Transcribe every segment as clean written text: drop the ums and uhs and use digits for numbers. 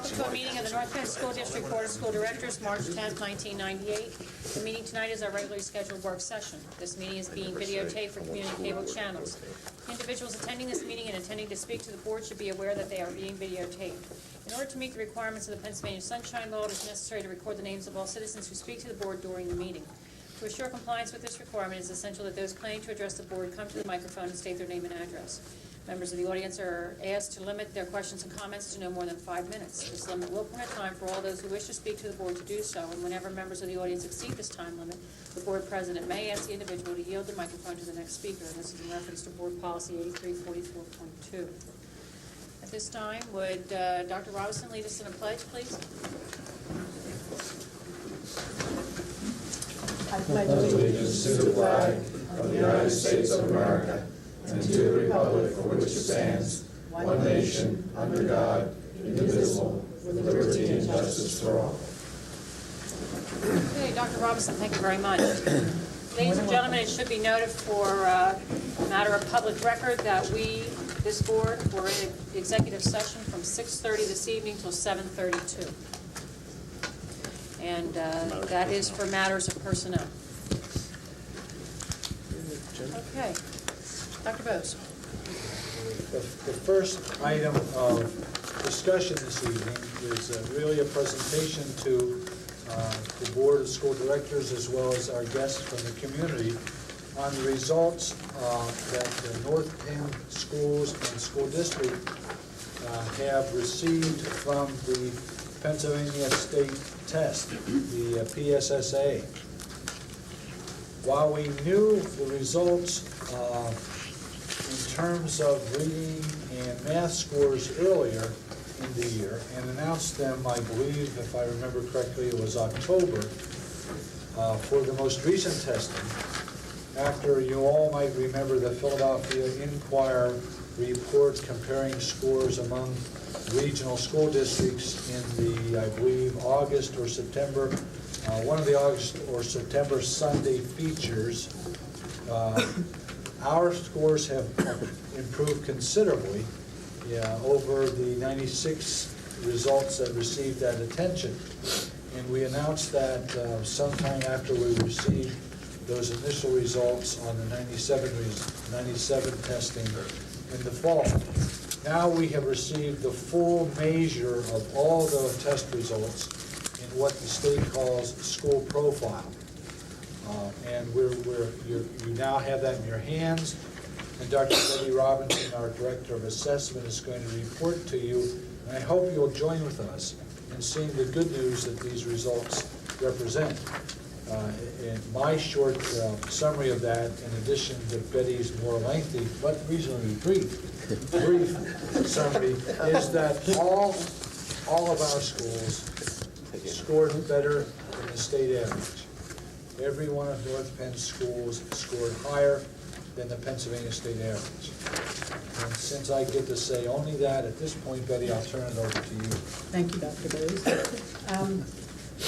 Welcome to a meeting of the North Penn School District Board of School Directors, March 10th, 1998. The meeting tonight is our regularly scheduled work session. This meeting is being videotaped for community cable channels. Individuals attending this meeting and intending to speak to the board should be aware that they are being videotaped. In order to meet the requirements of the Pennsylvania Sunshine Law, it is necessary to record the names of all citizens who speak to the board during the meeting. To assure compliance with this requirement, it is essential that those planning to address the board come to the microphone and state their name and address. Members of the audience are asked to limit their questions and comments to no more than 5 minutes. This limit will permit time for all those who wish to speak to the board to do so, and whenever members of the audience exceed this time limit, the board president may ask the individual to yield the microphone to the next speaker, and this is in reference to Board Policy 8344.2. At this time, would Dr. Robinson lead us in a pledge, please? I pledge allegiance to the flag of the United States of America and to the republic for which it stands, one nation, under God, indivisible, with liberty and justice for all. Okay, Dr. Robinson, thank you very much. Ladies and gentlemen, it should be noted for a matter of public record that this board, were in executive session from 6:30 this evening till 7:32. And that is for matters of personnel. Okay. Dr. Bose. The first item of discussion this evening is really a presentation to the Board of School Directors as well as our guests from the community on the results that the North Penn schools and school district have received from the Pennsylvania State Test, the PSSA. While we knew the results in terms of reading and math scores earlier in the year and announced them, I believe, if I remember correctly, it was October, for the most recent testing, after you all might remember the Philadelphia Inquirer report comparing scores among regional school districts in the, I believe, August or September, one of the August or September Sunday features. Our scores have improved considerably over the 96 results that received that attention. And we announced that sometime after we received those initial results on the 97 testing in the fall. Now we have received the full measure of all the test results in what the state calls school profile. And you now have that in your hands, and Dr. Betty Robinson, our Director of Assessment, is going to report to you, and I hope you'll join with us in seeing the good news that these results represent. In my short summary of that, in addition to Betty's more lengthy but reasonably brief summary, is that all of our schools scored better than the state average. Every one of North Penn's schools scored higher than the Pennsylvania state average. And since I get to say only that, at this point, Betty, I'll turn it over to you. Thank you, Dr. Bose.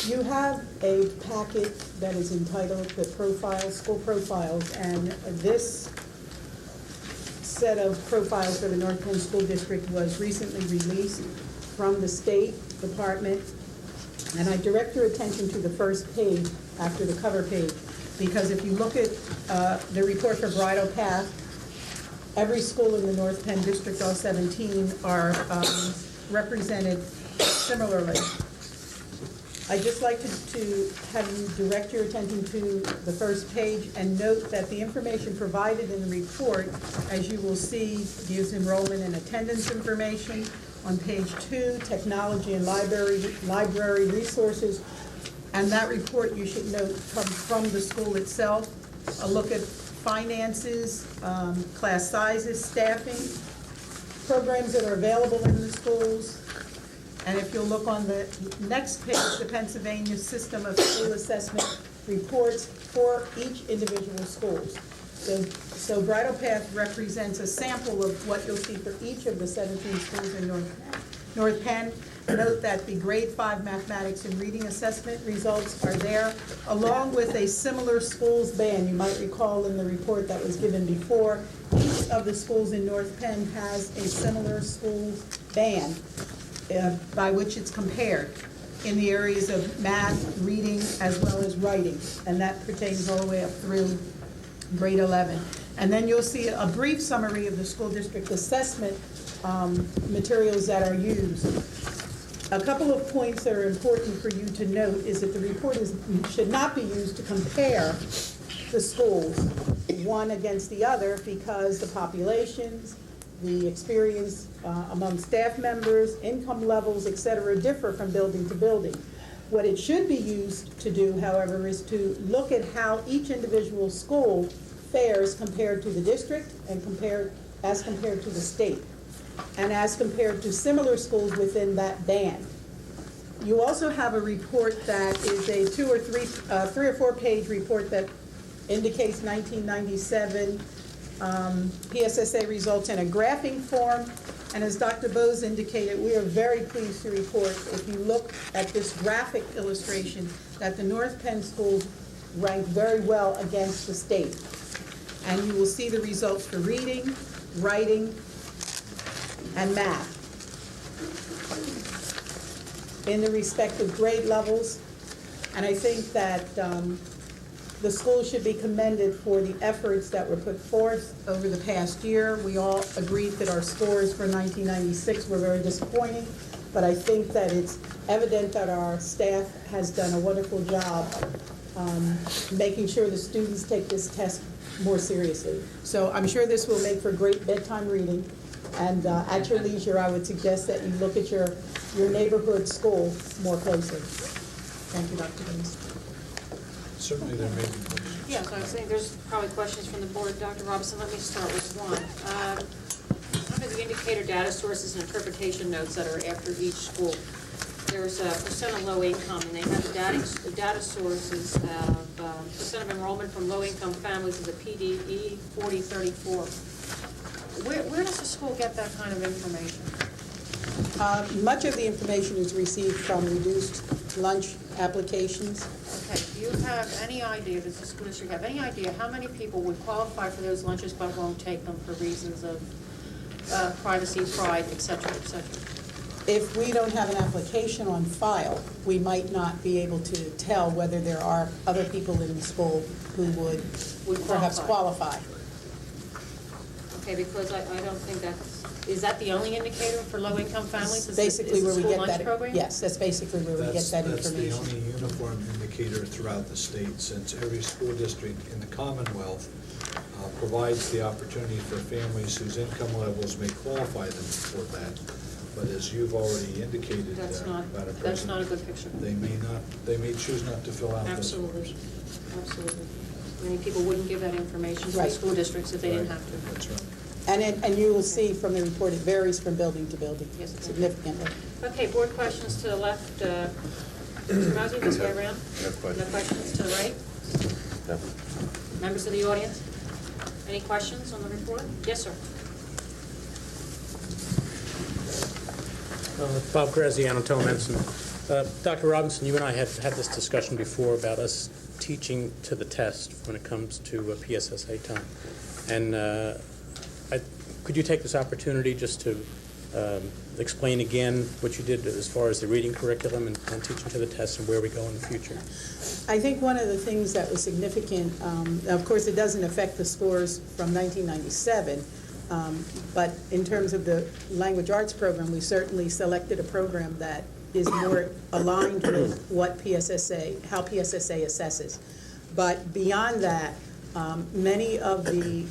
You have a packet that is entitled the Profiles, School Profiles, and this set of profiles for the North Penn School District was recently released from the State Department. And I direct your attention to the first page after the cover page, because if you look at the report for Bridle Path, every school in the North Penn District, all 17, are represented similarly. I'd just like to have you direct your attention to the first page and note that the information provided in the report, as you will see, gives enrollment and attendance information. On page 2, technology and library resources. And that report, you should note, comes from the school itself. A look at finances, class sizes, staffing, programs that are available in the schools. And if you'll look on the next page, the Pennsylvania System of School Assessment reports for each individual schools. So Bridle Path represents a sample of what you'll see for each of the 17 schools in North Penn. Note that the grade 5 mathematics and reading assessment results are there, along with a similar schools band. You might recall in the report that was given before, each of the schools in North Penn has a similar schools band. by which it's compared in the areas of math, reading, as well as writing. And that pertains all the way up through grade 11. And then you'll see a brief summary of the school district assessment materials that are used. A couple of points that are important for you to note is that the report should not be used to compare the schools one against the other, because the populations, the experience among staff members, income levels, et cetera, differ from building to building. What it should be used to do, however, is to look at how each individual school fares compared to the district and as compared to the state, and as compared to similar schools within that band. You also have a report that is a 3 or 4 page report that indicates 1997 PSSA results in a graphing form. And as Dr. Bose indicated, we are very pleased to report, if you look at this graphic illustration, that the North Penn schools rank very well against the state. And you will see the results for reading, writing, and math in the respective grade levels. And I think that the schools should be commended for the efforts that were put forth over the past year. We all agreed that our scores for 1996 were very disappointing, but I think that it's evident that our staff has done a wonderful job making sure the students take this test more seriously. So I'm sure this will make for great bedtime reading. And at your leisure, I would suggest that you look at your neighborhood school more closely. Thank you, Dr. Bose. Certainly there may be questions. Yeah, so I was saying there's probably questions from the board. Dr. Robinson, let me start with one. Under the indicator data sources and interpretation notes that are after each school, there's a percent of low income, and they have the data sources of percent of enrollment from low income families is a PDE 4034. Where does the school get that kind of information? Much of the information is received from reduced lunch applications. Okay, do you have any idea, does the school district have any idea how many people would qualify for those lunches but won't take them for reasons of privacy, pride, et cetera, et cetera? If we don't have an application on file, we might not be able to tell whether there are other people in the school who would perhaps qualify. Okay, because I don't think is that the only indicator for low-income families? Basically where we get that. Program? Yes, that's basically where we get that information. That's the only uniform indicator throughout the state, since every school district in the Commonwealth provides the opportunity for families whose income levels may qualify them for that. But as you've already indicated, Madam President, that's not a good picture. They may choose not to fill out Absolutely. those forms. Absolutely. Many people wouldn't give that information to the Right. school districts if they didn't have to. That's right. And you will see from the report, it varies from building to building Yes, it does. significantly. Okay, board questions to the left. Mr. Mousie, this way around. No questions. No questions to the right. No. Members of the audience, any questions on the report? Yes, sir. Bob Graziano, Tom Ensign. Dr. Robinson, you and I have had this discussion before about us teaching to the test when it comes to PSSA time. And could you take this opportunity just to explain again what you did as far as the reading curriculum and teaching to the test and where we go in the future? I think one of the things that was significant, of course it doesn't affect the scores from 1997, but in terms of the language arts program, we certainly selected a program that is more aligned with what PSSA, how PSSA assesses. But beyond that, many of the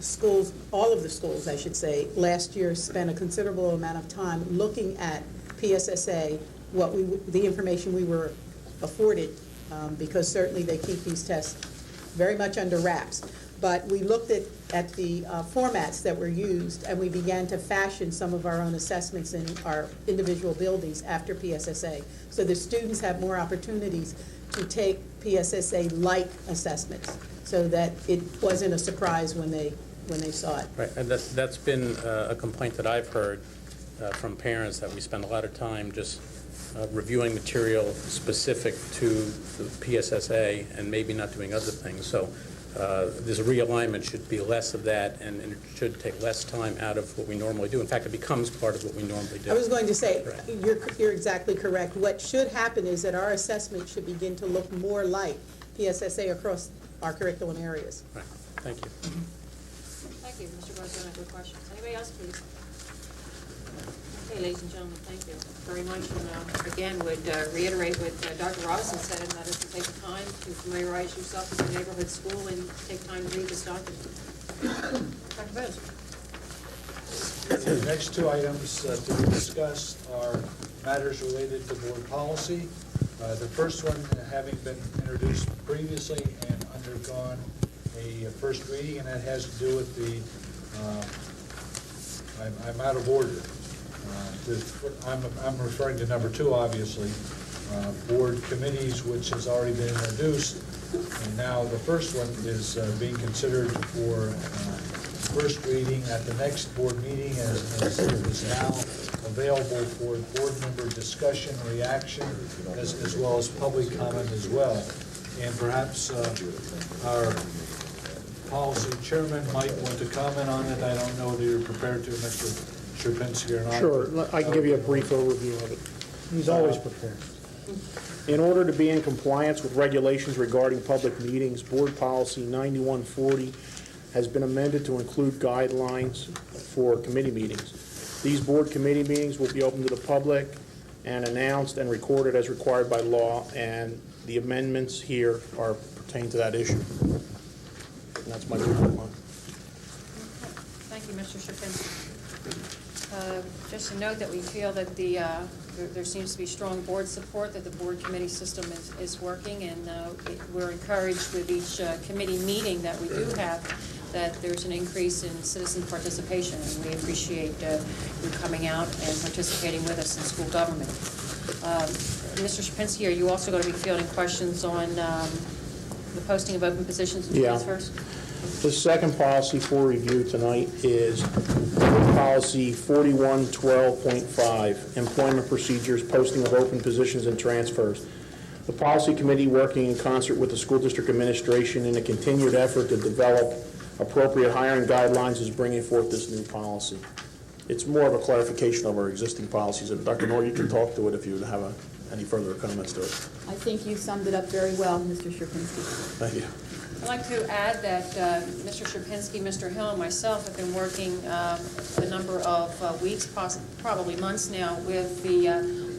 schools, all of the schools, I should say, last year spent a considerable amount of time looking at PSSA, the information we were afforded, because certainly they keep these tests very much under wraps. But we looked at the formats that were used, and we began to fashion some of our own assessments in our individual buildings after PSSA. So the students have more opportunities to take PSSA-like assessments, so that it wasn't a surprise when they saw it. Right, and that's been a complaint that I've heard from parents, that we spend a lot of time just reviewing material specific to the PSSA and maybe not doing other things. So this realignment should be less of that, and it should take less time out of what we normally do. In fact, it becomes part of what we normally do. I was going to say, Right. you're exactly correct. What should happen is that our assessment should begin to look more like PSSA across our curriculum areas. Right. Thank you. Thank you, Mr. President. Good questions. Anybody else, please? Okay, ladies and gentlemen, thank you very much. And again, would reiterate what Dr. Robinson said, and that is to take the time to familiarize yourself with your neighborhood school and take time to read this document. Dr. Bose. The next two items to be discussed are matters related to board policy. The first one having been introduced previously and undergone a first reading, and that has to do with the, I'm out of order. I'm referring to number 2, obviously, board committees, which has already been introduced. And now the first one is being considered for first reading at the next board meeting, as is now available for board member discussion, reaction, as well as public comment as well. And perhaps our policy chairman might want to comment on it. I don't know whether you're prepared to, Mr. Sierpinski, or not. Sure, I can give you a brief overview of it. He's always prepared. In order to be in compliance with regulations regarding public meetings, Board Policy 9140 has been amended to include guidelines for committee meetings. These board committee meetings will be open to the public and announced and recorded as required by law, and the amendments here are pertain to that issue. And that's my brief outline. Thank you, Mr. Sierpinski. Just a note that we feel that there seems to be strong board support, that the board committee system is working, and we're encouraged with each committee meeting that we do have that there's an increase in citizen participation, and we appreciate you coming out and participating with us in school government. Mr. Sierpinski, are you also going to be fielding questions on the posting of open positions and transfers? The second policy for review tonight is policy 4112.5, employment procedures, posting of open positions and transfers. The policy committee, working in concert with the school district administration in a continued effort to develop appropriate hiring guidelines, is bringing forth this new policy. It's more of a clarification of our existing policies. And Dr. Moore, you can talk to it if you have any further comments to it. I think you summed it up very well, Mr. Sierpinski. Thank you. I'd like to add that Mr. Sierpinski, Mr. Hill, and myself have been working a number of weeks, probably months now, with the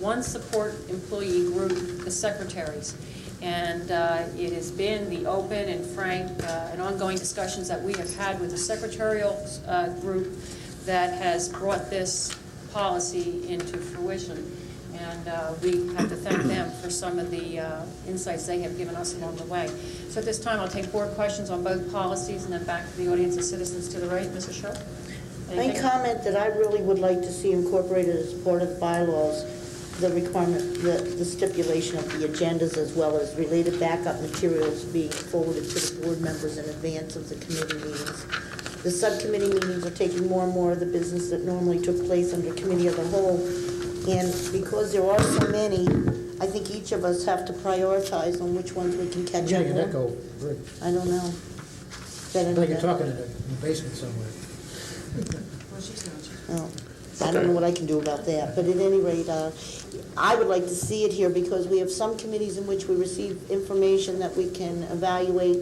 One Support Employee Group, the secretaries. And it has been the open and frank and ongoing discussions that we have had with the secretarial group that has brought this policy into fruition. And we have to thank them for some of the insights they have given us along the way. So at this time, I'll take board questions on both policies, and then back to the audience of citizens to the right. Mrs. Sharp? My comment that I really would like to see incorporated as part of bylaws, the requirement, the stipulation of the agendas, as well as related backup materials being forwarded to the board members in advance of the committee meetings. The subcommittee meetings are taking more and more of the business that normally took place under committee of the whole. And because there are so many, I think each of us have to prioritize on which ones we can catch up Getting an on. echo. I don't know. Like you're talking in the basement somewhere. Well, she's doing it. Oh, I don't know what I can do about that, but at any rate, I would like to see it here because we have some committees in which we receive information that we can evaluate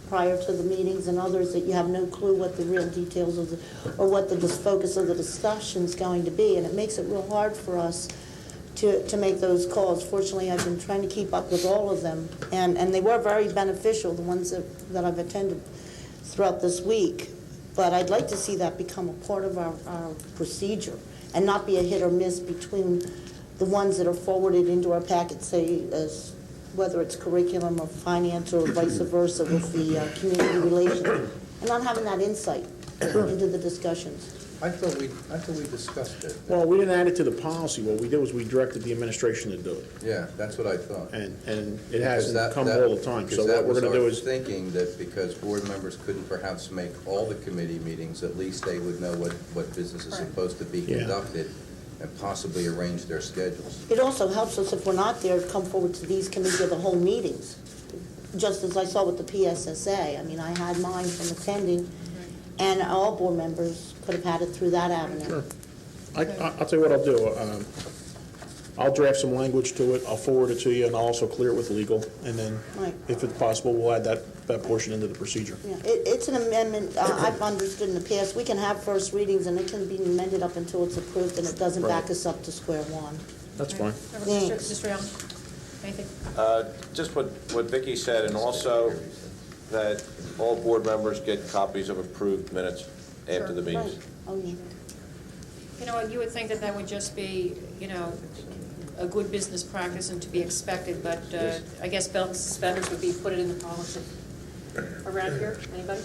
prior to the meetings, and others that you have no clue what the real details of or what the focus of the discussion is going to be, and it makes it real hard for us to make those calls. Fortunately, I've been trying to keep up with all of them, and they were very beneficial, the ones that I've attended throughout this week. But I'd like to see that become a part of our procedure and not be a hit or miss between the ones that are forwarded into our packet, say, as whether it's curriculum or finance or vice versa with the community relations, and not having that insight into the discussions. I thought we discussed it. Well, we didn't add it to the policy. What we did was we directed the administration to do it. Yeah, that's what I thought. And it hasn't come all the time. So what we're going to do is, thinking that because board members couldn't perhaps make all the committee meetings, at least they would know what business is supposed to be conducted and possibly arrange their schedules. It also helps us, if we're not there, to come forward to these committee of the whole meetings. just as I saw with the PSSA. I mean, I had mine from attending, and all board members could have had it through that avenue. Sure. I'll tell you what I'll do. I'll draft some language to it, I'll forward it to you, and I'll also clear it with legal, and then, Right. if it's possible, we'll add that portion into the procedure. Yeah, it's an amendment, I've understood in the past, we can have first readings and it can be amended up until it's approved and it doesn't back us up to square one. That's fine. Thanks. Mr. Allen, anything? Just what Vicki said, and also that all board members get copies of approved minutes after the meetings. Right. Oh, yeah. You know what, you would think that that would just be, you know, a good business practice and to be expected, but I guess belts and suspenders would be put it in the policy. Around here, anybody?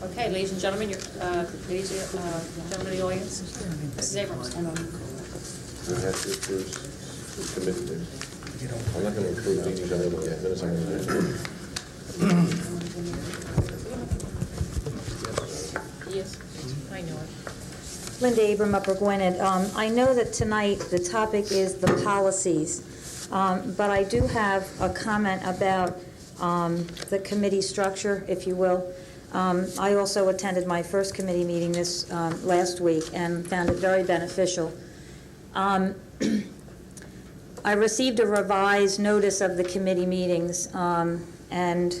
Okay, ladies and gentlemen, gentlemen of the audience, Mrs. Abrams. We have to approve committee minutes. I'm not going to approve meetings on the minutes. I'm going to Yes, I know it. Linda Abram, Upper Gwinnett. I know that tonight the topic is the policies, but I do have a comment about the committee structure, if you will. I also attended my first committee meeting this last week and found it very beneficial. I received a revised notice of the committee meetings, and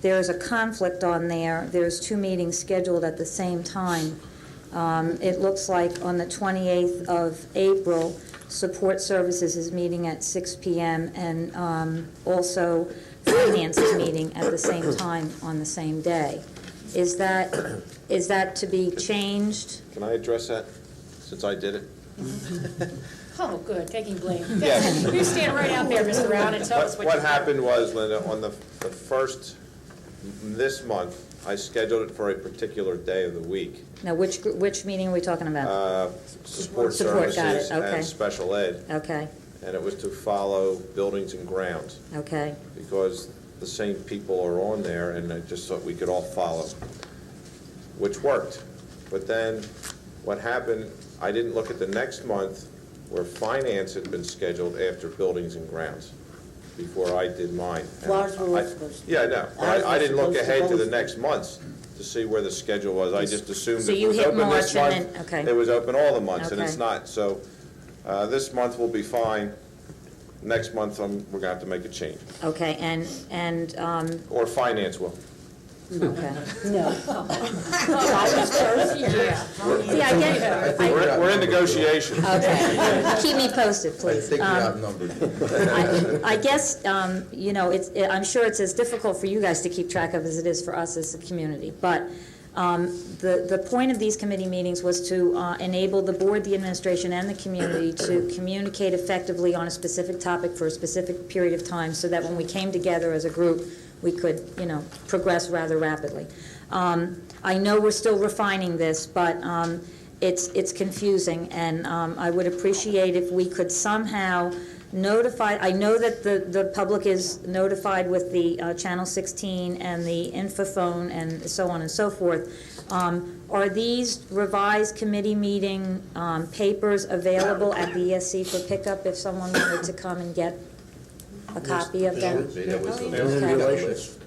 there's a conflict on there. There's 2 meetings scheduled at the same time. It looks like on the 28th of April, Support Services is meeting at 6 p.m. and also Finance is meeting at the same time on the same day. Is that to be changed? Can I address that, since I did it? Oh, good, taking blame. Yes. You stand right out there, Mr. Brown, and tell us what you What happened was, Linda, on the first, this month, I scheduled it for a particular day of the week. Now, which meeting are we talking about? Support Support, got it, services okay. and special ed. Okay, And it was to follow buildings and grounds, okay, because the same people are on there, and I just thought we could all follow, which worked. But then, what happened, I didn't look at the next month, where finance had been scheduled after buildings and grounds, before I did mine. And Ours were I- supposed to. Yeah, I know. Ours I was didn't look supposed to ahead to go- the next months to see where the schedule was. I just assumed So if you it was hit open this March and month, then- okay. it was open all the months, and it's Okay. not. So this month will be fine. Next month, we're going to have to make a change. okay, and, Or finance will. okay. No. See, I get, We're in negotiation. okay. Keep me posted, please. I think you're outnumbered. I guess, you know, I'm sure it's as difficult for you guys to keep track of as it is for us as a community. But the point of these committee meetings was to enable the board, the administration, and the community to communicate effectively on a specific topic for a specific period of time, so that when we came together as a group, we could, you know, progress rather rapidly. I know we're still refining this, but it's confusing, and I would appreciate if we could somehow notify, I know that the public is notified with the Channel 16 and the infophone and so on and so forth. Are these revised committee meeting papers available at the ESC for pickup if someone wanted to come and get a copy of them? Community relations.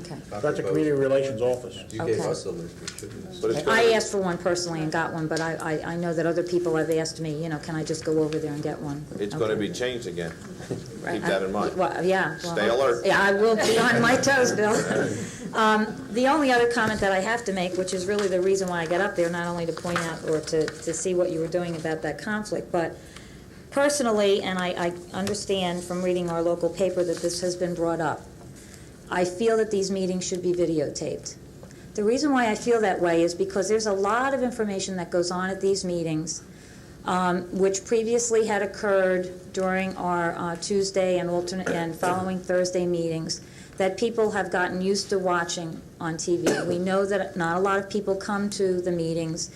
Okay. That's a community relations office. You gave Okay. us a list, we shouldn't. But it's I asked for one personally and got one, but I know that other people have asked me, you know, can I just go over there and get one? It's going to Okay. be changed again. Right. Keep that in mind. Well, yeah. well, Stay alert. Yeah, I will be on my toes, Bill. The only other comment that I have to make, which is really the reason why I got up there, not only to point out or to see what you were doing about that conflict, but personally, and I understand from reading our local paper that this has been brought up, I feel that these meetings should be videotaped. The reason why I feel that way is because there's a lot of information that goes on at these meetings, which previously had occurred during our Tuesday and alternate and following Thursday meetings, that people have gotten used to watching on TV. We know that not a lot of people come to the meetings.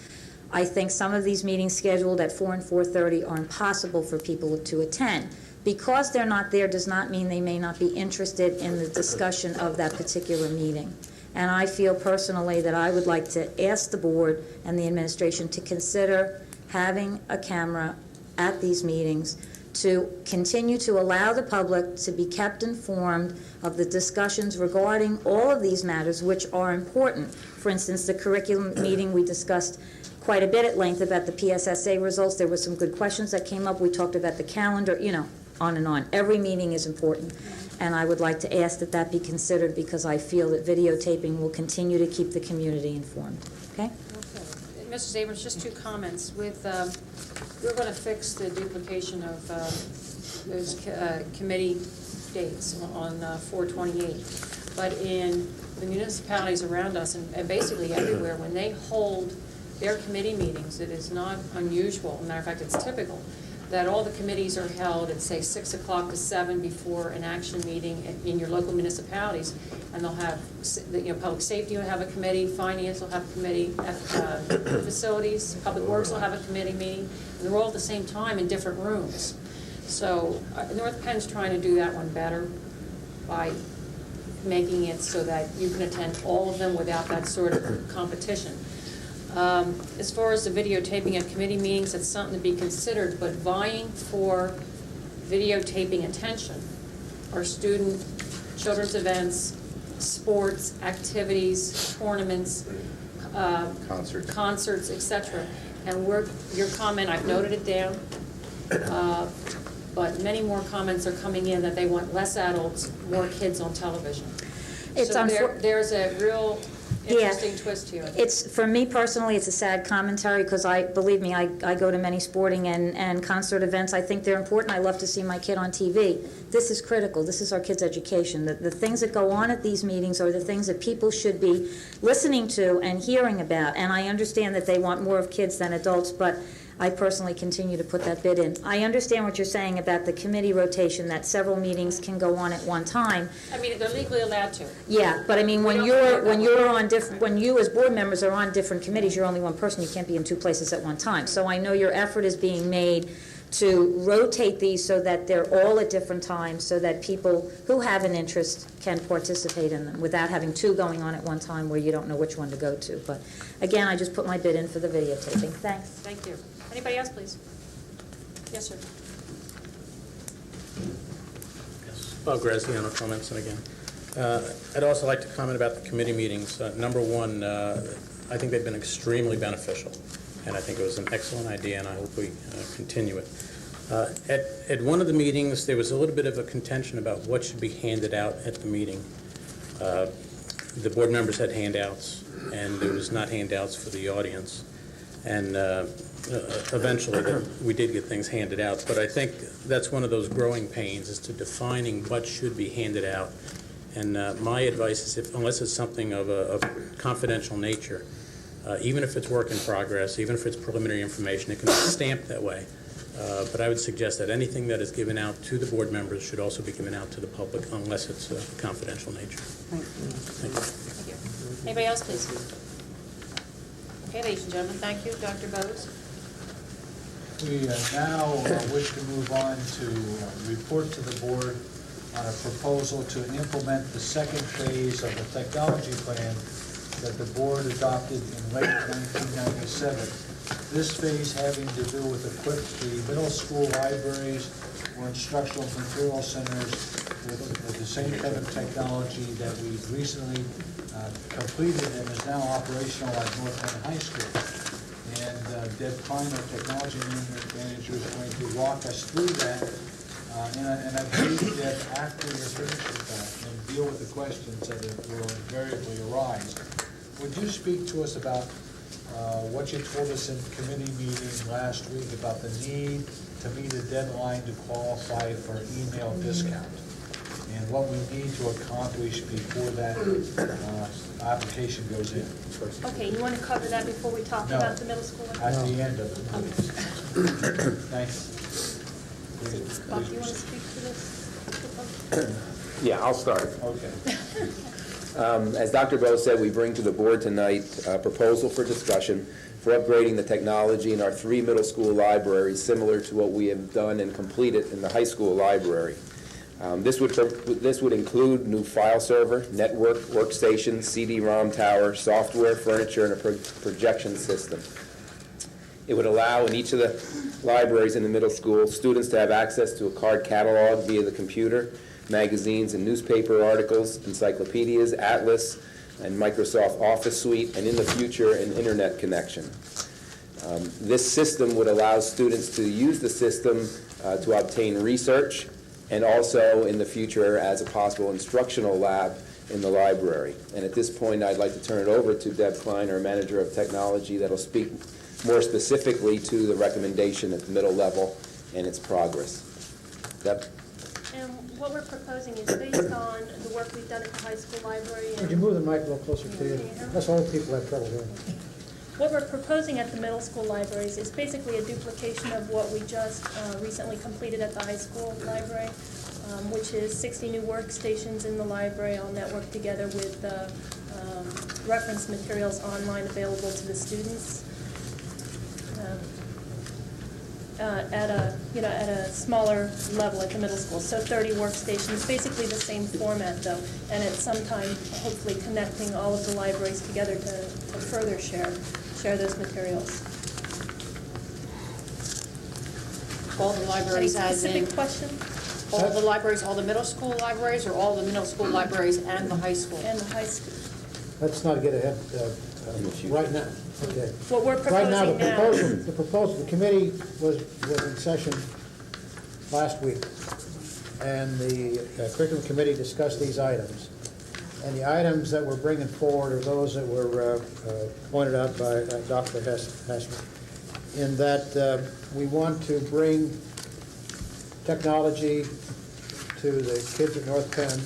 I think some of these meetings scheduled at 4 and 4:30 are impossible for people to attend. Because they're not there does not mean they may not be interested in the discussion of that particular meeting. And I feel personally that I would like to ask the board and the administration to consider having a camera at these meetings to continue to allow the public to be kept informed of the discussions regarding all of these matters, which are important. For instance, the curriculum meeting, we discussed quite a bit at length about the PSSA results. There were some good questions that came up. We talked about the calendar, on and on. Every meeting is important, and I would like to ask that that be considered because I feel that videotaping will continue to keep the community informed. Okay? Mrs. Abrams, just two comments. We're going to fix the duplication of those committee dates on 4/28. But in the municipalities around us, and basically everywhere, when they hold their committee meetings, it is not unusual, as a matter of fact, it's typical, that all the committees are held at, say, 6 o'clock to 7 before an action meeting in your local municipalities. And they'll have, public safety will have a committee, finance will have a committee, facilities, public works will have a committee meeting, and they're all at the same time in different rooms. So North Penn's trying to do that one better by making it so that you can attend all of them without that sort of competition. As far as the videotaping at committee meetings, that's something to be considered, but vying for videotaping attention are children's events, sports, activities, tournaments, concerts, etc. And your comment, I've noted it down, but many more comments are coming in that they want less adults, more kids on television. There's a real interesting twist here. For me personally, it's a sad commentary because believe me, I go to many sporting and concert events. I think they're important. I love to see my kid on TV. This is critical. This is our kids' education. The things that go on at these meetings are the things that people should be listening to and hearing about. And I understand that they want more of kids than adults, but I personally continue to put that bid in. I understand what you're saying about the committee rotation, that several meetings can go on at one time. I mean, they're legally allowed to. Yeah, but I mean, when you as board members are on different committees, you're only one person. You can't be in two places at one time. So I know your effort is being made to rotate these so that they're all at different times, so that people who have an interest can participate in them without having two going on at one time where you don't know which one to go to. But again, I just put my bid in for the videotaping. Thanks. Thank you. Anybody else, please? Yes, sir. Bob Graziano, comments again. I'd also like to comment about the committee meetings. Number one, I think they've been extremely beneficial, and I think it was an excellent idea, and I hope we continue it. At one of the meetings, there was a little bit of a contention about what should be handed out at the meeting. The board members had handouts, and there was not handouts for the audience. And eventually we did get things handed out, but I think that's one of those growing pains, is to defining what should be handed out. And my advice is, unless it's something of a confidential nature, even if it's work in progress, even if it's preliminary information, it can be stamped that way. But I would suggest that anything that is given out to the board members should also be given out to the public, unless it's a confidential nature. Thank you. Thank you. Anybody else, please? Okay, ladies and gentlemen, thank you. Dr. Bose. We now wish to move on to report to the board on a proposal to implement the second phase of the technology plan that the board adopted in late 1997. This phase having to do with equip the middle school libraries or instructional material centers with the same type of technology that we've recently completed and is now operational at North Penn High School. And Deb Klein, our technology manager, is going to walk us through that. And I believe that after you're finished with that and deal with the questions that will invariably arise, would you speak to us about what you told us in committee meeting last week about the need to meet a deadline to qualify for an email discount, and what we need to accomplish before that application goes in? Okay, you want to cover that before we talk about the middle school? At the end of it. Okay. Thanks. Bob, do you want to speak to this? Yeah, I'll start. Okay. As Dr. Bose said, we bring to the board tonight a proposal for discussion for upgrading the technology in our 3 middle school libraries, similar to what we have done and completed in the high school library. This would include new file server, network, workstation, CD-ROM tower, software, furniture, and a projection system. It would allow in each of the libraries in the middle school students to have access to a card catalog via the computer, magazines and newspaper articles, encyclopedias, atlas, and Microsoft Office Suite, and in the future, an internet connection. This system would allow students to use the system to obtain research, and also in the future as a possible instructional lab in the library. And at this point, I'd like to turn it over to Deb Klein, our Manager of Technology, that'll speak more specifically to the recommendation at the middle level and its progress. Deb? And what we're proposing is based on the work we've done at the high school library. Would you move the mic a little closer to you? That's old people have trouble hearing. What we're proposing at the middle school libraries is basically a duplication of what we just recently completed at the high school library, which is 60 new workstations in the library, all networked together with reference materials online available to the students. At a smaller level at the middle school. So 30 workstations, basically the same format though, and at some time hopefully connecting all of the libraries together to further share those materials. All the libraries Any as in, specific question? all the libraries, all the middle school libraries, or all the middle school libraries and the high school? And the high school. Let's not get ahead right now. Okay. What we're Right now, proposing the proposal, the committee was in session last week, and the curriculum committee discussed these items. And the items that we're bringing forward are those that were pointed out by Dr. Hessman, in that we want to bring technology to the kids at North Penn,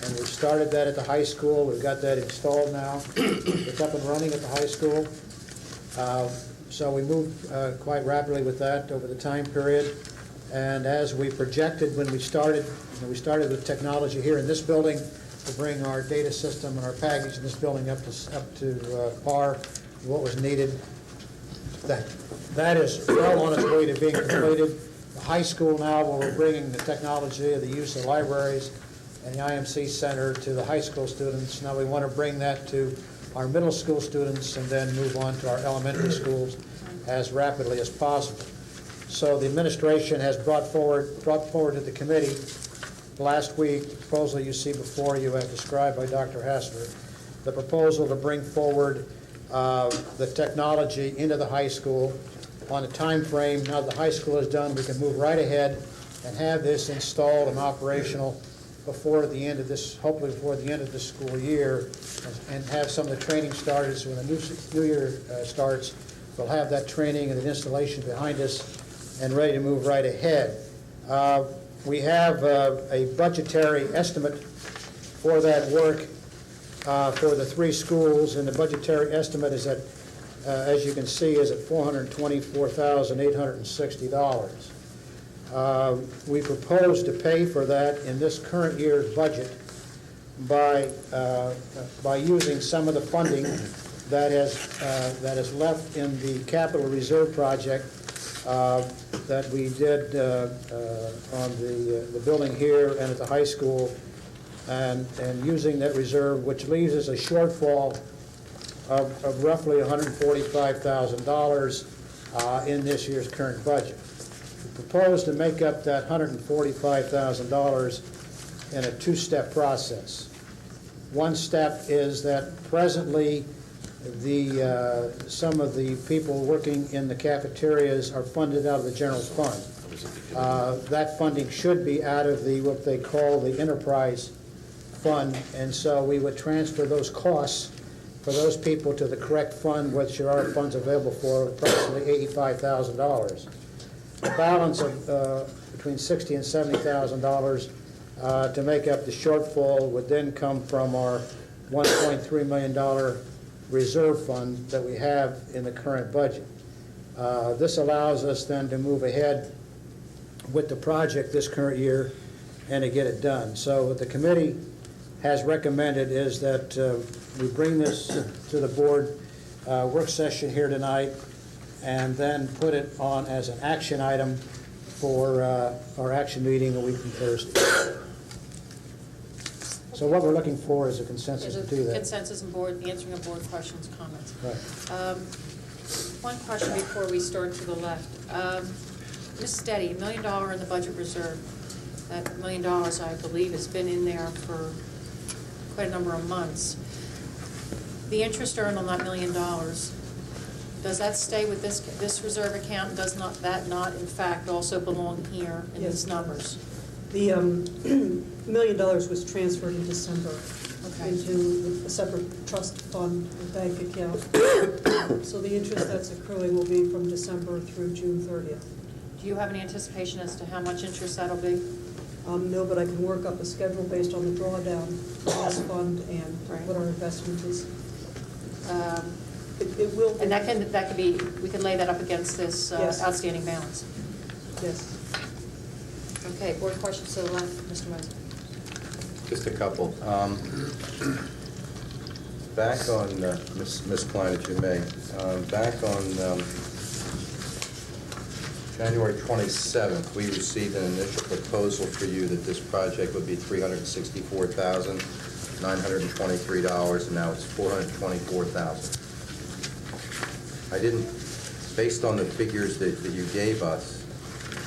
and we've started that at the high school. We've got that installed now. It's up and running at the high school. So we moved quite rapidly with that over the time period. And as we projected when we started with technology here in this building to bring our data system and our package in this building up to par with what was needed. That is well on its way to being completed. The high school now, where we're bringing the technology of the use of libraries and the IMC Center to the high school students. Now we want to bring that to our middle school students and then move on to our elementary schools as rapidly as possible. So the administration has brought forward to the committee last week the proposal you see before you as described by Dr. Hassler, the proposal to bring forward the technology into the high school on a time frame. Now that the high school is done, we can move right ahead and have this installed and operational before the end of this, hopefully before the end of this school year, and have some of the training started. So when the new year starts, we'll have that training and the installation behind us and ready to move right ahead. We have a budgetary estimate for that work for the three schools, and the budgetary estimate is at, as you can see, is at $424,860. We propose to pay for that in this current year's budget by using some of the funding that is left in the capital reserve project that we did on the building here and at the high school, and using that reserve, which leaves us a shortfall of roughly $145,000 in this year's current budget. We propose to make up that $145,000 in a two-step process. One step is that presently some of the people working in the cafeterias are funded out of the general fund. That funding should be out of what they call the enterprise fund, and so we would transfer those costs for those people to the correct fund, which there are funds available for, approximately $85,000. The balance of between $60,000 and $70,000 to make up the shortfall would then come from our $1.3 million reserve fund that we have in the current budget. This allows us then to move ahead with the project this current year and to get it done. So what the committee has recommended is that we bring this to the board work session here tonight and then put it on as an action item for our action meeting a week from Thursday. So what we're looking for is a consensus to do that. Consensus and board, answering of board questions, comments. Right. One question before we start to the left. Ms. Steady, $1 million in the budget reserve. That $1 million, I believe, has been in there for quite a number of months. The interest earned on that $1 million, does that stay with this reserve account? Does not that not, in fact, also belong here in these numbers? The $1 million was transferred in December into a separate trust fund, a bank account. So the interest that's accruing will be from December through June 30th. Do you have any anticipation as to how much interest that'll be? No, but I can work up a schedule based on the drawdown of this fund and what our investment is. It will. And that could be, we can lay that up against this Yes. outstanding balance. Yes. Okay, board questions to the left, Mr. Moser. Just a couple. Back on, Ms. Klein, if you may, back on January 27th, we received an initial proposal for you that this project would be $364,923, and now it's $424,000. I didn't, based on the figures that you gave us,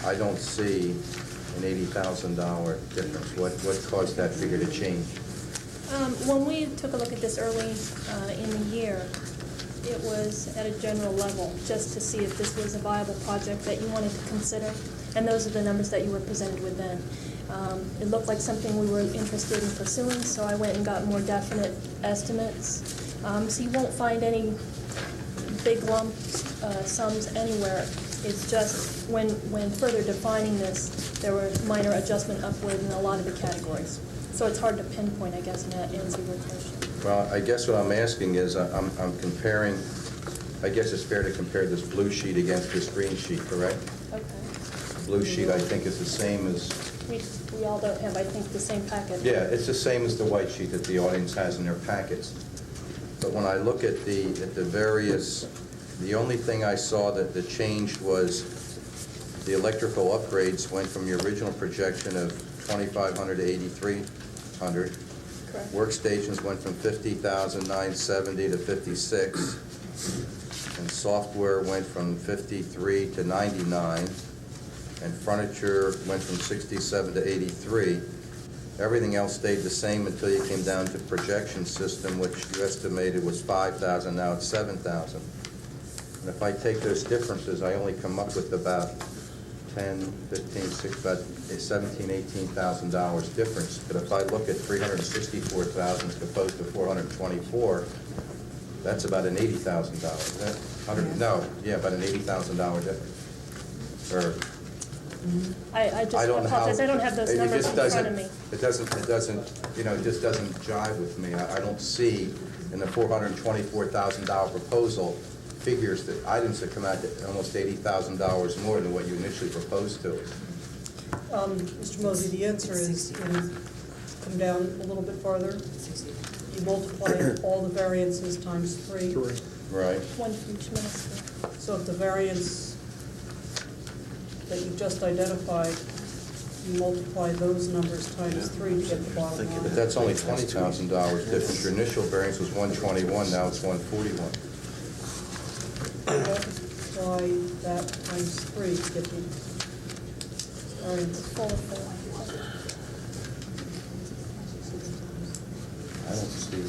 I don't see an $80,000 difference. What caused that figure to change? When we took a look at this early in the year, it was at a general level, just to see if this was a viable project that you wanted to consider, and those are the numbers that you were presented with then. It looked like something we were interested in pursuing, so I went and got more definite estimates. So you won't find any big lump sums anywhere. It's just when further defining this, there were minor adjustment upward in a lot of the categories. So it's hard to pinpoint, I guess, and answer your question. Well, I guess what I'm asking is, I'm comparing, I guess it's fair to compare this blue sheet against this green sheet, correct? Okay. The blue sheet, I think, is the same as... We all don't have, I think, the same packet. Yeah, it's the same as the white sheet that the audience has in their packets. But when I look at the various, the only thing I saw that changed was the electrical upgrades went from your original projection of 2,500 to 8,300. Correct. Workstations went from 50,970 to 56, and software went from 53 to 99, and furniture went from 67 to 83. Everything else stayed the same until you came down to projection system, which you estimated was 5,000, now it's 7,000. And if I take those differences, I only come up with about 10, 15, 6, about $17,000, $18,000 difference. But if I look at 364,000 as opposed to 424, that's about an $80,000. About an $80,000 difference. Or I just I don't know how. apologize, I don't have those numbers in front of me. It doesn't, it just doesn't jive with me. I don't see in the $424,000 proposal figures, that items that come out to almost $80,000 more than what you initially proposed to. Mr. Mosey, the answer is, come down a little bit farther. You multiply all the variances times 3. Right. One for each minister. So if the variance that you just identified, you multiply those numbers times 3 to get the bottom line. But that's only $20,000 difference. Your initial variance was 121, now it's 141. Multiply that times 3 to get the variance. I don't see.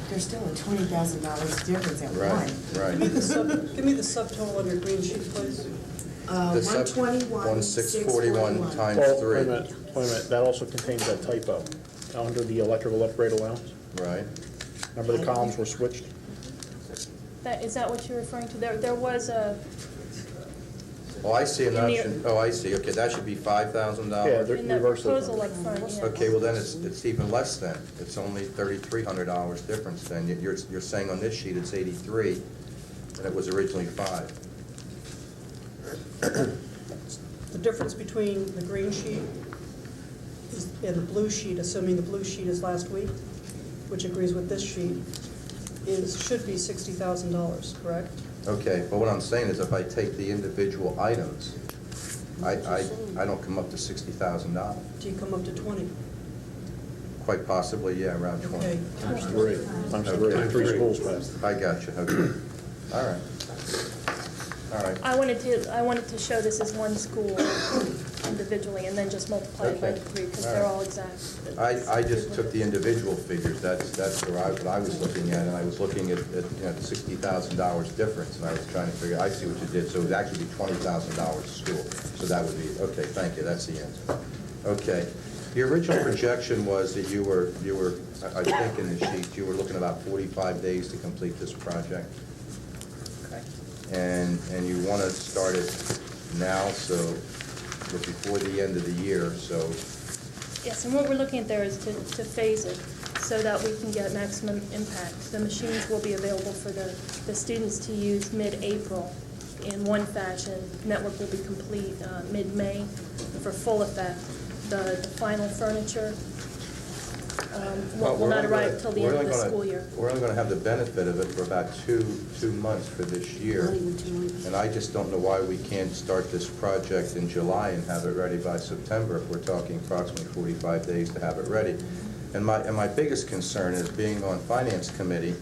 There's still a $20,000 difference at Right, one. right. Give me the subtotal on your green sheet, please. 121,641 times Well, 3. wait a minute, that also contains that typo under the electrical upgrade allowance. Right. Remember the columns were switched? Is that what you're referring to? There was a, Oh, I see an In the- option. Oh, I see. Okay, that should be $5,000. Yeah, in that reverse those proposal up numbers. front, yeah. Okay, well then it's even less then. It's only $3,300 difference then. You're saying on this sheet it's 83, and it was originally 5. The difference between the green sheet and the blue sheet, assuming the blue sheet is last week, which agrees with this sheet, should be $60,000, correct? Okay, but what I'm saying is if I take the individual items, I don't come up to $60,000. Do you come up to 20? Quite possibly, yeah, around 20. Okay. Times 3. Times 3. 3 schools passed. I got you, okay. All right. All right. I wanted to show this as one school individually, and then just multiply it by Okay. 3, because All they're right. all exact. I just took the individual figures, that's what I was looking at, and I was looking at the $60,000 difference, and I was trying to figure, I see what you did, so it would actually be $20,000 a school, so that would be, okay, thank you, that's the answer. Okay, the original projection was that you were, I think in the sheet, you were looking about 45 days to complete this project. And you want to start it now, so before the end of the year, so Yes, and what we're looking at there is to phase it so that we can get maximum impact. The machines will be available for the students to use mid-April in one fashion. Network will be complete mid-May for full effect. The final furniture will not arrive till the end of the school year. We're only going to have the benefit of it for about two months for this year. Not even 2 months. And I just don't know why we can't start this project in July and have it ready by September if we're talking approximately 45 days to have it ready. And my biggest concern is being on Finance Committee.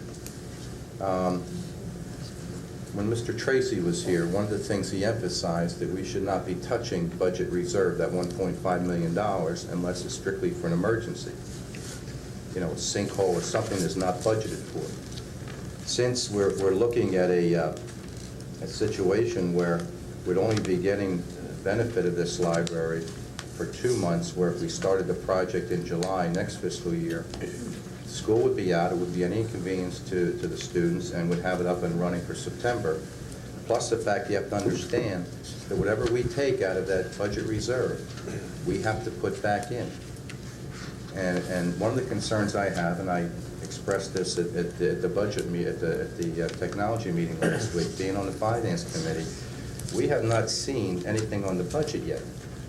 When Mr. Tracy was here, one of the things he emphasized that we should not be touching budget reserve, that $1.5 million, unless it's strictly for an emergency. You know, a sinkhole or something that's not budgeted for. Since we're looking at a situation where we'd only be getting benefit of this library for 2 months, where if we started the project in July next fiscal year, school would be out, it would be an inconvenience to the students, and would have it up and running for September. Plus the fact you have to understand that whatever we take out of that budget reserve, we have to put back in. And one of the concerns I have, and I expressed this at the budget meet, at the technology meeting last week, being on the Finance Committee, we have not seen anything on the budget yet.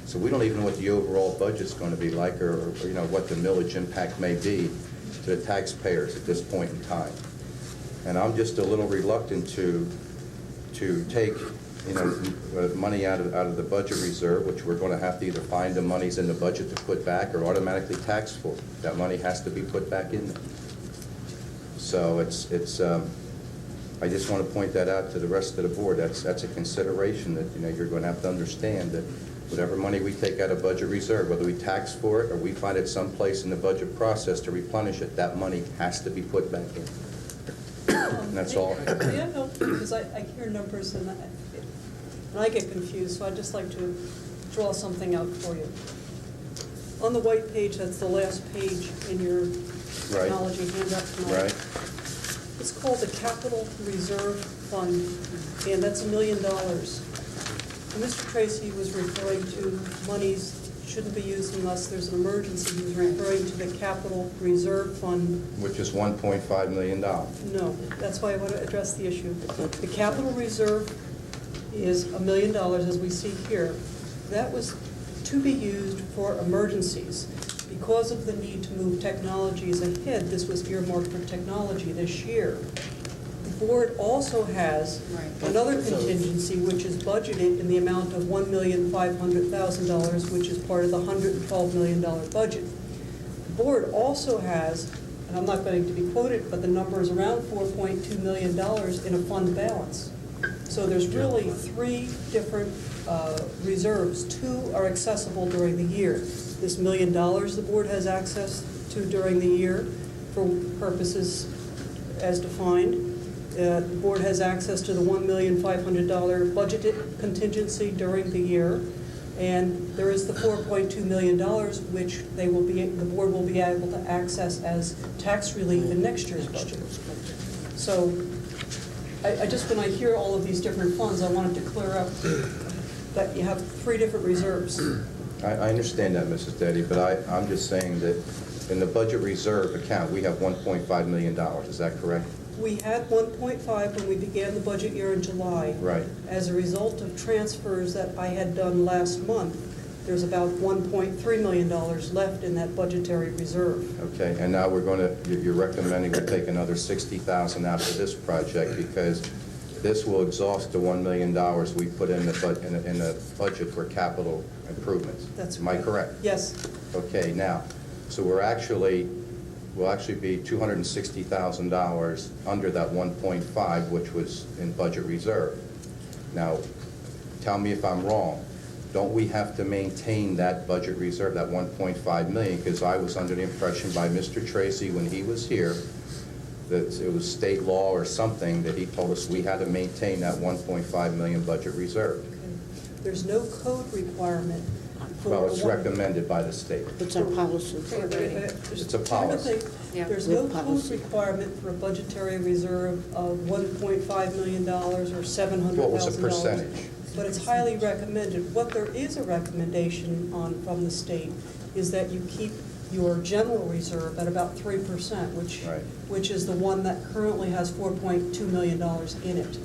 So we don't even know what the overall budget's going to be like, or you know, what the millage impact may be to the taxpayers at this point in time. And I'm just a little reluctant to take, you know, money out of the budget reserve, which we're going to have to either find the monies in the budget to put back or automatically tax for. That money has to be put back in there. So I just want to point that out to the rest of the board. That's a consideration that, you know, you're going to have to understand that whatever money we take out of budget reserve, whether we tax for it or we find it someplace in the budget process to replenish it, that money has to be put back in. And that's all. Yeah, no, because I hear numbers and I get confused, so I'd just like to draw something out for you. On the white page, that's the last page in your technology handout tonight. Right. It's called the Capital Reserve Fund, and that's $1 million. And Mr. Tracy was referring to monies shouldn't be used unless there's an emergency. He was referring to the Capital Reserve Fund. Which is $1.5 million. No, that's why I want to address the issue. The Capital Reserve is $1 million, as we see here. That was to be used for emergencies. Because of the need to move technologies ahead, this was earmarked for technology this year. The board also has another contingency, which is budgeted in the amount of $1,500,000, which is part of the $112 million budget. The board also has, and I'm not going to be quoted, but the number is around $4.2 million in a fund balance. So there's really 3 different reserves. 2 are accessible during the year. This $1 million the board has access to during the year for purposes as defined. The board has access to the $1,500,000 budgeted contingency during the year. And there is the $4.2 million, which the board will be able to access as tax relief in next year's budget. So I just, when I hear all of these different funds, I wanted to clear up that you have 3 different reserves. I understand that, Mrs. Deddy, but I'm just saying that in the budget reserve account, we have $1.5 million. Is that correct? We had 1.5 when we began the budget year in July. Right. As a result of transfers that I had done last month, there's about $1.3 million left in that budgetary reserve. Okay, and now we're going to, you're recommending we take another $60,000 out of this project because this will exhaust the $1 million we put in the budget for capital improvements. That's Am I correct? Yes. Okay, now, so we'll actually be $260,000 under that 1.5, which was in budget reserve. Now, tell me if I'm wrong. Don't we have to maintain that budget reserve, that 1.5 million? Because I was under the impression by Mr. Tracy when he was here that it was state law or something that he told us we had to maintain that 1.5 million budget reserve. There's no code requirement for. Well, it's recommended by the state. It's our policy. It's a policy. There's We no have code policy. requirement for a budgetary reserve of $1.5 million or $700,000. What was the percentage? But it's highly recommended. What there is a recommendation on from the state is that you keep your general reserve at about 3%, Right. which is the one that currently has $4.2 million in it.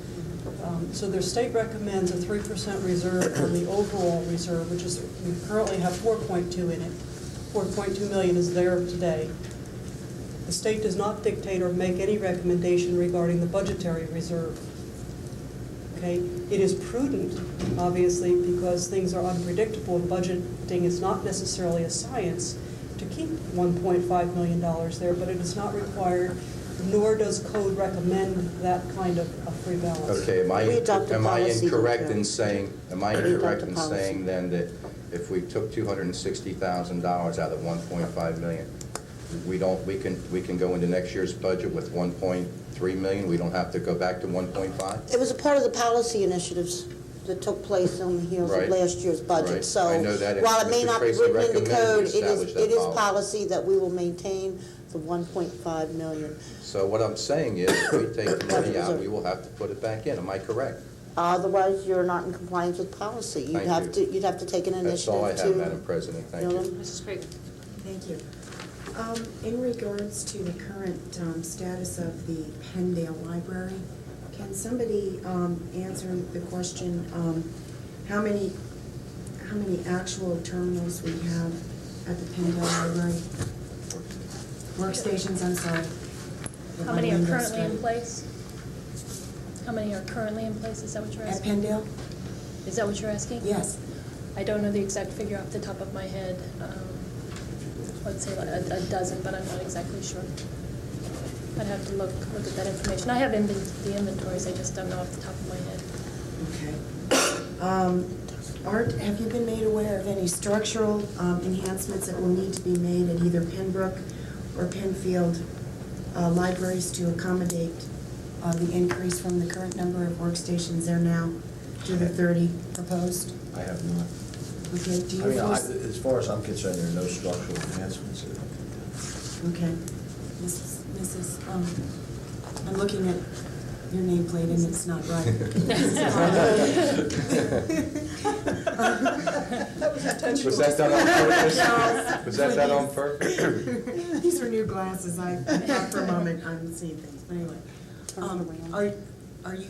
So their state recommends a 3% reserve on the overall reserve, which is, we currently have 4.2 in it. 4.2 million is there today. The state does not dictate or make any recommendation regarding the budgetary reserve. Okay? It is prudent, obviously, because things are unpredictable and budgeting is not necessarily a science, to keep $1.5 million there, but it is not required, nor does code recommend that kind of a free balance. Okay, am We adopt a I policy, incorrect okay. in saying, We adopt a policy. then that if we took $260,000 out of 1.5 million, we can go into next year's budget with 1.3 million? We don't have to go back to 1.5? It was a part of the policy initiatives that took place on the heels of Right. last year's budget. Right. So I know that, and while it may Mr. not be Tracy written in the recommended code, we establish that it is policy. policy that we will maintain the 1.5 million. So what I'm saying is, if we take the money out, we will have to put it back in. Am I correct? Otherwise, you're not in compliance with policy. You'd Thank have you. to, you'd have to take an That's all I initiative have, to. Madam President. Thank you. Mrs. Krieger. Thank you. In regards to the current status of the Penndale Library, can somebody answer the question, how many actual terminals we have at the Penndale Library? Workstations, I'm sorry. How many are currently in place? How many are currently in place, is that what you're At asking? Penndale? Is that what you're asking? Yes. I don't know the exact figure off the top of my head. Let's say like a dozen, but I'm not exactly sure. I'd have to look at that information. I have the inventories, I just don't know off the top of my head. Okay. Art, have you been made aware of any structural enhancements that will need to be made at either Pembroke or Penfield libraries to accommodate the increase from the current number of workstations there now to the 30 proposed? I have not. Okay, do you I mean, foresee- as far as I'm concerned, there are no structural enhancements. Okay. Mrs., I'm looking at your nameplate and it's not right. That was intentional. Was that done on purpose? No, Was that done on purpose? These are new glasses. I thought for a moment I'm seeing things, but anyway. Are you,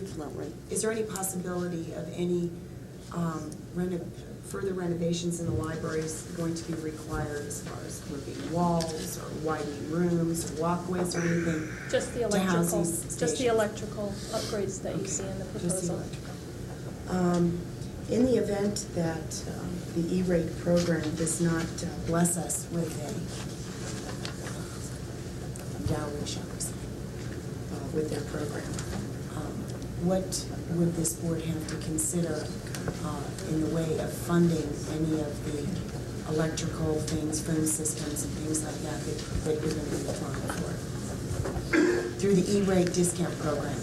is there any possibility of any further renovations in the libraries going to be required as far as moving walls or widening rooms or walkways or anything? Just the to house electrical, these just the stations? electrical upgrades that you see in the Just the proposal. electrical. In the event that the E-rate program does not bless us with a dowry, shall we say, with their program, what would this board have to consider in the way of funding any of the electrical things, phone systems and things like that that you're going to be applying for through the E-rate discount program?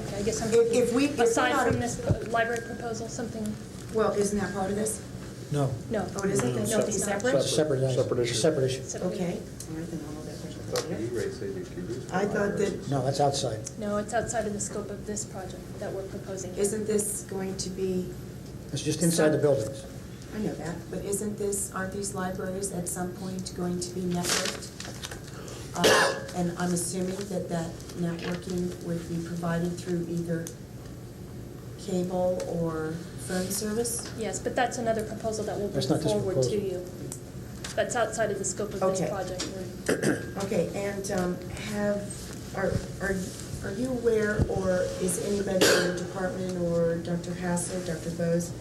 Okay, I guess I'm If we- if we're aside not- from this library proposal, something, Well, isn't that part of this? No. no. Oh, it isn't? That's No, something it's not. separate? It's a separate issue. Separate issue. It's a separate issue. Okay, all right, then I'll hold that question. I thought the E-rate said you could use the I thought libraries. that, No, that's outside. No, it's outside of the scope of this project that we're proposing. here. isn't this going to be, It's just inside the buildings. I know that, but aren't these libraries at some point going to be networked? And I'm assuming that networking would be provided through either cable or phone service? Yes, but that's another proposal that we'll bring That's not this forward to proposal. you. That's outside of the scope of this Okay. project. Okay, and are you aware, or is anybody in the department, or Dr. Hassel, Dr. Bose,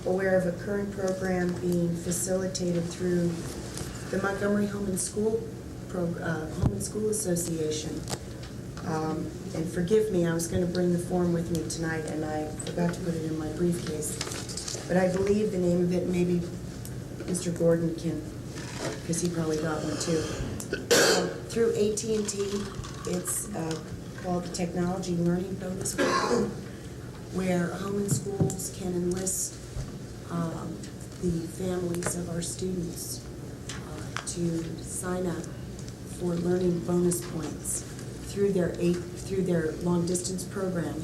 aware of a current program being facilitated through the Montgomery Home and School Association And forgive me, I was going to bring the form with me tonight, and I forgot to put it in my briefcase. But I believe the name of it, maybe Mr. Gordon can, because he probably got one too. Through AT&T, it's called the Technology Learning Bonus Program, where home and schools can enlist the families of our students to sign up for learning bonus points through their long distance program,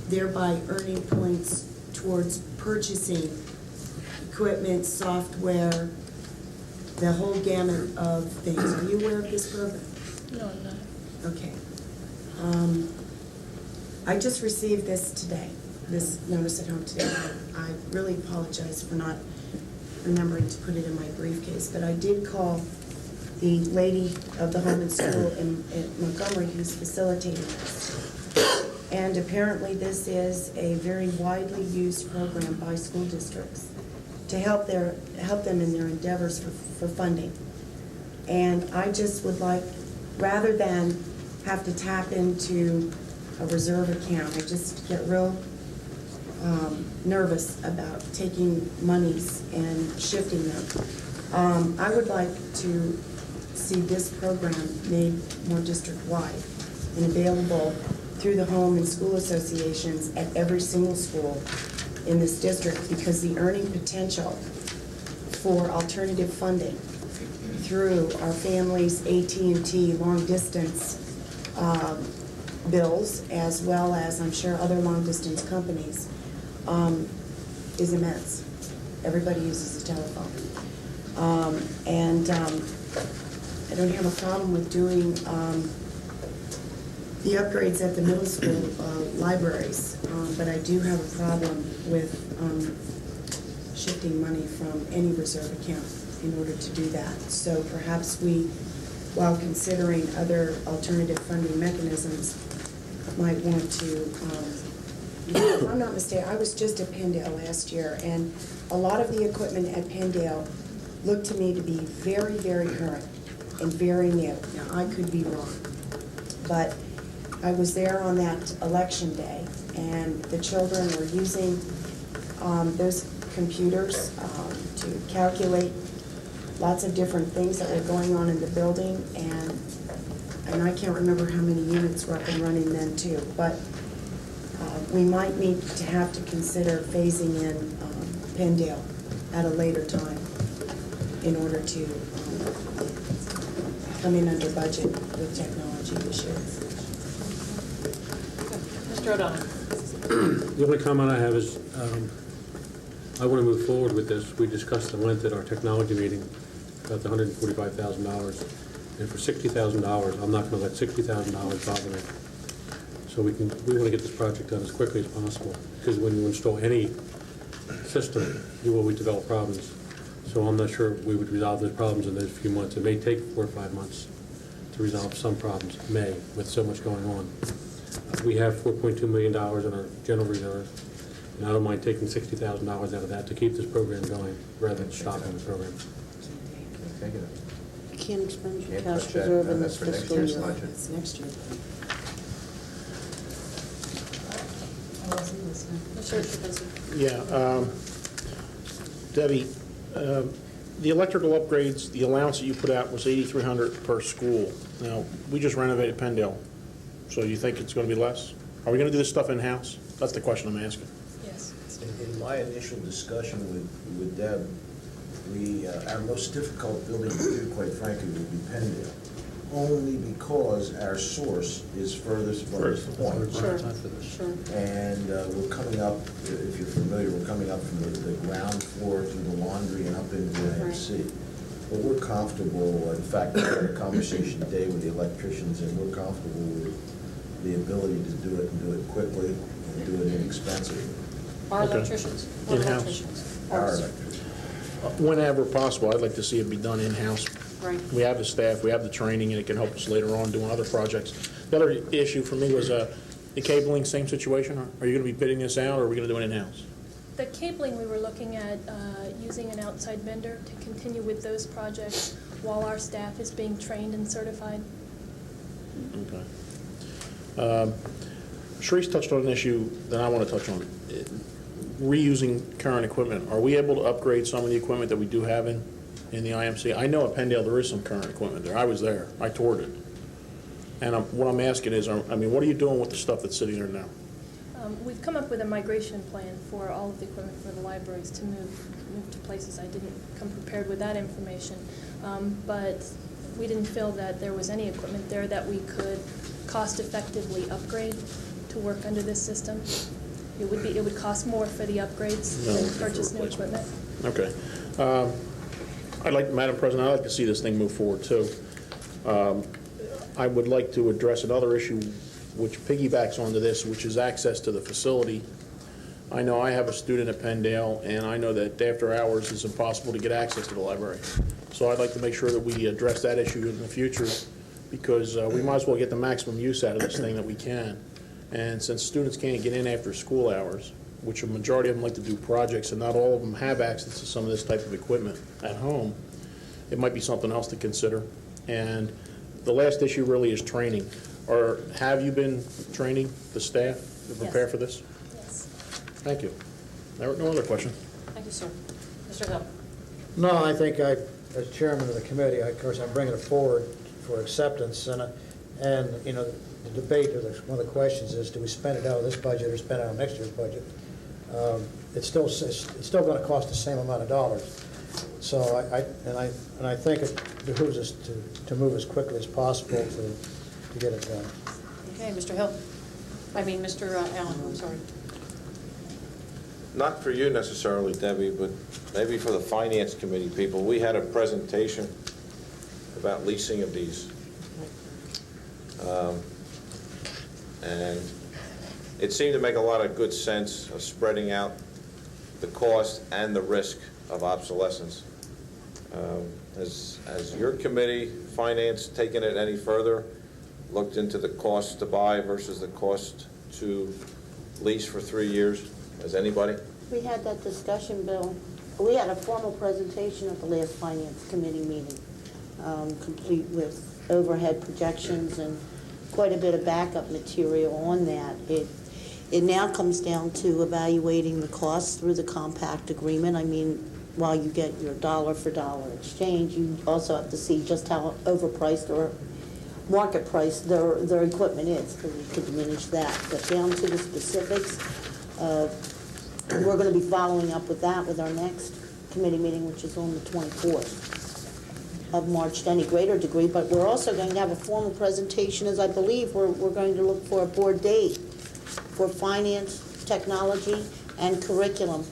thereby earning points towards purchasing equipment, software, the whole gamut of things. Are you aware of this program? No, I'm not. Okay. I just received this today, this notice at home today. I really apologize for not remembering to put it in my briefcase, but I did call the lady of the home and school in Montgomery who's facilitating this. And apparently this is a very widely used program by school districts to help them in their endeavors for funding. And I just would like, rather than have to tap into a reserve account, I just get real nervous about taking monies and shifting them. I would like to see this program made more district-wide and available through the home and school associations at every single school in this district, because the earning potential for alternative funding through our families' AT&T long-distance bills, as well as I'm sure other long-distance companies, is immense. Everybody uses a telephone. I don't have a problem with doing the upgrades at the middle school libraries, but I do have a problem with shifting money from any reserve account in order to do that. So perhaps we, while considering other alternative funding mechanisms, might want to, if I'm not mistaken, I was just at Penndale last year, and a lot of the equipment at Penndale looked to me to be very, very current and very new. Now, I could be wrong, but I was there on that election day, and the children were using those computers to calculate lots of different things that were going on in the building, and I can't remember how many units were up and running then too, but we might need to have to consider phasing in Penndale at a later time in order to come in under budget with technology this year. Mr. O'Donnell. The only comment I have is I want to move forward with this. We discussed at length at our technology meeting about the $145,000. And for $60,000, I'm not going to let $60,000 bother me. So we want to get this project done as quickly as possible, because when you install any system, you will develop problems. So I'm not sure we would resolve those problems in those few months. It may take 4 or 5 months to resolve some problems. It may, with so much going on. We have $4.2 million in our general reserve, and I don't mind taking $60,000 out of that to keep this program going rather than stopping the program. You can't expend your Can't cash touch that. reserve No, in that's this for next fiscal year's year. budget. It's next year. Mr. Shapinsky. Yeah, Debbie, the electrical upgrades, the allowance that you put out was $8,300 per school. Now, we just renovated Penndale, so you think it's going to be less? Are we going to do this stuff in-house? That's the question I'm asking. Yes. In my initial discussion with Deb, our most difficult building to do, quite frankly, would be Penndale, only because our source is furthest from the point. Sure, sure. And we're coming up, if you're familiar, we're coming up from the ground floor to the laundry and up into the MC. But we're comfortable, in fact, we had a conversation today with the electricians, and we're comfortable with the ability to do it and do it quickly and do it inexpensively. Our Okay. electricians. Our In-house. electricians. Our electricians. Whenever possible, I'd like to see it be done in-house. Right. We have the staff, we have the training, and it can help us later on doing other projects. The other issue for me was the cabling, same situation. Are you going to be bidding this out, or are we going to do it in-house? The cabling, we were looking at using an outside vendor to continue with those projects while our staff is being trained and certified. Okay. Sharice touched on an issue that I want to touch on. Reusing current equipment. Are we able to upgrade some of the equipment that we do have in the IMC? I know at Penndale there is some current equipment there. I was there. I toured it. And what I'm asking is, what are you doing with the stuff that's sitting there now? We've come up with a migration plan for all of the equipment for the libraries to move to places. I didn't come prepared with that information, but we didn't feel that there was any equipment there that we could cost-effectively upgrade to work under this system. It would cost more for the upgrades than purchase new equipment. Okay. Madam President, I'd like to see this thing move forward too. I would like to address another issue which piggybacks onto this, which is access to the facility. I know I have a student at Penndale, and I know that after hours it's impossible to get access to the library. So I'd like to make sure that we address that issue in the future, because we might as well get the maximum use out of this thing that we can. And since students can't get in after school hours, which a majority of them like to do projects, and not all of them have access to some of this type of equipment at home, it might be something else to consider. And the last issue really is training. Have you been training the staff to prepare for this? Yes. Thank you. No other question. Thank you, sir. Mr. Hill. No, I think as chairman of the committee, of course, I'm bringing it forward for acceptance, and you know, the debate, or one of the questions is, do we spend it out of this budget or spend it out of next year's budget? It's still going to cost the same amount of dollars. So I think it behooves us to move as quickly as possible to get it done. Okay, Mr. Hill. Mr. Allen, I'm sorry. Not for you necessarily, Debbie, but maybe for the Finance Committee people. We had a presentation about leasing of these. And it seemed to make a lot of good sense of spreading out the cost and the risk of obsolescence. Has your committee, Finance, taken it any further? Looked into the cost to buy versus the cost to lease for 3 years? Has anybody? We had that discussion, Bill. We had a formal presentation at the last Finance Committee meeting, complete with overhead projections and quite a bit of backup material on that. It now comes down to evaluating the costs through the compact agreement. While you get your dollar-for-dollar exchange, you also have to see just how overpriced or market price their equipment is, because you could diminish that. But down to the specifics, we're going to be following up with that with our next committee meeting, which is on the 24th of March to any greater degree. But we're also going to have a formal presentation, as I believe we're going to look for a board date for finance, technology, and curriculum.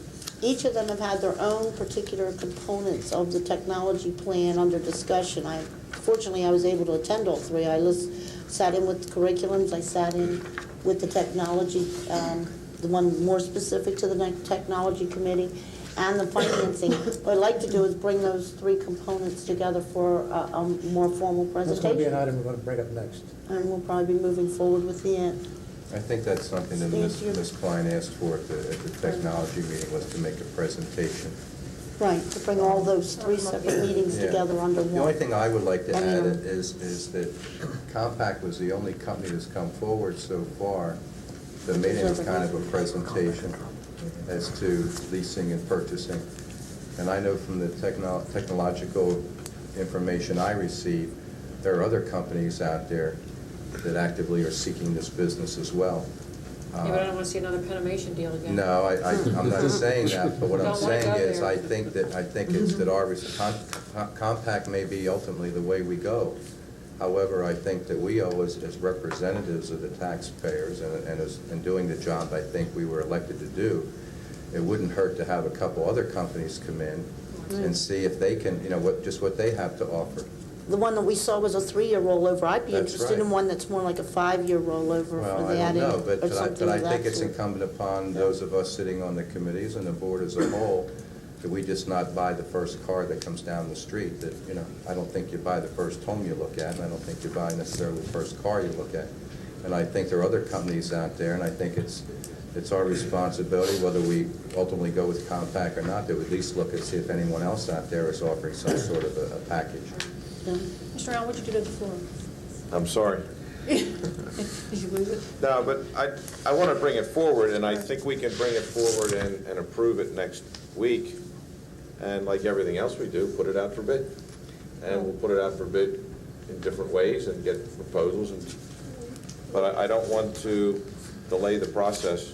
Each of them have had their own particular components of the technology plan under discussion. Fortunately, I was able to attend all three. I sat in with the curriculums, I sat in with the technology, the one more specific to the technology committee, and the financing. What I'd like to do is bring those three components together for a more formal presentation. That's going to be an item we're going to bring up next. And we'll probably be moving forward with the I think that's something that Ms. Klein asked for at the technology meeting, was to make a presentation. Right, to bring all those three separate meetings together under one. The only thing I would like to add is that Compaq was the only company that's come forward so far that made any kind of a presentation as to leasing and purchasing. And I know from the technological information I received, there are other companies out there that actively are seeking this business as well. Yeah, but I don't want to see another Penimation deal again. No, I'm not saying that, but what I'm saying is I think it's that our Compaq may be ultimately the way we go. However, I think that we owe as representatives of the taxpayers and doing the job I think we were elected to do, it wouldn't hurt to have a couple other companies come in and see if they can, what they have to offer. The one that we saw was a 3-year rollover. I'd be interested in one that's more like a 5-year rollover for the adding. Well, I don't know, but I think it's incumbent upon those of us sitting on the committees and the board as a whole that we just not buy the first car that comes down the street. That, I don't think you buy the first home you look at, and I don't think you buy necessarily the first car you look at. And I think there are other companies out there, and I think it's our responsibility, whether we ultimately go with Compaq or not, to at least look and see if anyone else out there is offering some sort of a package. Mr. Allen, what'd you do to the floor? I'm sorry. Did you lose it? No, but I want to bring it forward, and I think we can bring it forward and approve it next week. And like everything else we do, put it out for bid. And we'll put it out for bid in different ways and get proposals. But I don't want to delay the process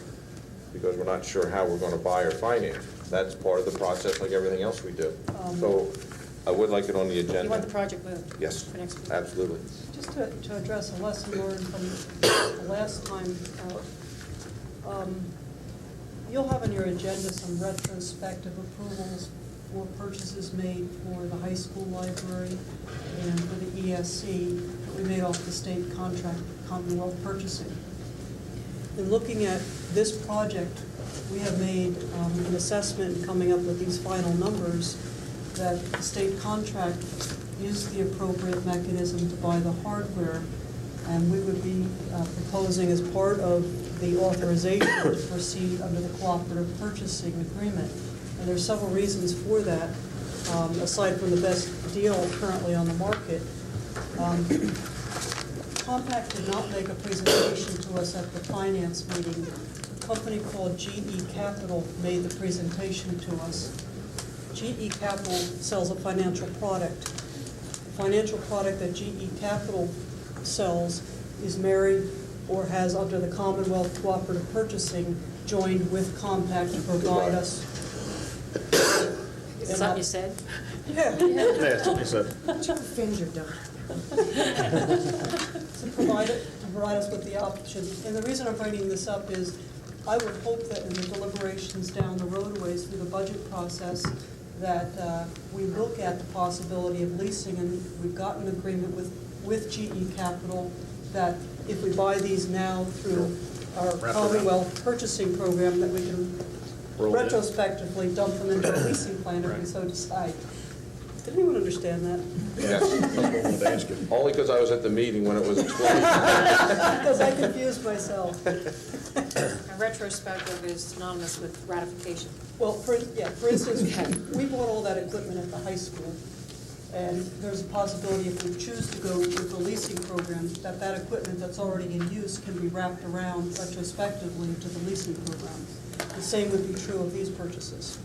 because we're not sure how we're going to buy or finance. That's part of the process like everything else we do. So I would like it on the agenda. You want the project moved? Yes, For next week? absolutely. Just to address a lesson learned from the last time, you'll have on your agenda some retrospective approvals for purchases made for the high school library and for the ESC that we made off the state contract, Commonwealth Purchasing. In looking at this project, we have made an assessment and coming up with these final numbers that the state contract is the appropriate mechanism to buy the hardware, and we would be proposing as part of the authorization to proceed under the cooperative purchasing agreement. And there's several reasons for that, aside from the best deal currently on the market. Compact did not make a presentation to us at the finance meeting. A company called GE Capital made the presentation to us. GE Capital sells a financial product. The financial product that GE Capital sells is married or has, under the Commonwealth Cooperative Purchasing, joined with Compact to provide us. Is that something you said? Yeah. Yeah, something said. Put your finger down. To provide us with the option. And the reason I'm bringing this up is I would hope that in the deliberations down the roadways through the budget process that we look at the possibility of leasing, and we've got an agreement with GE Capital that if we buy these now through our Commonwealth purchasing program, that we can retrospectively dump them into a leasing plan if we so decide. Did anyone understand that? Yes. Only because I was at the meeting when it was explained. Because I confused myself. A retrospective is synonymous with ratification. Well, for instance, we bought all that equipment at the high school, and there's a possibility if we choose to go with the leasing program, that equipment that's already in use can be wrapped around retrospectively to the leasing program. The same would be true of these purchases.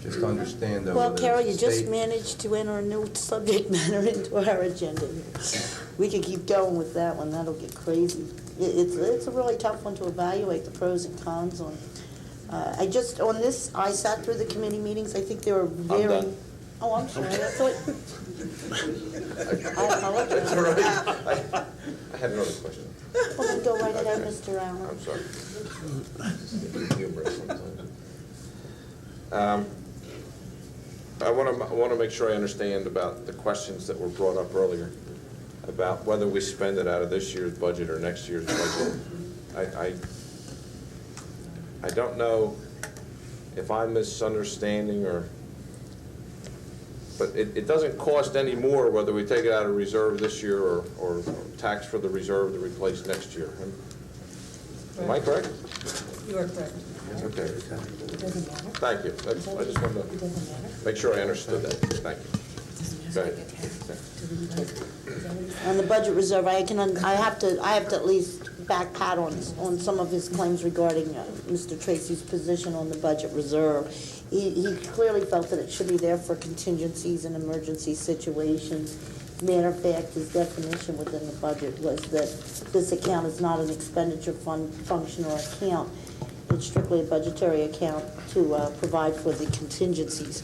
Just understand, though. Well, whether Carol, it's you the just state- managed to enter a new subject matter into our agenda. We could keep going with that one, that'll get crazy. It's a really tough one to evaluate the pros and cons on. I sat through the committee meetings, I think they were very. I'm done. Oh, I'm sorry, I thought. I apologize. It's all right. I had another question. Well, then go right ahead, Mr. Allen. I'm sorry. Humorous sometimes. I want to make sure I understand about the questions that were brought up earlier about whether we spend it out of this year's budget or next year's budget. I don't know if I'm misunderstanding but it doesn't cost any more whether we take it out of reserve this year or tax for the reserve to replace next year. Am I correct? You are correct. Okay. It doesn't matter. Thank you. I just wanted It doesn't matter. to make sure I understood that. Thank you. Go ahead. On the budget reserve, I have to at least back pat on some of his claims regarding Mr. Tracy's position on the budget reserve. He clearly felt that it should be there for contingencies and emergency situations. Matter of fact, his definition within the budget was that this account is not an expenditure function or account. It's strictly a budgetary account to provide for the contingencies.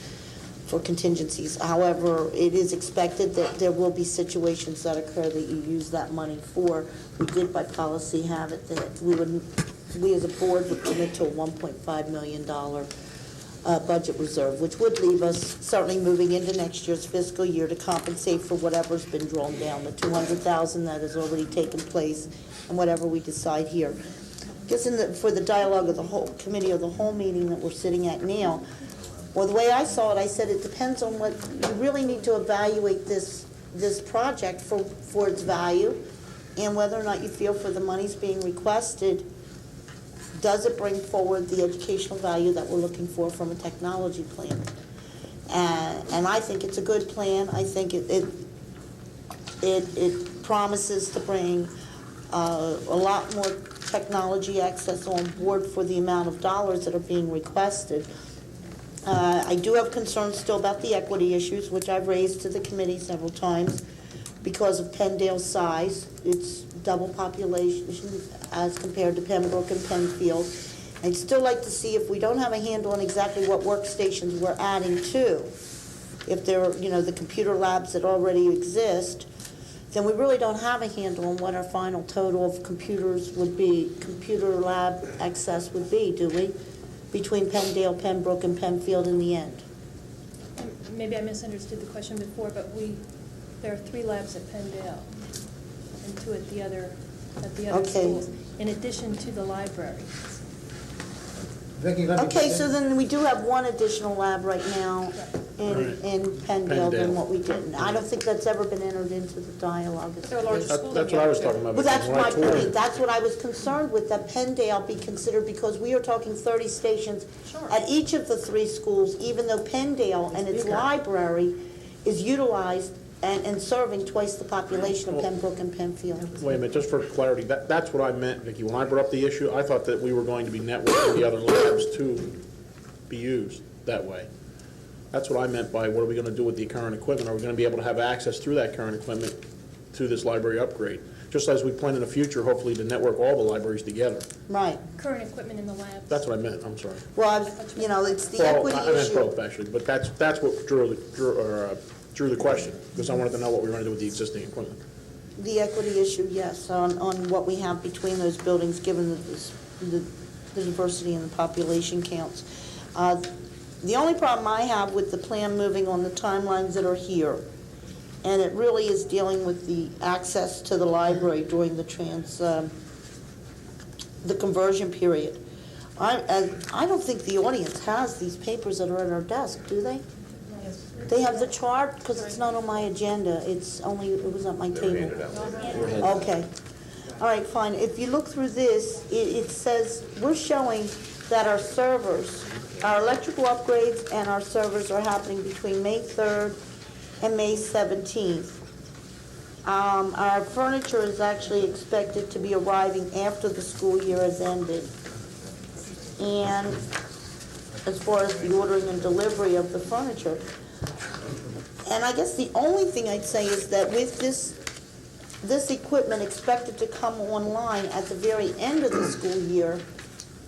However, it is expected that there will be situations that occur that you use that money for. We did by policy have it that we as a board would commit to a $1.5 million budget reserve, which would leave us certainly moving into next year's fiscal year to compensate for whatever's been drawn down, the $200,000 that has already taken place, and whatever we decide here. Just for the dialogue of the whole committee of the whole meeting that we're sitting at now, well, the way I saw it, I said it depends on what you really need to evaluate this project for its value, and whether or not you feel for the monies being requested, does it bring forward the educational value that we're looking for from a technology plan? And I think it's a good plan. I think it promises to bring a lot more technology access on board for the amount of dollars that are being requested. I do have concerns still about the equity issues, which I've raised to the committee several times because of Penndale's size. It's double population as compared to Pembroke and Penfield. I'd still like to see if we don't have a handle on exactly what workstations we're adding to. If they're, the computer labs that already exist, then we really don't have a handle on what our final total of computers would be, computer lab access would be, do we? Between Penndale, Pembroke, and Penfield in the end. Maybe I misunderstood the question before, but there are 3 labs at Penndale and 2 at the other schools, in addition to the library. Vicki, let me Okay, just- so then we do have one additional lab right now in Penndale than what we did. I don't think that's ever been entered into the dialogue. They're a larger school. That's what I was talking about. But that's When I my toured- point. That's what I was concerned with, that Penndale be considered, because we are talking 30 stations at each of the 3 schools, even though Penndale and its library is utilized and serving twice the population of Pembroke and Penfield. Wait a minute, just for clarity, that's what I meant, Vicki. When I brought up the issue, I thought that we were going to be networking the other labs to be used that way. That's what I meant by what are we going to do with the current equipment? Are we going to be able to have access through that current equipment to this library upgrade? Just as we plan in the future, hopefully, to network all the libraries together. Right. Current equipment in the labs. That's what I meant, I'm sorry. Well, it's the equity I meant issue. both, actually, but that's what drew the question, because I wanted to know what we were going to do with the existing equipment. The equity issue, yes, on what we have between those buildings, given the diversity in the population counts. The only problem I have with the plan moving on the timelines that are here, and it really is dealing with the access to the library during the conversion period. I don't think the audience has these papers that are at our desk, do they? They have the chart, because it's not on my agenda, it was at my table. Okay. All right, fine. If you look through this, it says, we're showing that our servers, our electrical upgrades and our servers are happening between May 3rd and May 17th. Our furniture is actually expected to be arriving after the school year has ended. And as far as the ordering and delivery of the furniture. And I guess the only thing I'd say is that with this equipment expected to come online at the very end of the school year,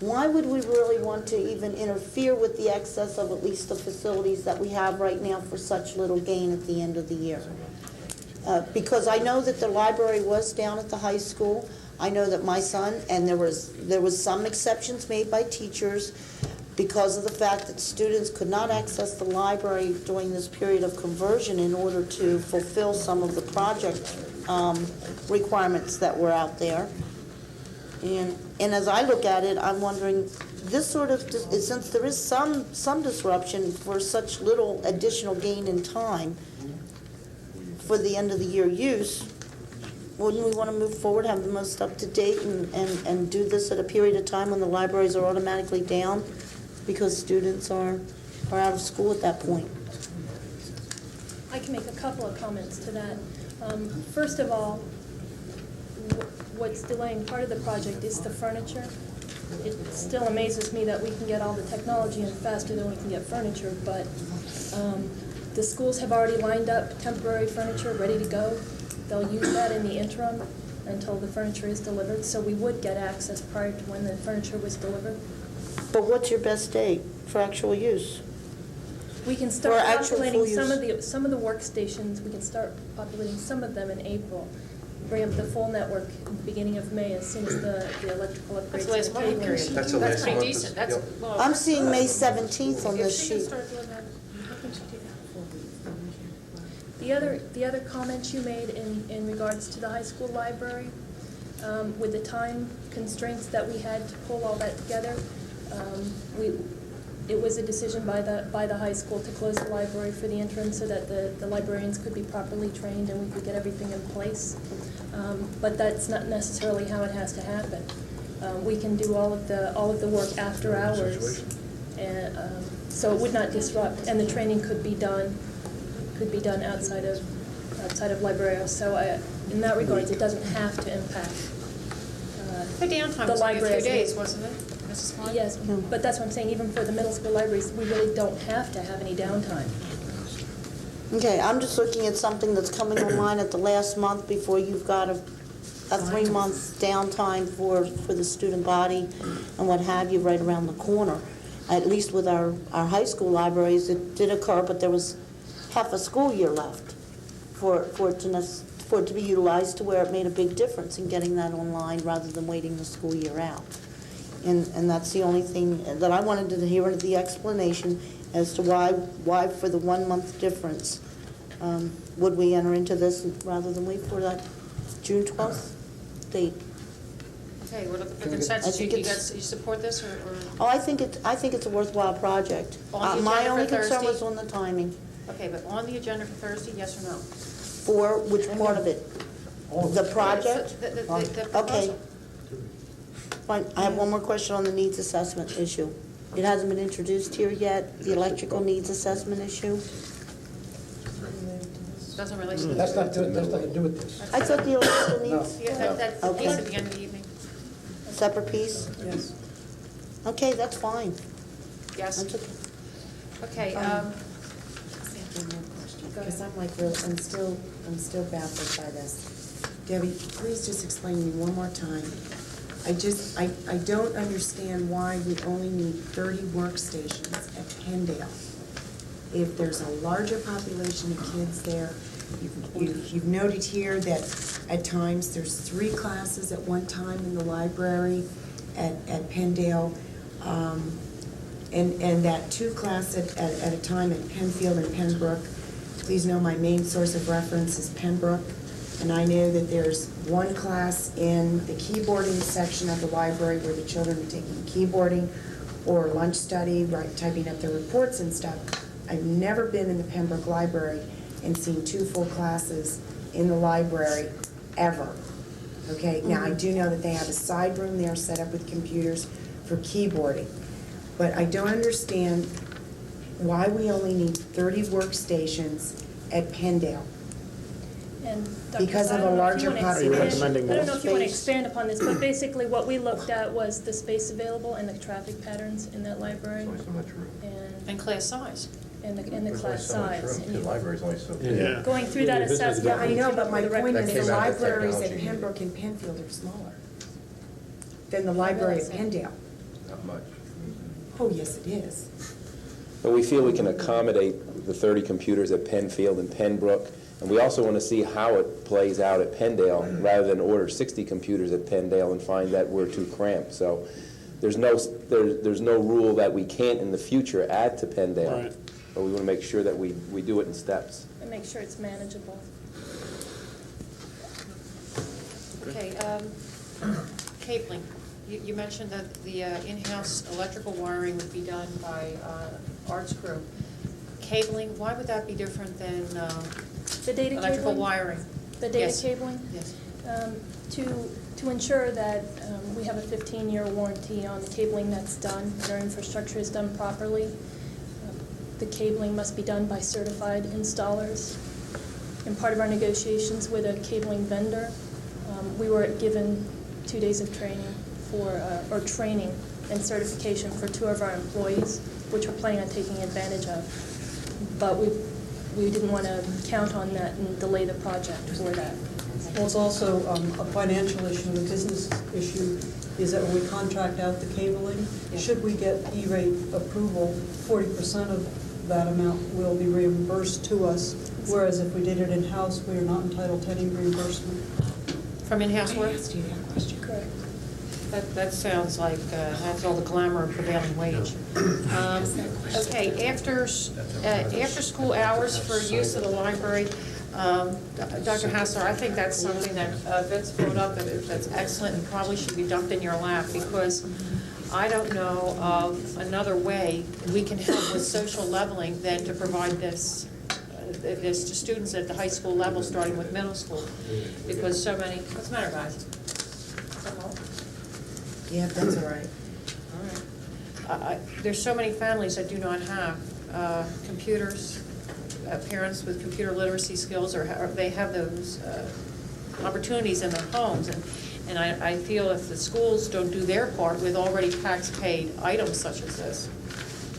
why would we really want to even interfere with the excess of at least the facilities that we have right now for such little gain at the end of the year? Because I know that the library was down at the high school. I know that my son, and there was some exceptions made by teachers because of the fact that students could not access the library during this period of conversion in order to fulfill some of the project requirements that were out there. And as I look at it, I'm wondering, this sort of, since there is some disruption for such little additional gain in time for the end of the year use, wouldn't we want to move forward, have the most up-to-date and do this at a period of time when the libraries are automatically down because students are out of school at that point? I can make a couple of comments to that. First of all, what's delaying part of the project is the furniture. It still amazes me that we can get all the technology in faster than we can get furniture, but the schools have already lined up temporary furniture ready to go. They'll use that in the interim until the furniture is delivered, so we would get access prior to when the furniture was delivered. But what's your best date for actual use? We can start For actual populating full some of the workstations. We can start populating some of them in April. Bring up the full network at the beginning of May as soon as the electrical upgrades. That's the last month period. That's the last pretty month. decent. That's, well, I'm seeing May 17th on if this she can sheet. start doing that, how can she do that? The other comments you made in regards to the high school library, with the time constraints that we had to pull all that together, it was a decision by the high school to close the library for the interim so that the librarians could be properly trained and we could get everything in place. But that's not necessarily how it has to happen. We can do all of the work after hours, and so it would not disrupt, and the training could be done outside of outside of library. So in that regards, it doesn't have to impact The downtime the was only a library. few days, wasn't it, Mrs. Klein? Yes, but that's what I'm saying, even for the middle school libraries, we really don't have to have any downtime. Okay, I'm just looking at something that's coming online at the last month before you've got a 3-month downtime for the student body and what have you right around the corner. At least with our high school libraries, it did occur, but there was half a school year left for it to be utilized to where it made a big difference in getting that online rather than waiting the school year out. And that's the only thing that I wanted to hear the explanation as to why for the 1-month difference would we enter into this rather than wait for that June 12th date. Okay, what are the consensus? You support this, or? Oh, I think it's a worthwhile project. On the My agenda only for concern Thursday? was on the timing. Okay, but on the agenda for Thursday, yes or no? For which part of it? The project? The Okay. proposal. Fine, I have one more question on the needs assessment issue. It hasn't been introduced here yet, the electrical needs assessment issue. Doesn't relate to That's nothing to do with this. I thought the electrical needs, Yeah, that's the piece at the end of the evening. separate piece? Yes. Okay, that's fine. Yes? That's okay. Okay, Because I'm like, really, I'm still baffled by this. Debbie, please just explain to me one more time. I don't understand why we only need 30 workstations at Pendale. If there's a larger population of kids there, you've noted here that at times there's 3 classes at one time in the library at Pendale, and that 2 classes at a time at Penfield and Pembroke. Please know my main source of reference is Pembroke, and I know that there's 1 class in the keyboarding section of the library where the children are taking keyboarding or lunch study, typing up their reports and stuff. I've never been in the Pembroke Library and seen 2 full classes in the library, ever. Okay, now I do know that they have a side room there set up with computers for keyboarding, but I don't understand why we only need 30 workstations at Pendale. And Dr. Because I of don't a know if you larger wanna population. expand- Are you recommending I don't more know if you want to space? expand upon this, but basically what we looked at was the space available and the traffic patterns in that library There's only so much room. and class size. and the There's only class so much size. room. And The you- library's only so Yeah. big. Going through that assessment. Yeah, I know, but my we came up point with is a the That came out of the libraries at technology Pembroke and Penfield are smaller than the library at Pendale. Not much. Oh, yes, it is. But we feel we can accommodate the 30 computers at Penfield and Pembroke, and we also want to see how it plays out at Pendale, rather than order 60 computers at Pendale and find that we're too cramped. So there's no rule that we can't in the future add to Pendale, Right. but we want to make sure that we do it in steps. And make sure it's manageable. Okay, cabling. You mentioned that the in-house electrical wiring would be done by arts crew. Cabling, why would that be different than The data electrical cabling? wiring? The data Yes. cabling? Yes. To ensure that we have a 15-year warranty on the cabling that's done, and our infrastructure is done properly. The cabling must be done by certified installers. In part of our negotiations with a cabling vendor, we were given 2 days of training or training and certification for 2 of our employees, which we're planning on taking advantage of. But we didn't want to count on that and delay the project for that. Well, it's also a financial issue, a business issue, is that when we contract out the cabling, should we get E-rate approval, 40% of that amount will be reimbursed to us, whereas if we did it in-house, we are not entitled to any reimbursement. From in-house work? I asked you that question. Correct. That sounds like that's all the glamour of prevailing wage. Okay, after school hours for use of the library, Dr. Hassler, I think that's something that Vince brought up that's excellent and probably should be dumped in your lap, because I don't know of another way we can help with social leveling than to provide this to students at the high school level, starting with middle school, because so many, what's the matter, guys? Yeah, that's all right. All right. There's so many families that do not have computers parents with computer literacy skills, or they have those opportunities in their homes. And I feel if the schools don't do their part with already tax-paid items such as this,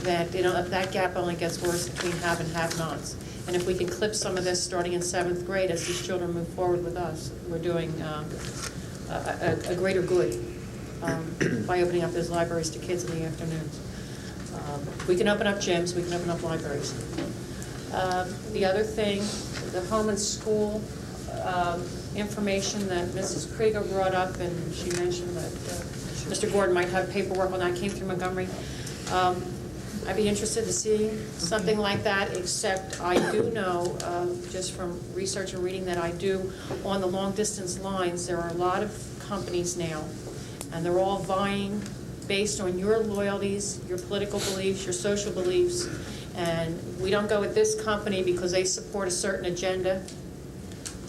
that that gap only gets worse between have and have-nots. And if we can clip some of this starting in 7th grade as these children move forward with us, we're doing a greater good by opening up those libraries to kids in the afternoons. We can open up gyms, we can open up libraries. The other thing, the home and school information that Mrs. Krieger brought up, and she mentioned that Mr. Gordon might have paperwork on that, came through Montgomery. I'd be interested to see something like that, except I do know, just from research and reading that I do, on the long-distance lines, there are a lot of companies now, and they're all vying based on your loyalties, your political beliefs, your social beliefs, and we don't go with this company because they support a certain agenda.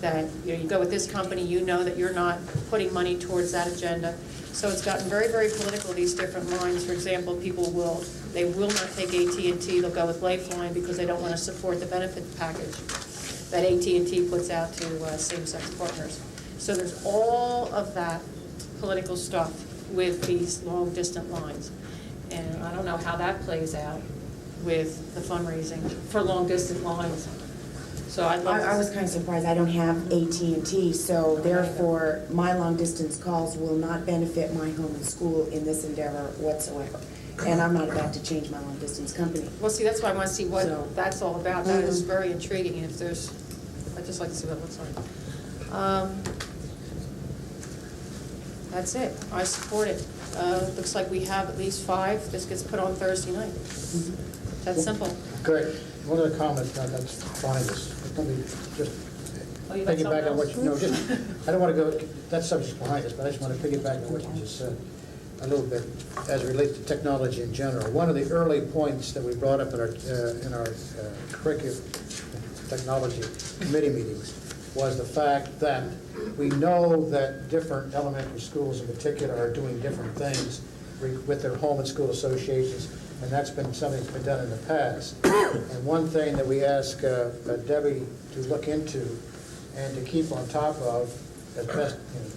That you go with this company, you know that you're not putting money towards that agenda. So it's gotten very, very political, these different lines. For example, people will not take AT&T, they'll go with Lifeline because they don't want to support the benefit package that AT&T puts out to same-sex partners. So there's all of that political stuff with these long-distant lines. And I don't know how that plays out with the fundraising for long-distant lines. So I was kind of surprised. I don't have AT&T, so therefore my long-distance calls will not benefit my home and school in this endeavor whatsoever. And I'm not about to change my long-distance company. Well, see, that's why I want to see what that's all about. That is very intriguing. And if there's, I'd just like to see what it looks like. That's it. I support it. Looks like we have at least 5. This gets put on Thursday night. That's simple. Great. One other comment, that's behind us. Let me just piggyback on what you, no, just, I don't want to go, that subject's behind us, but I just want to piggyback on what you just said a little bit as it relates to technology in general. One of the early points that we brought up in our curriculum technology committee meetings was the fact that we know that different elementary schools in particular are doing different things with their home and school associations, and that's been something that's been done in the past. And one thing that we ask Debbie to look into and to keep on top of as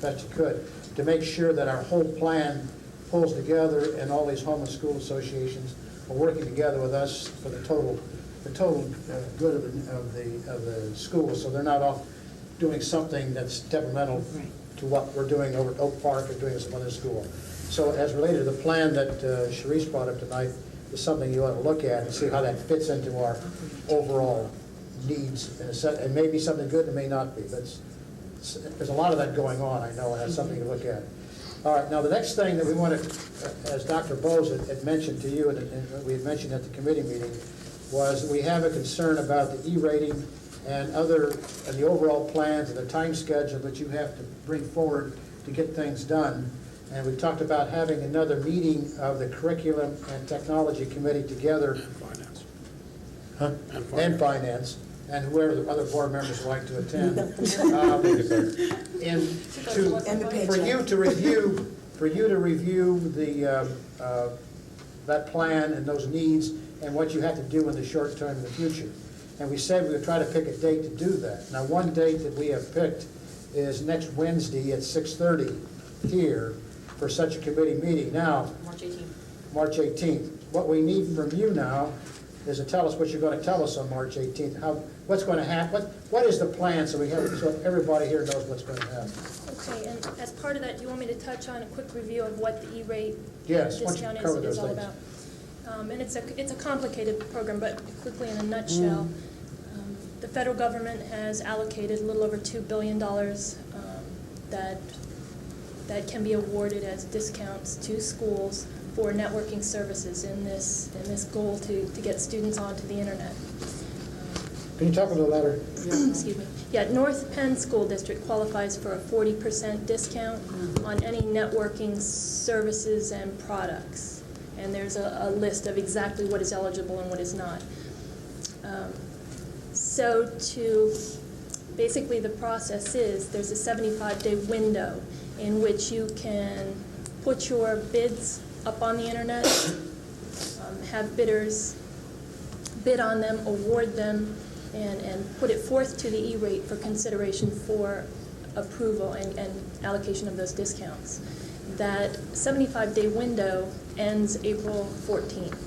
best you could, to make sure that our whole plan pulls together and all these home and school associations are working together with us for the total good of the school, so they're not off doing something that's detrimental to what we're doing over at Oak Park or doing at some other school. So as related to the plan that Sharice brought up tonight, is something you ought to look at and see how that fits into our overall needs. And maybe something good, it may not be. There's a lot of that going on, I know, and that's something to look at. All right, now the next thing that we want to, as Dr. Bose had mentioned to you, and we had mentioned at the committee meeting, was we have a concern about the E-rating and the overall plans and the time schedule that you have to bring forward to get things done. And we talked about having another meeting of the Curriculum and Technology Committee together. And Finance, and whoever the other board members would like to attend. For you to review that plan and those needs and what you have to do in the short term in the future. And we said we would try to pick a date to do that. Now, one date that we have picked is next Wednesday at 6:30 here for such a committee meeting. Now, March 18th. What we need from you now is to tell us what you're going to tell us on March 18th. What's going to happen? What is the plan so everybody here knows what's going to happen? Okay, and as part of that, do you want me to touch on a quick review of what the E-rate discount is all about? And it's a complicated program, but quickly in a nutshell, the federal government has allocated a little over $2 billion that can be awarded as discounts to schools for networking services in this goal to get students onto the internet. Can you talk a little louder? Excuse me. Yeah, North Penn School District qualifies for a 40% discount on any networking services and products. And there's a list of exactly what is eligible and what is not. So basically the process is there's a 75-day window in which you can put your bids up on the internet, have bidders bid on them, award them, and put it forth to the E-rate for consideration for approval and allocation of those discounts. That 75-day window ends April 14th.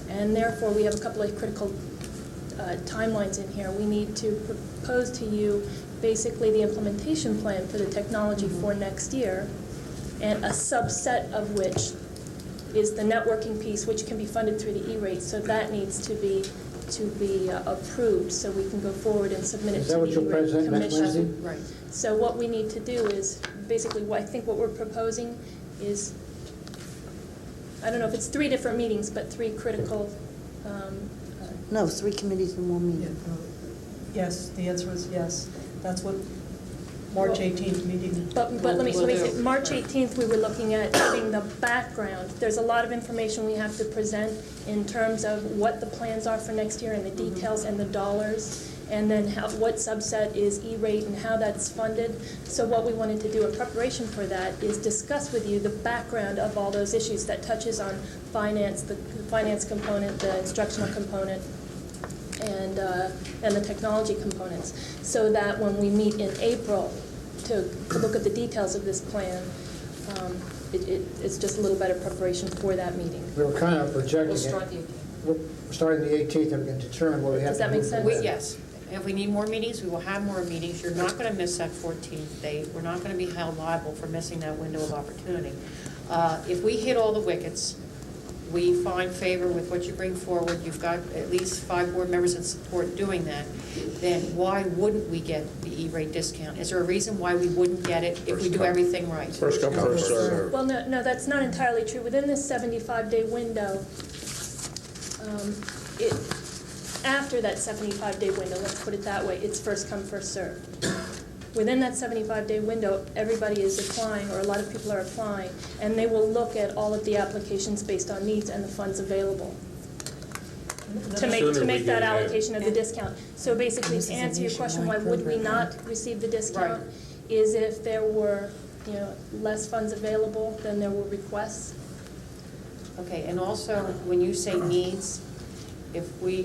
And therefore, we have a couple of critical timelines in here. We need to propose to you basically the implementation plan for the technology for next year, and a subset of which is the networking piece, which can be funded through the E-rate. So that needs to be approved so we can go forward and submit it to the E-rate commission. Is that what you'll present next Wednesday? Right. So what we need to do is, basically, I think what we're proposing is, I don't know if it's 3 different meetings, but 3 critical. No, 3 committees in one meeting. Yes, the answer is yes. That's what March 18th meeting. But let me say, March 18th, we were looking at giving the background. There's a lot of information we have to present in terms of what the plans are for next year and the details and the dollars, and then what subset is E-rate and how that's funded. So what we wanted to do in preparation for that is discuss with you the background of all those issues that touches on finance, the finance component, the instructional component, and the technology components, so that when we meet in April to look at the details of this plan, it's just a little better preparation for that meeting. We were kind of projecting We'll it. start the 18th. We're starting the 18th and we can determine what we have Does to that do. make sense? from there. Yes. If we need more meetings, we will have more meetings. You're not going to miss that 14th date. We're not going to be held liable for missing that window of opportunity. If we hit all the wickets, we find favor with what you bring forward, you've got at least 5 board members that support doing that, then why wouldn't we get the E-rate discount? Is there a reason why we wouldn't get it if we do everything right? First come, first served. Well, no, that's not entirely true. Within this 75-day window, after that 75-day window, let's put it that way, it's first come, first served. Within that 75-day window, everybody is applying, or a lot of people are applying, and they will look at all of the applications based on needs and the funds available to make that allocation of the discount. So basically, to answer your question, why would we not receive the discount, is if there were, less funds available than there were requests. Okay, and also, when you say needs, if we,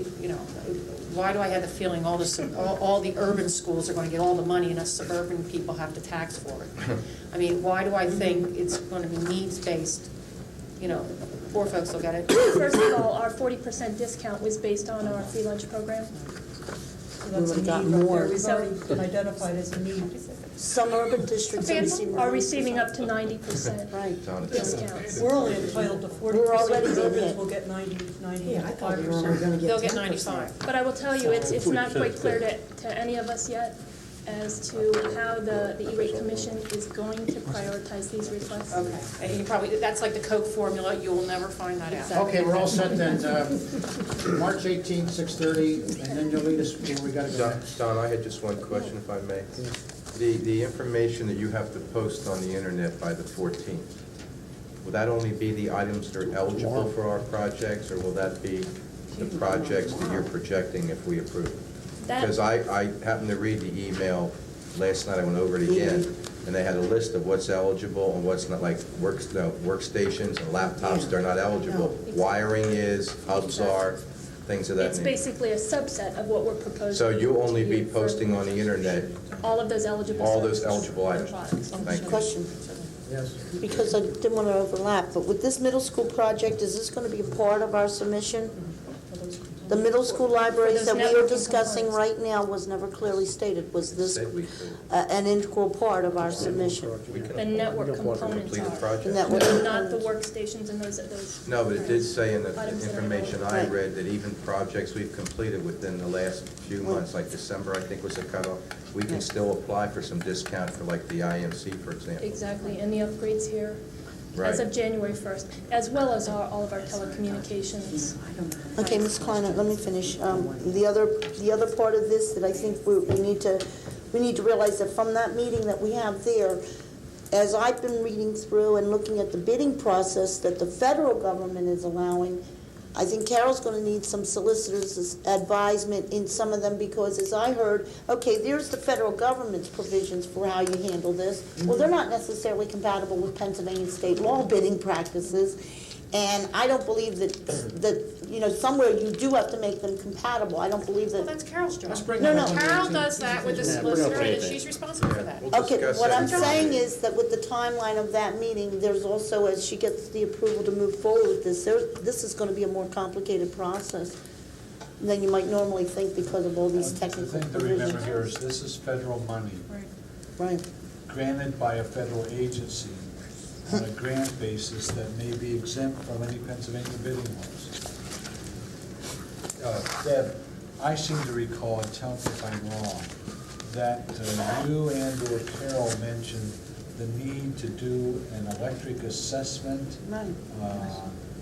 why do I have the feeling all the urban schools are going to get all the money and us suburban people have to tax for it? I mean, why do I think it's going to be needs-based? Poor folks will get it. First of all, our 40% discount was based on our free lunch program. So that's a would've got need right more. there. We've already identified as a need. Some urban districts Are receiving up to 90% Right. discounts. We're only entitled to 40%. We're already being Urbans hit. will get 90, Yeah, I thought we were only 95%. going to get 10%. They'll get 95. But I will tell you, it's not quite clear to any of us yet as to how the E-rate Commission is going to prioritize these requests. Okay, and you probably, that's like the Coke formula, you will never find that out. Okay, we're all set then. March 18th, 6:30, and then you'll lead us where we got to go next. Don, I had just one question, if I may. The information that you have to post on the internet by the 14th, will that only be the items that are eligible for our projects, or will that be the projects that you're projecting if we approve? Because I happened to read the email last night, I went over it again, and they had a list of what's eligible and what's not, like workstations and laptops, they're not eligible. Wiring is, hubs are, things of that It's nature. basically a subset of what we're proposing. So you'll only be to you for posting on the internet all of those eligible all those services eligible and items. products. Thank you. Question, Yes. because I didn't want to overlap, but with this middle school project, is this going to be a part of our submission? The middle school libraries that we are discussing right now was never clearly stated. Was this Said we could. an integral part of our submission? The network components Complete the are, project. The network not the components. workstations and those. No, but it did say in the Items that are information I Right. read that even projects we've completed within the last few months, like December, I think was the cutoff, we can still apply for some discount for like the IMC, for example. Exactly, and the upgrades here as Right. of January 1st, as well as all of our telecommunications. Okay, Ms. Klein, let me finish. The other part of this that I think we need to realize that from that meeting that we have there, as I've been reading through and looking at the bidding process that the federal government is allowing, I think Carol's going to need some solicitors' advisement in some of them, because as I heard, okay, there's the federal government's provisions for how you handle this. Well, they're not necessarily compatible with Pennsylvania state law bidding practices. And I don't believe that somewhere you do have to make them compatible. I don't believe Well, that. that's Carol's job. No. Carol does that with the solicitor, and she's responsible for that. Okay, what I'm saying is that with the timeline of that meeting, there's also, as she gets the approval to move forward with this, this is gonna be a more complicated process than you might normally think because of all these technical The thing to provisions. remember here is this is federal money Right. granted by a federal agency on a grant basis that may be exempt from any Pennsylvania bidding laws. Deb, I seem to recall, and tell me if I'm wrong, that you and/or Carol mentioned the need to do an electric assessment. Right.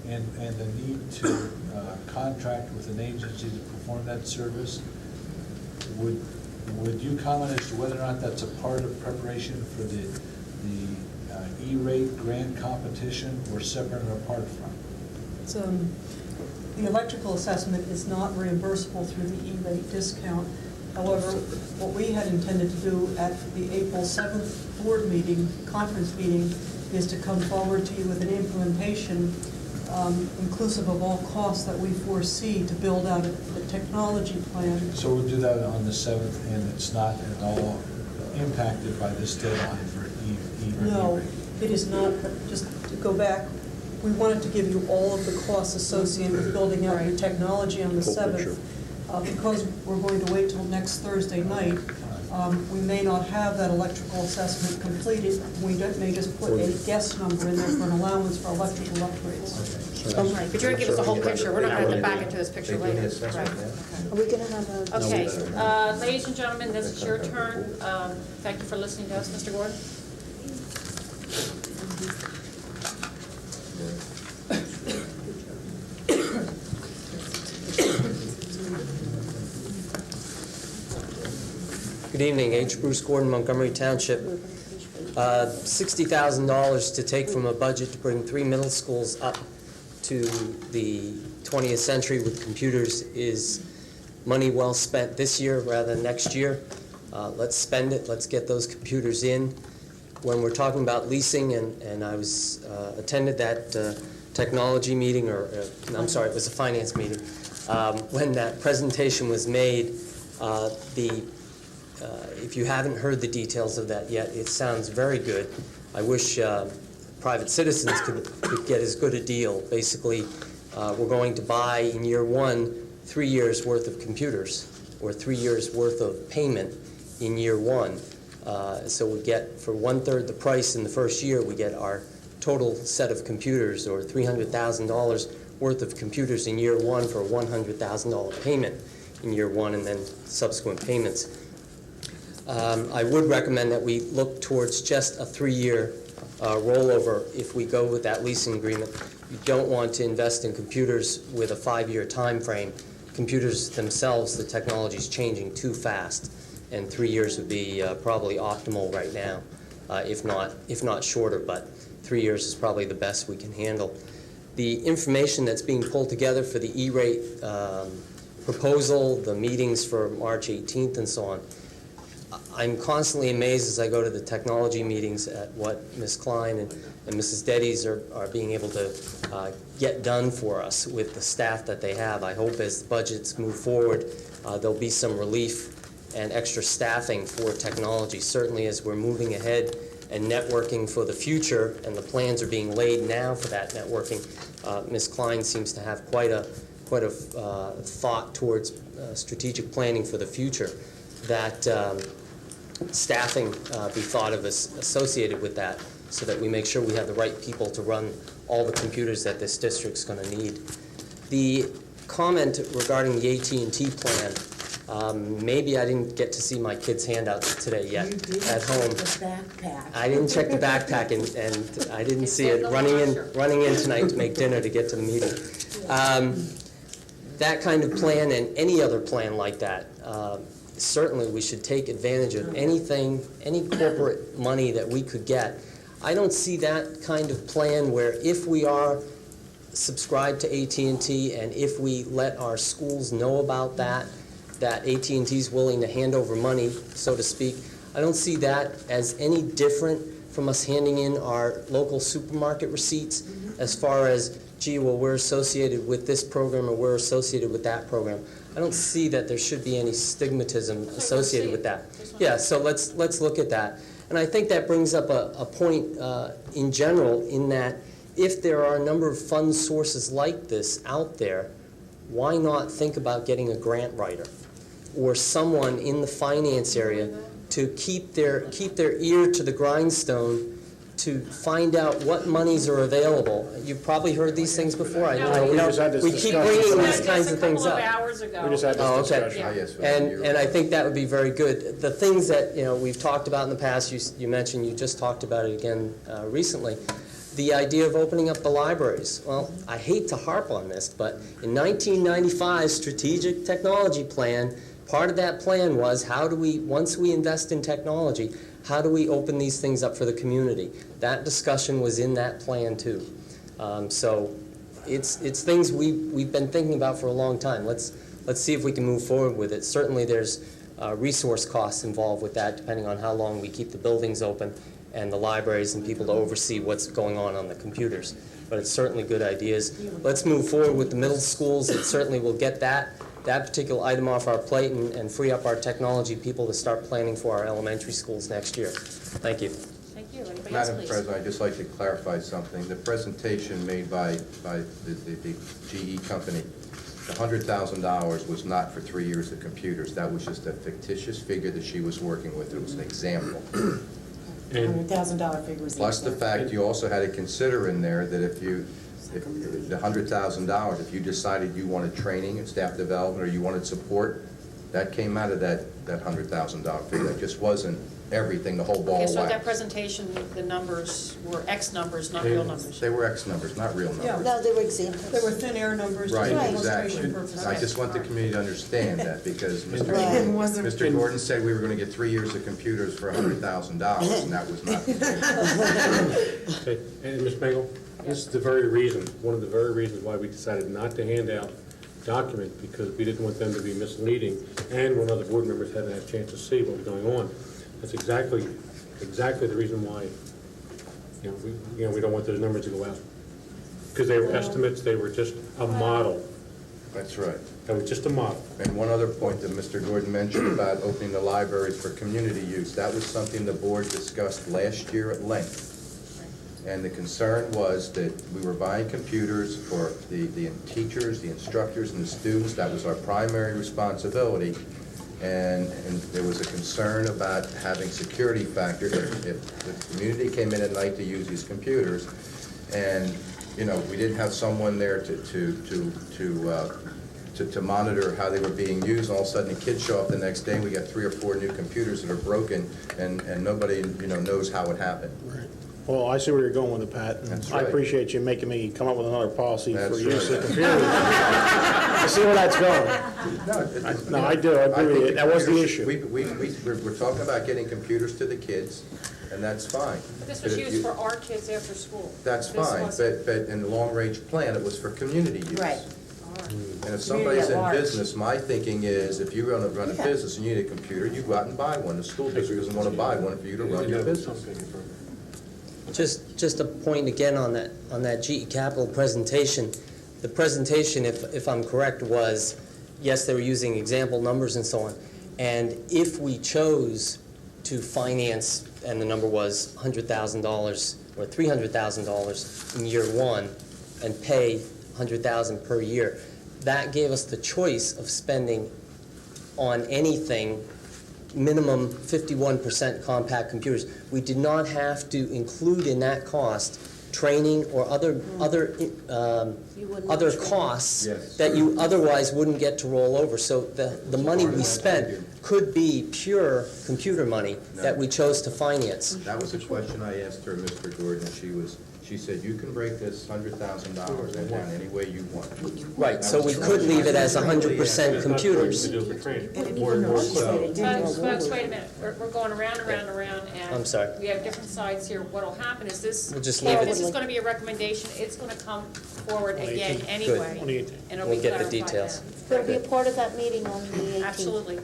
And the need to contract with an agency to perform that service. Would you comment as to whether or not that's a part of preparation for the E-rate grant competition, or separate and apart from? It's, the electrical assessment is not reimbursable through the E-rate discount. However, what we had intended to do at the April 7th board meeting, conference meeting, is to come forward to you with an implementation inclusive of all costs that we foresee to build out a technology plan. So we'll do that on the 7th, and it's not at all impacted by this deadline for E-rate? No, it is not, but just to go back, we wanted to give you all of the costs associated with building out the technology on the 7th. Because we're going to wait till next Thursday night, we may not have that electrical assessment completed. We may just put a guess number in there for an allowance for electrical upgrades. Right, but you're gonna give us a whole picture, we're not gonna have to back into this picture later. Right. Are we gonna have a? Okay, ladies and gentlemen, this is your turn. Thank you for listening to us, Mr. Gordon. Good evening, H. Bruce Gordon, Montgomery Township. $60,000 to take from a budget to bring 3 middle schools up to the 20th century with computers is money well spent this year rather than next year. Let's spend it, let's get those computers in. When we're talking about leasing, and I was attended that technology meeting, I'm sorry, it was a finance meeting, when that presentation was made, if you haven't heard the details of that yet, it sounds very good. I wish private citizens could get as good a deal. Basically, we're going to buy in year 1 3 years worth of computers, or 3 years worth of payment in year 1. So we get, for 1/3 the price in the first year, we get our total set of computers, or $300,000 worth of computers in year 1 for a $100,000 payment in year 1, and then subsequent payments. I would recommend that we look towards just a 3-year rollover if we go with that leasing agreement. You don't want to invest in computers with a 5-year time frame. Computers themselves, the technology is changing too fast, and 3 years would be probably optimal right now, if not shorter, but 3 years is probably the best we can handle. The information that's being pulled together for the E-rate proposal, the meetings for March 18th and so on, I'm constantly amazed as I go to the technology meetings at what Ms. Klein and Mrs. Deddes are being able to get done for us with the staff that they have. I hope as the budgets move forward, there'll be some relief and extra staffing for technology. Certainly as we're moving ahead and networking for the future, and the plans are being laid now for that networking, Ms. Klein seems to have quite a thought towards strategic planning for the future, that staffing be thought of as associated with that, so that we make sure we have the right people to run all the computers that this district's going to need. The comment regarding the AT&T plan, maybe I didn't get to see my kids' handouts today yet at home. I didn't check the backpack, and I didn't see it running in tonight to make dinner to get to the meeting. That kind of plan, and any other plan like that, certainly we should take advantage of anything, any corporate money that we could get. I don't see that kind of plan where if we are subscribed to AT&T and if we let our schools know about that AT&T is willing to hand over money, so to speak. I don't see that as any different from us handing in our local supermarket receipts as far as gee, well, we're associated with this program or we're associated with that program. I don't see that there should be any stigmatism associated with that. Yeah, so let's look at that. And I think that brings up a point in general, in that if there are a number of fund sources like this out there, why not think about getting a grant writer or someone in the finance area to keep their ear to the grindstone to find out what monies are available. You've probably heard these things before. I know. we just had this We keep discussion. bringing these kinds of things up. A couple of hours ago. We just had this discussion. Okay. And I think that would be very good. The things that, we've talked about in the past, you mentioned, you just talked about it again recently, the idea of opening up the libraries. Well, I hate to harp on this, but in 1995 Strategic Technology Plan, part of that plan was once we invest in technology, how do we open these things up for the community? That discussion was in that plan too. So it's things we've been thinking about for a long time. Let's see if we can move forward with it. Certainly there's resource costs involved with that, depending on how long we keep the buildings open and the libraries and people to oversee what's going on the computers. But it's certainly good ideas. Let's move forward with the middle schools. It certainly will get that particular item off our plate and free up our technology people to start planning for our elementary schools next year. Thank you. Thank you. Anybody else, Madam please? President, I'd just like to clarify something. The presentation made by the GE company, the $100,000 was not for 3 years of computers. That was just a fictitious figure that she was working with. It was an example. $100,000 figure was Plus the fact you also had to consider in there that if the $100,000, if you decided you wanted training and staff development or you wanted support, that came out of that $100,000 figure. That just wasn't everything, the whole ball Okay, of so wax. that presentation, the numbers were X numbers, not real numbers. They were X numbers, not real numbers. Yeah. No, they were examples. There were thin air numbers, just Right, for exactly. illustration purposes. I just want the community to understand that, because Mr. Right. Gordon said we were going to get 3 years of computers for $100,000, and that was not the case. Okay, and Ms. Magel, this is the very reason, one of the very reasons why we decided not to hand out documents, because we didn't want them to be misleading, and when other board members hadn't had a chance to see what was going on. That's exactly the reason why, we don't want those numbers to go out. Because they were estimates, they were just a model. That's right. That was just a model. And one other point that Mr. Gordon mentioned about opening the libraries for community use, that was something the board discussed last year at length. And the concern was that we were buying computers for the teachers, the instructors, and the students. That was our primary responsibility. And there was a concern about having security factors if the community came in at night to use these computers, and we didn't have someone there to monitor how they were being used. All of a sudden, the kids show up the next day, and we got 3 or 4 new computers that are broken, and nobody knows how it happened. Right. Well, I see where you're going with it, Pat. That's I right. appreciate you making me come up with another policy for That's use of right. computers. I see where that's going. No, I do. I agree with you. That was the issue. We're talking about getting computers to the kids, and that's fine. This But was if used you- for our kids after school. That's This fine, wasn't. but in the long-range plan, it was for community use. Right. And if somebody's Community in at large. business, my thinking is, if you're going to run a Yeah. business and you need a computer, you go out and buy one. The school district doesn't want to buy one for you to run your business. Just a point again on that GE Capital presentation. The presentation, if I'm correct, was, yes, they were using example numbers and so on. And if we chose to finance, and the number was $100,000 or $300,000 in year one, and pay $100,000 per year, that gave us the choice of spending on anything minimum 51% compact computers. We did not have to include in that cost training or other costs Yes. that you otherwise wouldn't get to roll over. So the money we spent could be pure computer money that we chose to finance. That was a question I asked her, Mr. Gordon, and she said, you can break this $100,000 down any way you want. Right, so we could leave it as 100% computers. Folks, wait a minute. We're going around and around and around, and I'm sorry. we have different sides here. What'll happen is this. We'll just leave it. This is going to be a recommendation. It's going to come forward again anyway. And it'll We'll be get the clarified details. then. It'll be a part of that meeting on the 18th. Absolutely.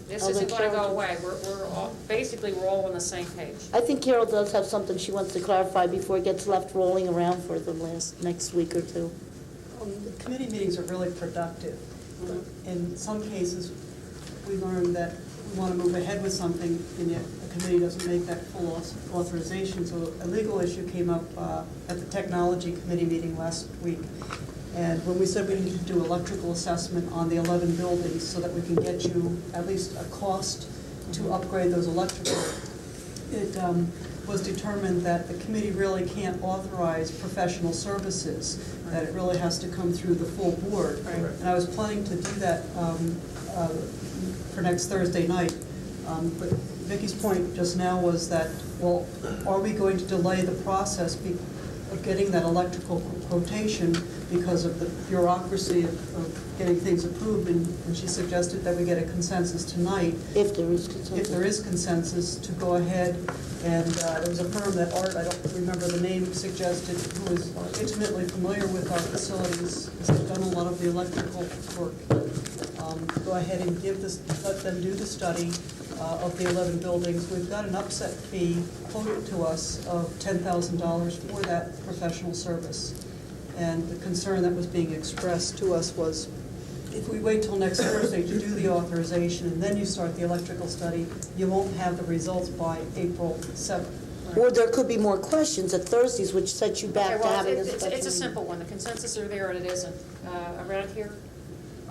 This I'll isn't let gonna go Carol- away. We're all, basically, we're all on the same page. I think Carol does have something she wants to clarify before it gets left rolling around for the next week or two. The committee meetings are really productive. In some cases, we learned that we want to move ahead with something, and yet the committee doesn't make that full authorization. So a legal issue came up at the technology committee meeting last week. And when we said we need to do electrical assessment on the 11 buildings so that we can get you at least a cost to upgrade those electrical, it was determined that the committee really can't authorize professional services, that it really has to come through the full board. Right. And I was planning to do that for next Thursday night. But Vicky's point just now was that, well, are we going to delay the process of getting that electrical quotation because of the bureaucracy of getting things approved? And she suggested that we get a consensus tonight. If there is consensus. If there is consensus, to go ahead. And there was a firm that Art, I don't remember the name, suggested, who is intimately familiar with our facilities, has done a lot of the electrical work. Go ahead and let them do the study of the 11 buildings. We've got an upset fee quoted to us of $10,000 for that professional service. And the concern that was being expressed to us was, if we wait till next Thursday to do the authorization and then you start the electrical study, you won't have the results by April 7th. Or there could be more questions at Thursdays, which sets you back Okay, to well, having a it's special a meeting. simple one. The consensus are there, and it isn't. Around here?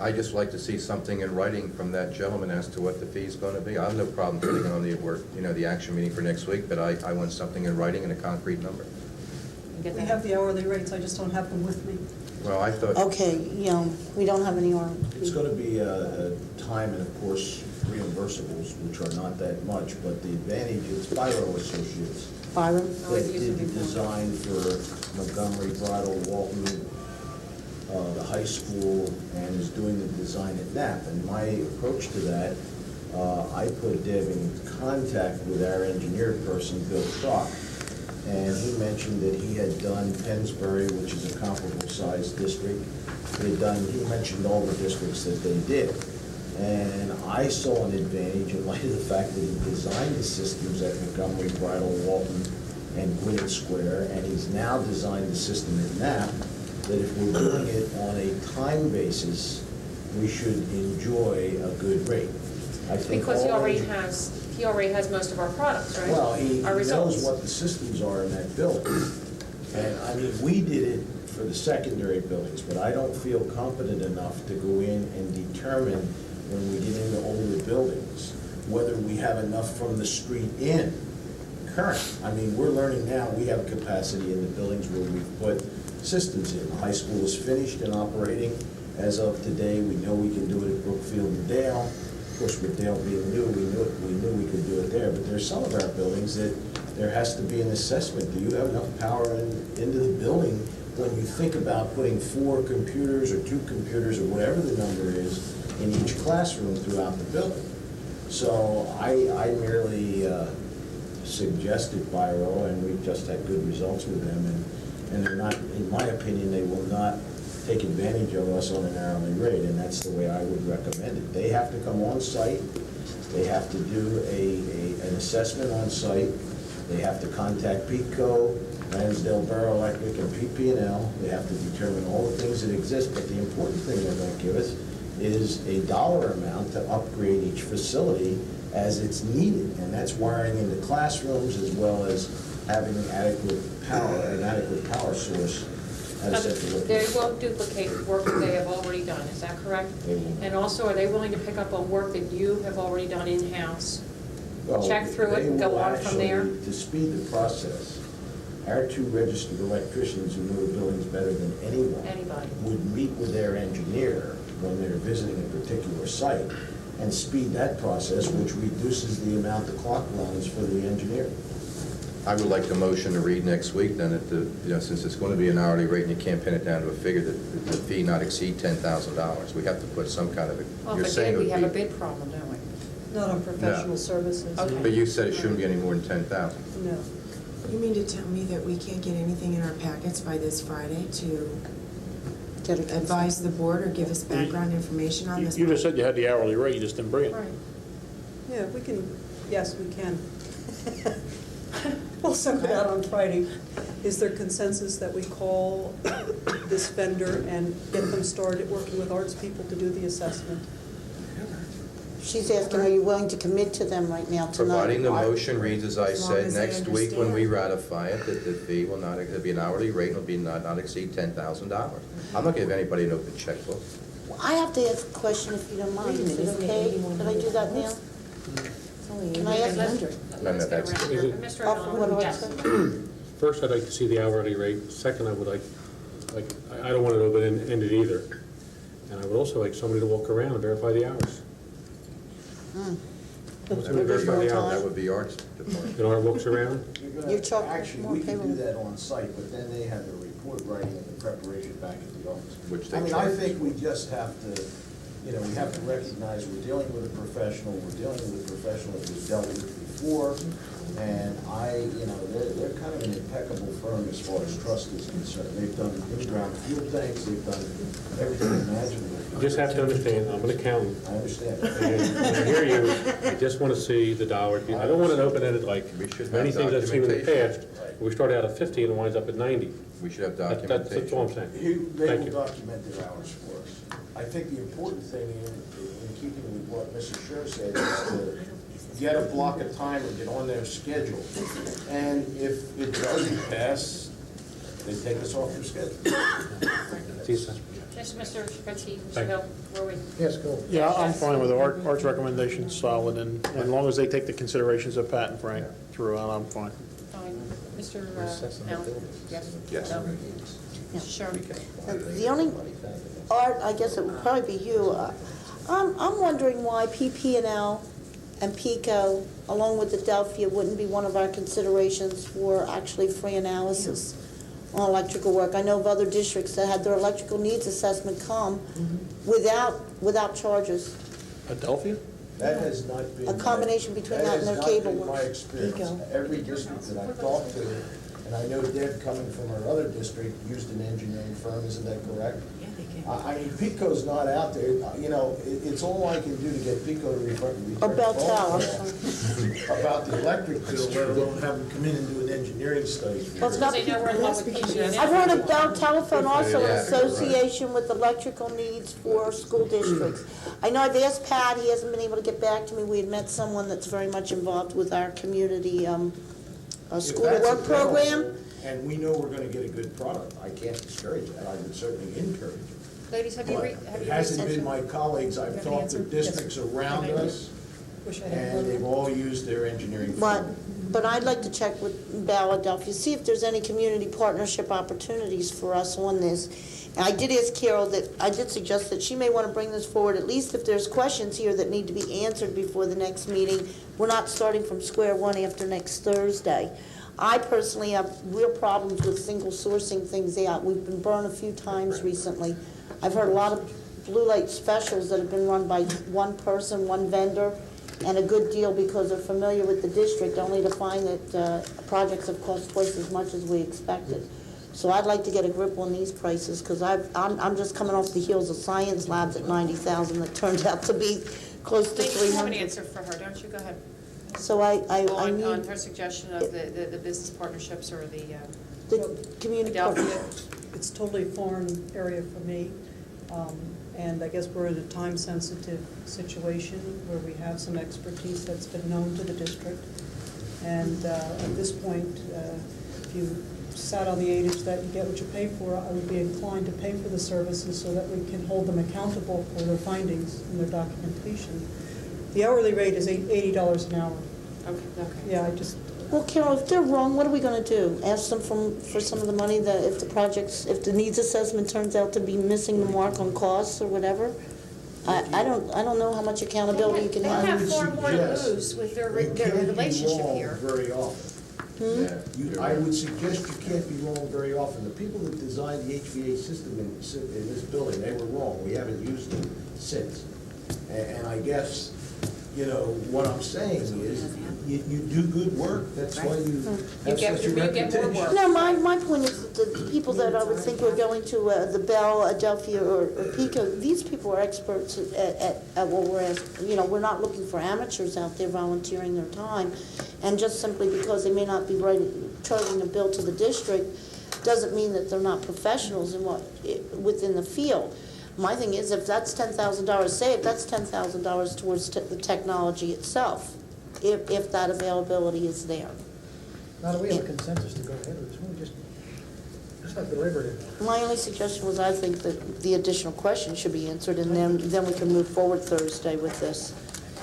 I just like to see something in writing from that gentleman as to what the fee's going to be. I have no problem putting it on the work, the action meeting for next week, but I want something in writing and a concrete number. We have the hourly rates, I just don't have them with me. Well, I thought. Okay, we don't have any more. It's going to be a time and, of course, reimbursables, which are not that much, but the advantage is Byro Associates. Byron? That did the design for Montgomery, Bridal, Walton, the high school, and is doing the design at Knapp. And my approach to that, I put Deb in contact with our engineer person, Bill Clark. And he mentioned that he had done Pennsbury, which is a comparable sized district. He mentioned all the districts that they did. And I saw an advantage in light of the fact that he designed the systems at Montgomery, Bridal, Walton, and Gwinnett Square, and he's now designed the system at Knapp, that if we're doing it on a time basis, we should enjoy a good rate. I think Because he all already has most of our products, right? Well, he Our knows results. what the systems are in that building. And, I mean, we did it for the secondary buildings, but I don't feel confident enough to go in and determine when we get into older buildings, whether we have enough from the street in current. I mean, we're learning now, we have capacity in the buildings where we've put systems in. The high school is finished and operating as of today. We know we can do it at Brookfield and Dale. Of course, with Dale being new, we knew we could do it there. But there's some of our buildings that there has to be an assessment. Do you have enough power into the building when you think about putting 4 computers or 2 computers or whatever the number is in each classroom throughout the building? So I merely suggested Byro, and we've just had good results with them. And they're not, in my opinion, they will not take advantage of us on an hourly rate, and that's the way I would recommend it. They have to come on site, they have to do an assessment on site, they have to contact PECO, Lansdale Borough Electric, and PP&L. They have to determine all the things that exist, but the important thing they're going to give us is a dollar amount to upgrade each facility as it's needed, and that's wiring into classrooms as well as having an adequate power source at a central They location. won't duplicate work that they have already done, is that correct? They won't. And also, are they willing to pick up on work that you have already done in-house? Well, Check through it and they go will on from there? actually, to speed the process, our 2 registered electricians who know the buildings better than Anybody. would meet with their engineer when they're visiting a particular site and speed that process, which reduces the amount the clock runs for the engineer. I would like the motion to read next week, then, since it's going to be an hourly rate and you can't pin it down to a figure, that the fee not exceed $10,000. We have to put some kind of a. Well, you're but saying again, it we would have a be- bid problem, don't we? Not on professional No. services. Okay. But you said it shouldn't be any more than 10,000. No. You mean to tell me that we can't get anything in our packets by this Friday to advise the board or give us background information on this? You just said you had the hourly rate, you just didn't bring it. Right. Yeah, we can, yes, we can. We'll send it out on Friday. Is there consensus that we call this vendor and get them started working with arts people to do the assessment? She's asking, are you willing to commit to them right now tonight? Providing the motion reads, as I As long said, as they next week when we understand. ratify it, that the fee will not, it'll be an hourly rate, it'll be not exceed $10,000. I'm not giving anybody an open checkbook. I have to ask a question if you don't mind. Is it okay? Can I do that now? Can I ask? Let's get around here. Mr. O'Donnell, yes. First, I'd like to see the hourly rate. Second, I would like, I don't want it open-ended either. And I would also like somebody to walk around and verify the hours. Somebody verify the hours, that would be arts department. You know, it walks around? You're charging Actually, more we can payroll. do that on site, but then they have the report writing and the preparation back at the office. Which they I mean, charge. I think we just have to, we have to recognize we're dealing with a professional, we're dealing with a professional that we've dealt with before, and they're kind of an impeccable firm as far as trust is concerned. They've done in-ground field tanks, they've done everything imaginable. You just have to understand, I'm an accountant. I understand. And when I hear you, I just want to see the dollar. I don't want it open-ended like We should have many things I've seen in the documentation. past. We start out at 50 and it winds up at 90. We should have That's documentation. all I'm saying. They Thank will you. document their hours for us. I think the important thing in keeping with what Mrs. Scher said is to get a block of time and get on their schedule. And if it doesn't pass, they take us off their schedule. Mr. Shapinsky, Mr. Thank you. Hill, were we? Yes, go. Yeah, I'm fine with it. Art's recommendation's solid, and as long as they take the considerations of Pat and Frank throughout, I'm fine. Fine. Mr. Allen? Yes? Yes. No? Sure. The only, Art, I guess it would probably be you. I'm wondering why PP&L and PICO, along with Adelphia, wouldn't be one of our considerations for actually free analysis on electrical work. I know of other districts that had their electrical needs assessment come without charges. Adelphia? That has not been. A combination between that and their cable That has not been my work. experience. Pico. Every district that I've talked to, and I know Deb coming from her other district used an engineering firm, isn't that correct? Yeah, they can. I mean, Pico's not out there, it's all I can do to get Pico to return. About phone tower. call about the electric bill, let alone have them come in and do an engineering study. Well, it's not They know we're in love with PG&E. I've heard of Bell Telephone, also an Yeah, association with electrical needs for school districts. I know I've asked Pat, he hasn't been able to get back to me. We had met someone that's very much involved with our community school to work program. And we know we're gonna get a good product. I can't discourage that, I would certainly encourage it. Ladies, have you But have it you hasn't researched? been my colleagues, I've have an talked to answer? districts Yes. around Thank you. us, Wish I had and one. they've all used their engineering But, firm. but I'd like to check with Baladelphia, see if there's any community partnership opportunities for us on this. And I did ask Carol I did suggest that she may want to bring this forward, at least if there's questions here that need to be answered before the next meeting. We're not starting from square one after next Thursday. I personally have real problems with single sourcing things out. We've been burned a few times recently. I've heard a lot of blue light specials that have been run by one person, one vendor, and a good deal because they're familiar with the district, only to find that projects have cost twice as much as we expected. So I'd like to get a grip on these prices, because I'm just coming off the heels of science labs at 90,000 that turned out to be close to Ladies, you have an 300. answer for her, don't you? Go ahead. So I On need her suggestion of the business partnerships or the the community Adelphia. partnership. It's totally a foreign area for me, and I guess we're in a time-sensitive situation where we have some expertise that's been known to the district. And at this point, if you sat on the adage that you get what you pay for, I would be inclined to pay for the services so that we can hold them accountable for their findings and their documentation. The hourly rate is $80 an hour. Okay. Yeah, I just, Well, Carol, if they're wrong, what are we going to do? Ask them for some of the money that if the needs assessment turns out to be missing the mark on costs or whatever? I don't know how much accountability you can They have. have far more to lose with their relationship here. Very often. I would suggest you can't be wrong very often. The people that designed the HVAC system in this building, they were wrong. We haven't used them since. And I guess you know, what I'm saying is, you do good work, that's why you have such a reputation. No, my point is that the people that I would think are going to the Bell, Adelphia, or Pico, these people are experts at what we're asking. You know, we're not looking for amateurs out there volunteering their time, and just simply because they may not be charging a bill to the district doesn't mean that they're not professionals within the field. My thing is, if that's $10,000 saved, that's $10,000 towards the technology itself, if that availability is there. Now that we have a consensus to go ahead with this, we just have deliberative. My only suggestion was I think that the additional question should be answered, and then we can move forward Thursday with this.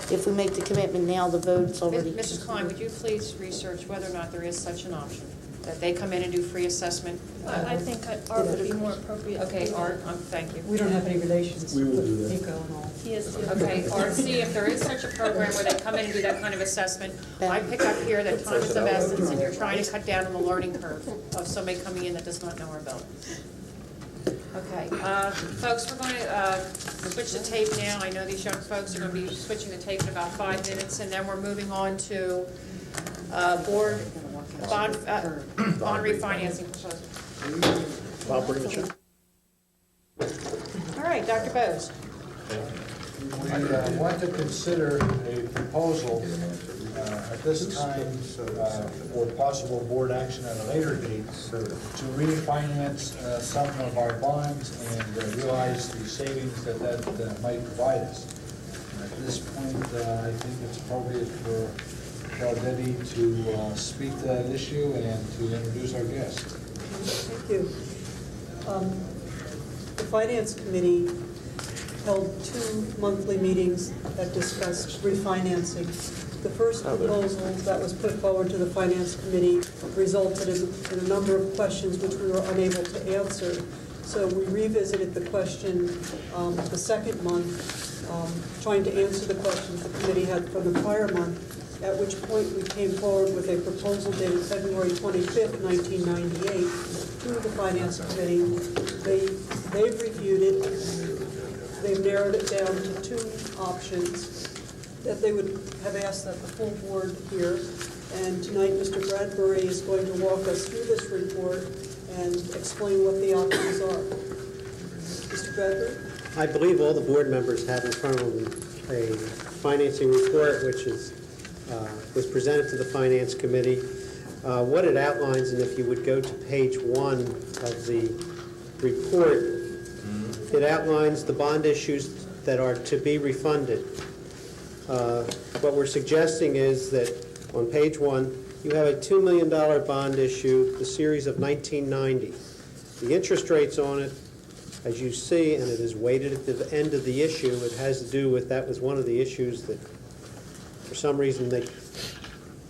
If we make the commitment now, the vote's already... Mrs. Klein, would you please research whether or not there is such an option? That they come in and do free assessment? I think Art would be more appropriate. Okay, Art, thank you. We don't have any relations with Pico and all. He is too. Okay, Art, see if there is such a program where they come in and do that kind of assessment. I pick up here that time is of essence, and you're trying to cut down on the learning curve of somebody coming in that does not know our bill. Okay, folks, we're going to switch the tape now. I know these young folks are going to be switching the tape in about 5 minutes, and then we're moving on to board bond refinancing proposal. Bob, bring it in. All right, Dr. Bose. We want to consider a proposal at this time for possible board action at a later date to refinance some of our bonds and realize the savings that might provide us. At this point, I think it's appropriate for Debbie to speak to that issue and to introduce our guest. Thank you. The Finance Committee held 2 monthly meetings that discussed refinancing. The first proposal that was put forward to the Finance Committee resulted in a number of questions which we were unable to answer. So we revisited the question the second month, trying to answer the questions the committee had from the prior month, at which point we came forward with a proposal dated February 25th, 1998, to the Finance Committee. They've reviewed it. They've narrowed it down to 2 options that they would have asked that the full board hear. And tonight, Mr. Bradbury is going to walk us through this report and explain what the options are. Mr. Bradbury? I believe all the board members have in front of them a financing report which was presented to the Finance Committee. What it outlines, and if you would go to page 1 of the report, it outlines the bond issues that are to be refunded. What we're suggesting is that on page 1, you have a $2 million bond issue, the series of 1990. The interest rates on it, as you see, and it is weighted at the end of the issue, it has to do with, that was one of the issues that for some reason they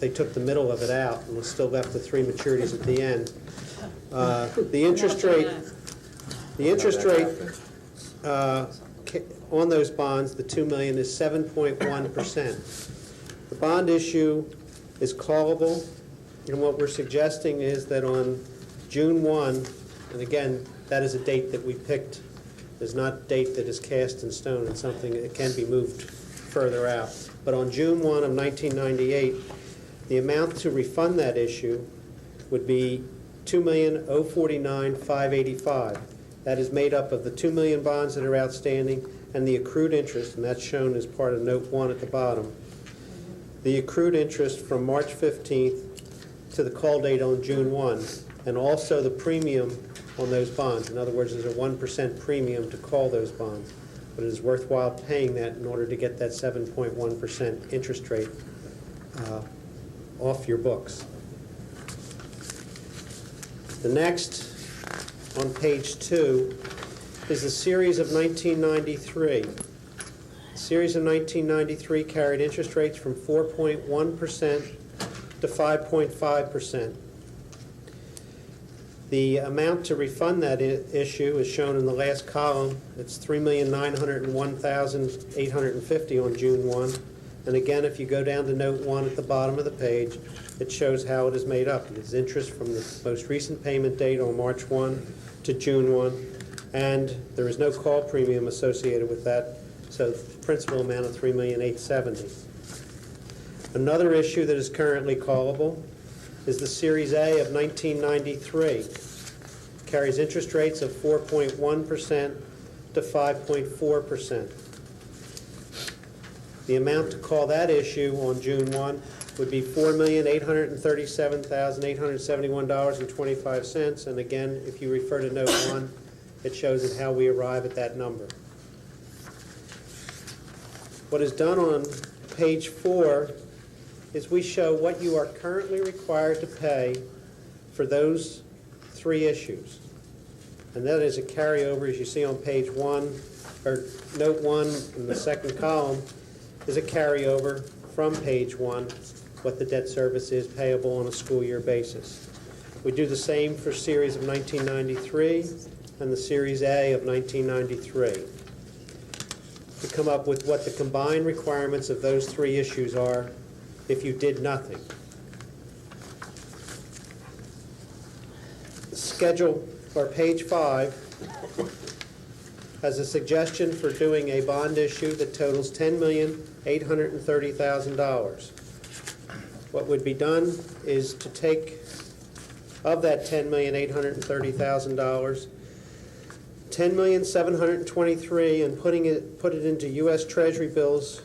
took the middle of it out and was still left with 3 maturities at the end. The interest rate on those bonds, the $2 million, is 7.1%. The bond issue is callable, and what we're suggesting is that on June 1, and again, that is a date that we picked, is not a date that is cast in stone and something that can be moved further out. But on June 1 of 1998, the amount to refund that issue would be $2,049,585. That is made up of the 2 million bonds that are outstanding and the accrued interest, and that's shown as part of note 1 at the bottom. The accrued interest from March 15th to the call date on June 1, and also the premium on those bonds. In other words, there's a 1% premium to call those bonds, but it is worthwhile paying that in order to get that 7.1% interest rate off your books. The next, on page 2, is the series of 1993. The series of 1993 carried interest rates from 4.1% to 5.5%. The amount to refund that issue is shown in the last column. It's $3,901,850 on June 1. And again, if you go down to note 1 at the bottom of the page, it shows how it is made up. It is interest from the most recent payment date on March 1 to June 1, and there is no call premium associated with that, so the principal amount of $3,870,000. Another issue that is currently callable is the Series A of 1993. Carries interest rates of 4.1% to 5.4%. The amount to call that issue on June 1 would be $4,837,871.25. And again, if you refer to Note 1, it shows it how we arrive at that number. What is done on page 4 is we show what you are currently required to pay for those 3 issues. And that is a carryover, as you see on page 1, or Note 1 in the second column, is a carryover from page 1, what the debt service is payable on a school year basis. We do the same for Series of 1993 and the Series A of 1993 to come up with what the combined requirements of those 3 issues are if you did nothing. Schedule, or page 5, has a suggestion for doing a bond issue that totals $10,830,000. What would be done is to take, of that $10,830,000, $10,723,000 and put it into U.S. Treasury bills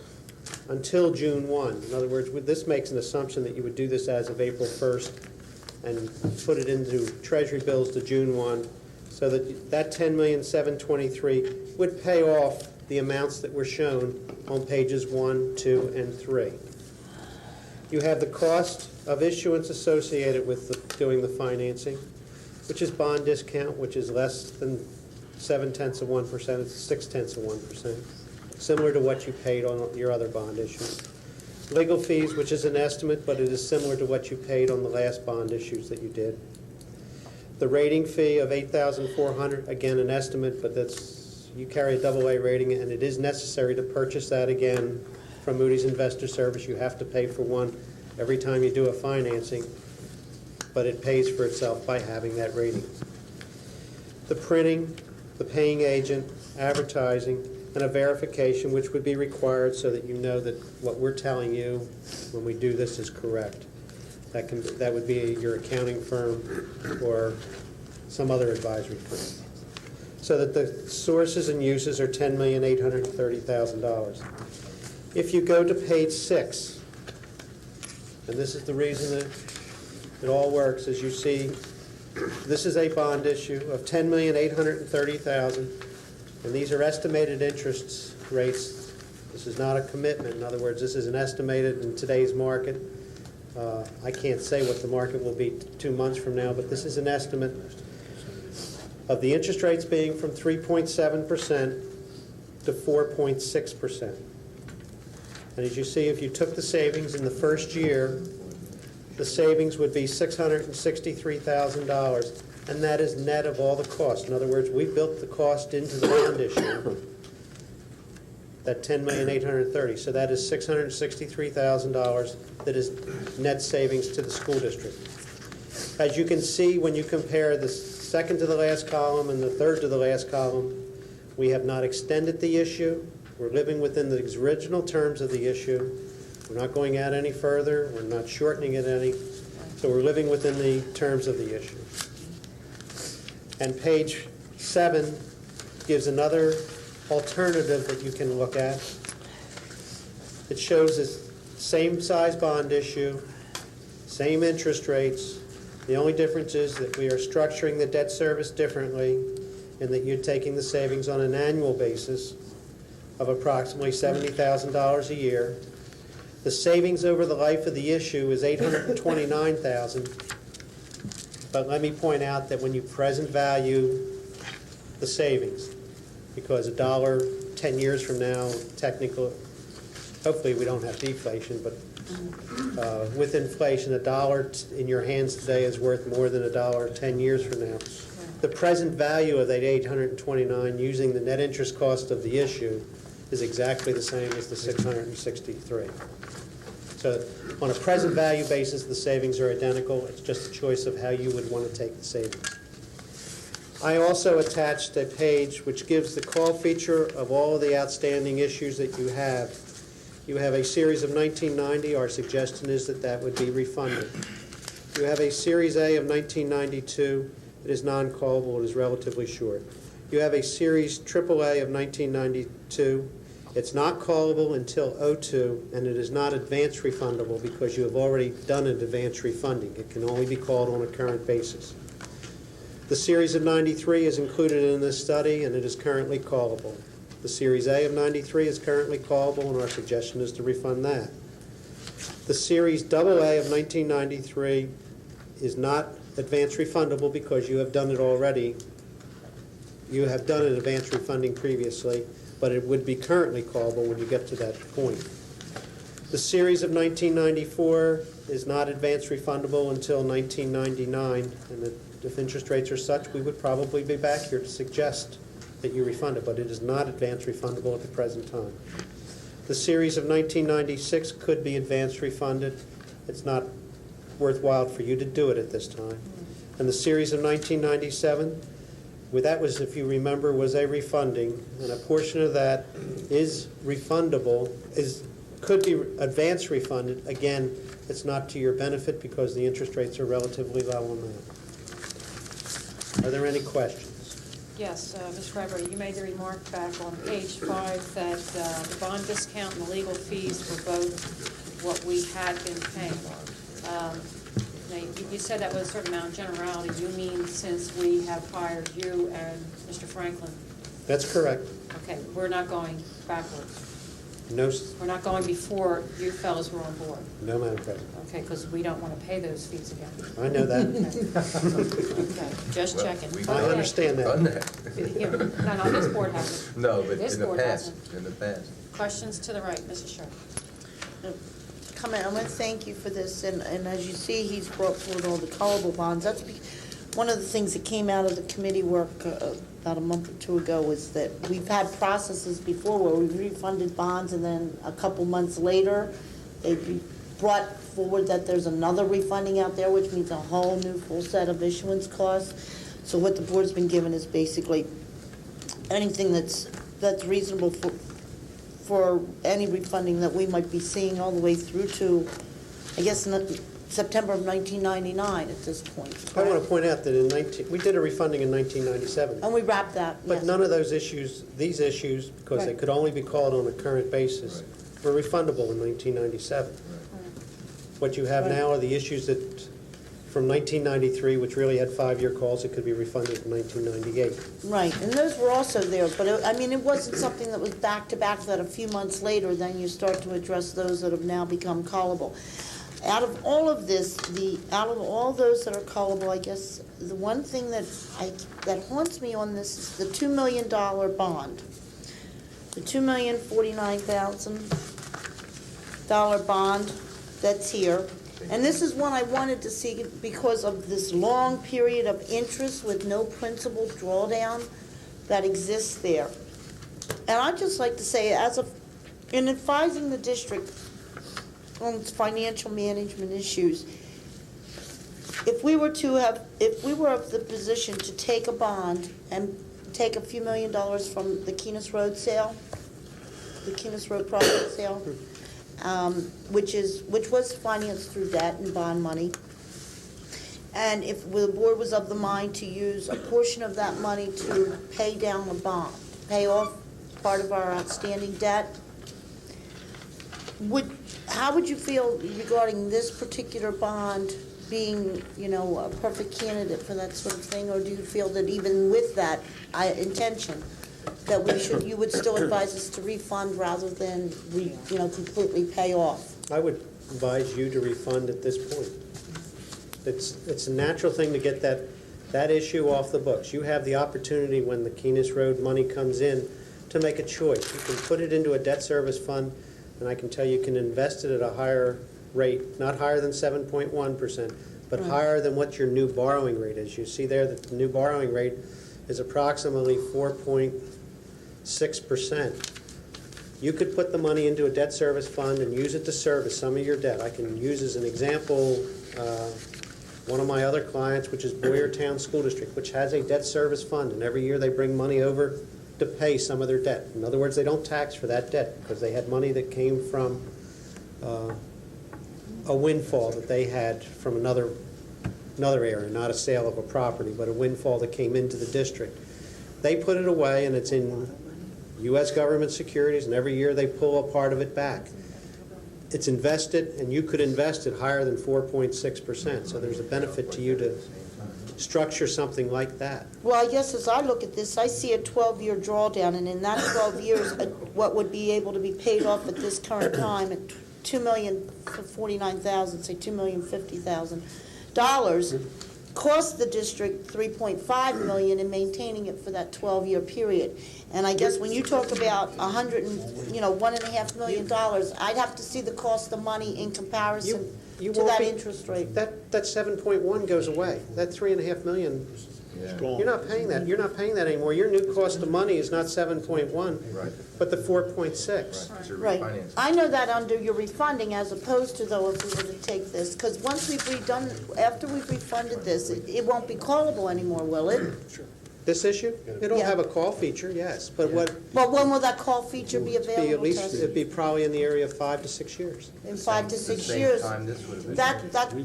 until June 1. In other words, this makes an assumption that you would do this as of April 1st and put it into Treasury bills to June 1, so that that $10,723,000 would pay off the amounts that were shown on pages 1, 2, and 3. You have the cost of issuance associated with doing the financing, which is bond discount, which is less than 0.7%, it's 0.6%, similar to what you paid on your other bond issues. Legal fees, which is an estimate, but it is similar to what you paid on the last bond issues that you did. The rating fee of $8,400, again an estimate, but you carry a AA rating, and it is necessary to purchase that again from Moody's Investor Service. You have to pay for one every time you do a financing, but it pays for itself by having that rating. The printing, the paying agent, advertising, and a verification which would be required so that you know that what we're telling you when we do this is correct. That would be your accounting firm or some other advisory firm. So that the sources and uses are $10,830,000. If you go to page 6, and this is the reason that it all works, as you see, this is a bond issue of $10,830,000, and these are estimated interest rates. This is not a commitment. In other words, this is an estimated in today's market. I can't say what the market will be 2 months from now, but this is an estimate of the interest rates being from 3.7% to 4.6%. And as you see, if you took the savings in the first year, the savings would be $663,000, and that is net of all the costs. In other words, we built the cost into the bond issue, that $10,830,000. So that is $663,000 that is net savings to the school district. As you can see, when you compare the second to the last column and the third to the last column, we have not extended the issue. We're living within the original terms of the issue. We're not going out any further. We're not shortening it any. So we're living within the terms of the issue. And page 7 gives another alternative that you can look at. It shows this same size bond issue, same interest rates. The only difference is that we are structuring the debt service differently and that you're taking the savings on an annual basis of approximately $70,000 a year. The savings over the life of the issue is $829,000. But let me point out that when you present value the savings, because $1 10 years from now, technically, hopefully we don't have deflation, but with inflation, $1 in your hands today is worth more than $1 10 years from now. The present value of that $829 using the net interest cost of the issue is exactly the same as the $663. So on a present value basis, the savings are identical. It's just a choice of how you would want to take the savings. I also attached a page which gives the call feature of all of the outstanding issues that you have. You have a series of 1990. Our suggestion is that that would be refunded. You have a Series A of 1992. It is non-callable. It is relatively short. You have a Series AAA of 1992. It's not callable until '02, and it is not advance refundable because you have already done an advance refunding. It can only be called on a current basis. The Series of 93 is included in this study, and it is currently callable. The Series A of 93 is currently callable, and our suggestion is to refund that. The Series AA of 1993 is not advance refundable because you have done it already. You have done an advance refunding previously, but it would be currently callable when you get to that point. The Series of 1994 is not advance refundable until 1999, and if interest rates are such, we would probably be back here to suggest that you refund it, but it is not advance refundable at the present time. The Series of 1996 could be advance refunded. It's not worthwhile for you to do it at this time. And the Series of 1997, that was, if you remember, was a refunding, and a portion of that is refundable, could be advance refunded. Again, it's not to your benefit because the interest rates are relatively low on that. Are there any questions? Yes, Ms. Freiberger, you made the remark back on page 5 that the bond discount and the legal fees were both what we had been paying. Now, you said that was a certain amount of generality. You mean since we have hired you and Mr. Franklin? That's correct. Okay, we're not going backwards. No, We're not going before you fellows were on board. no, Madam President. Okay, because we don't want to pay those fees again. I know that. Okay, just checking. I understand that. Yeah, no, this board hasn't. No, but This in the board past, hasn't. in the past. Questions to the right, Mrs. Sherman. Comment. I want to thank you for this, and as you see, he's brought forward all the callable bonds. That's one of the things that came out of the committee work about a month or two ago was that we've had processes before where we've refunded bonds, and then a couple months later, they'd be brought forward that there's another refunding out there, which means a whole new full set of issuance costs. So what the board's been given is basically anything that's reasonable for any refunding that we might be seeing all the way through to, I guess, September of 1999 at this point. I want to point out that we did a refunding in 1997. And we wrapped that, But yes. none of those issues, these issues, because they Right. could only be called on a current basis, were refundable in 1997. What you have Right. now are the issues that, from 1993, which really had 5-year calls, it could be refunded in 1998. Right, and those were also there, but it wasn't something that was back-to-back that a few months later, then you start to address those that have now become callable. Out of all of this, out of all those that are callable, I guess the one thing that haunts me on this is the $2 million bond. The $2,049,000 bond that's here. And this is one I wanted to see because of this long period of interest with no principal drawdown that exists there. And I'd just like to say, in advising the district on its financial management issues, if we were of the position to take a bond and take a few $1 million from the Keenest Road sale, the Keenest Road project sale, which was financed through debt and bond money, and if the board was of the mind to use a portion of that money to pay down the bond, pay off part of our outstanding debt, how would you feel regarding this particular bond being, a perfect candidate for that sort of thing? Or do you feel that even with that intention, that you would still advise us to refund rather than, completely pay off? I would advise you to refund at this point. It's a natural thing to get that issue off the books. You have the opportunity when the Keenest Road money comes in to make a choice. You can put it into a debt service fund, and I can tell you can invest it at a higher rate, not higher than 7.1%, but higher than what your new borrowing rate is. You see there that the new borrowing rate is approximately 4.6%. You could put the money into a debt service fund and use it to service some of your debt. I can use as an example one of my other clients, which is Boyertown School District, which has a debt service fund, and every year they bring money over to pay some of their debt. In other words, they don't tax for that debt because they had money that came from a windfall that they had from another area, not a sale of a property, but a windfall that came into the district. They put it away, and it's in U.S. government securities, and every year they pull a part of it back. It's invested, and you could invest it higher than 4.6%, so there's a benefit to you to structure something like that. Well, I guess as I look at this, I see a 12-year drawdown, and in that 12 years, what would be able to be paid off at this current time at $2,049,000, say $2,050,000, cost the district $3.5 million in maintaining it for that 12-year period. And I guess when you talk about $1.5 million, I'd have to see the cost of money in comparison to that interest rate. That 7.1 goes away. That $3.5 million, you're not paying that. You're not paying that anymore. Your new cost of money is not 7.1, but the 4.6. Right. I know that under your refunding, as opposed to though if we were to take this, because once after we've refunded this, it won't be callable anymore, will it? This issue? It'll have a call feature, yes, but what? Well, when will that call feature be available to us? It'd be probably in the area of 5 to 6 years. In 5 to 6 years.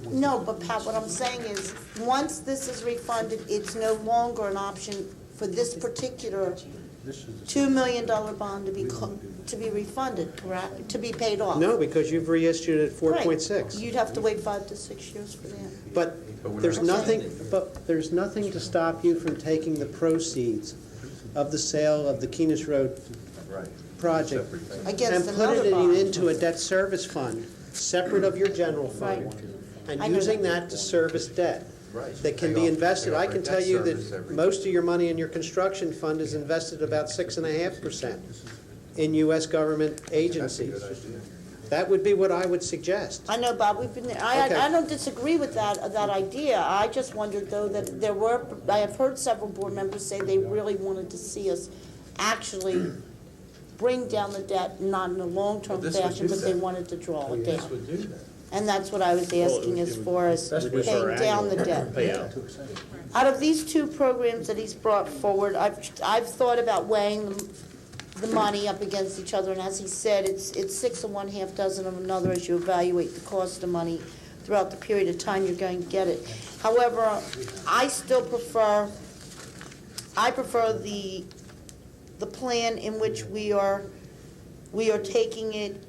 No, but Pat, what I'm saying is, once this is refunded, it's no longer an option for this particular $2 million bond to be refunded, correct? To be paid off. No, because you've reissued it at 4.6. Right. You'd have to wait 5 to 6 years for that. But there's nothing to stop you from taking the proceeds of the sale of the Keenest Road project and putting it into a debt service fund, separate of your general fund, and using that to service debt that can be invested. I can tell you that most of your money in your construction fund is invested about 6.5% in U.S. government agencies. That would be what I would suggest. I know, Bob, we've been there. I don't disagree with that idea. I just wondered, though, that I have heard several board members say they really wanted to see us actually bring down the debt, not in a long-term fashion, but they wanted to draw it down. And that's what I was asking as far as paying down the debt. Out of these two programs that he's brought forward, I've thought about weighing the money up against each other, and as he said, it's 6 of one, half dozen of another as you evaluate the cost of money throughout the period of time you're going to get it. However, I still prefer the plan in which we are taking it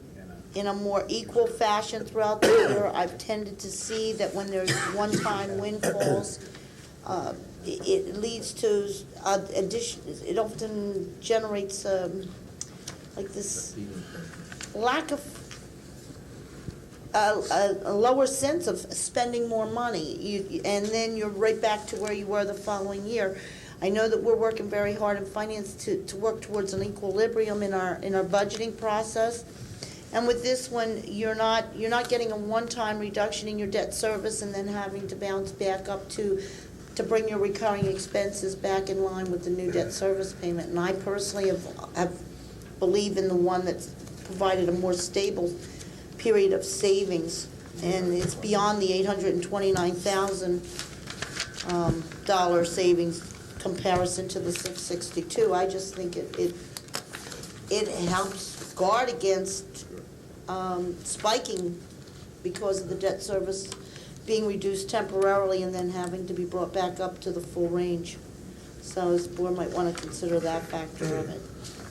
in a more equal fashion throughout the year. I've tended to see that when there's one-time windfalls, it leads to it often generates like this lack of a lower sense of spending more money, and then you're right back to where you were the following year. I know that we're working very hard in finance to work towards an equilibrium in our budgeting process. And with this one, you're not getting a one-time reduction in your debt service and then having to bounce back up to bring your recurring expenses back in line with the new debt service payment. And I personally have believe in the one that's provided a more stable period of savings, and it's beyond the $829,000 savings comparison to the 662. I just think it helps guard against spiking because of the debt service being reduced temporarily and then having to be brought back up to the full range. So this board might want to consider that factor of it.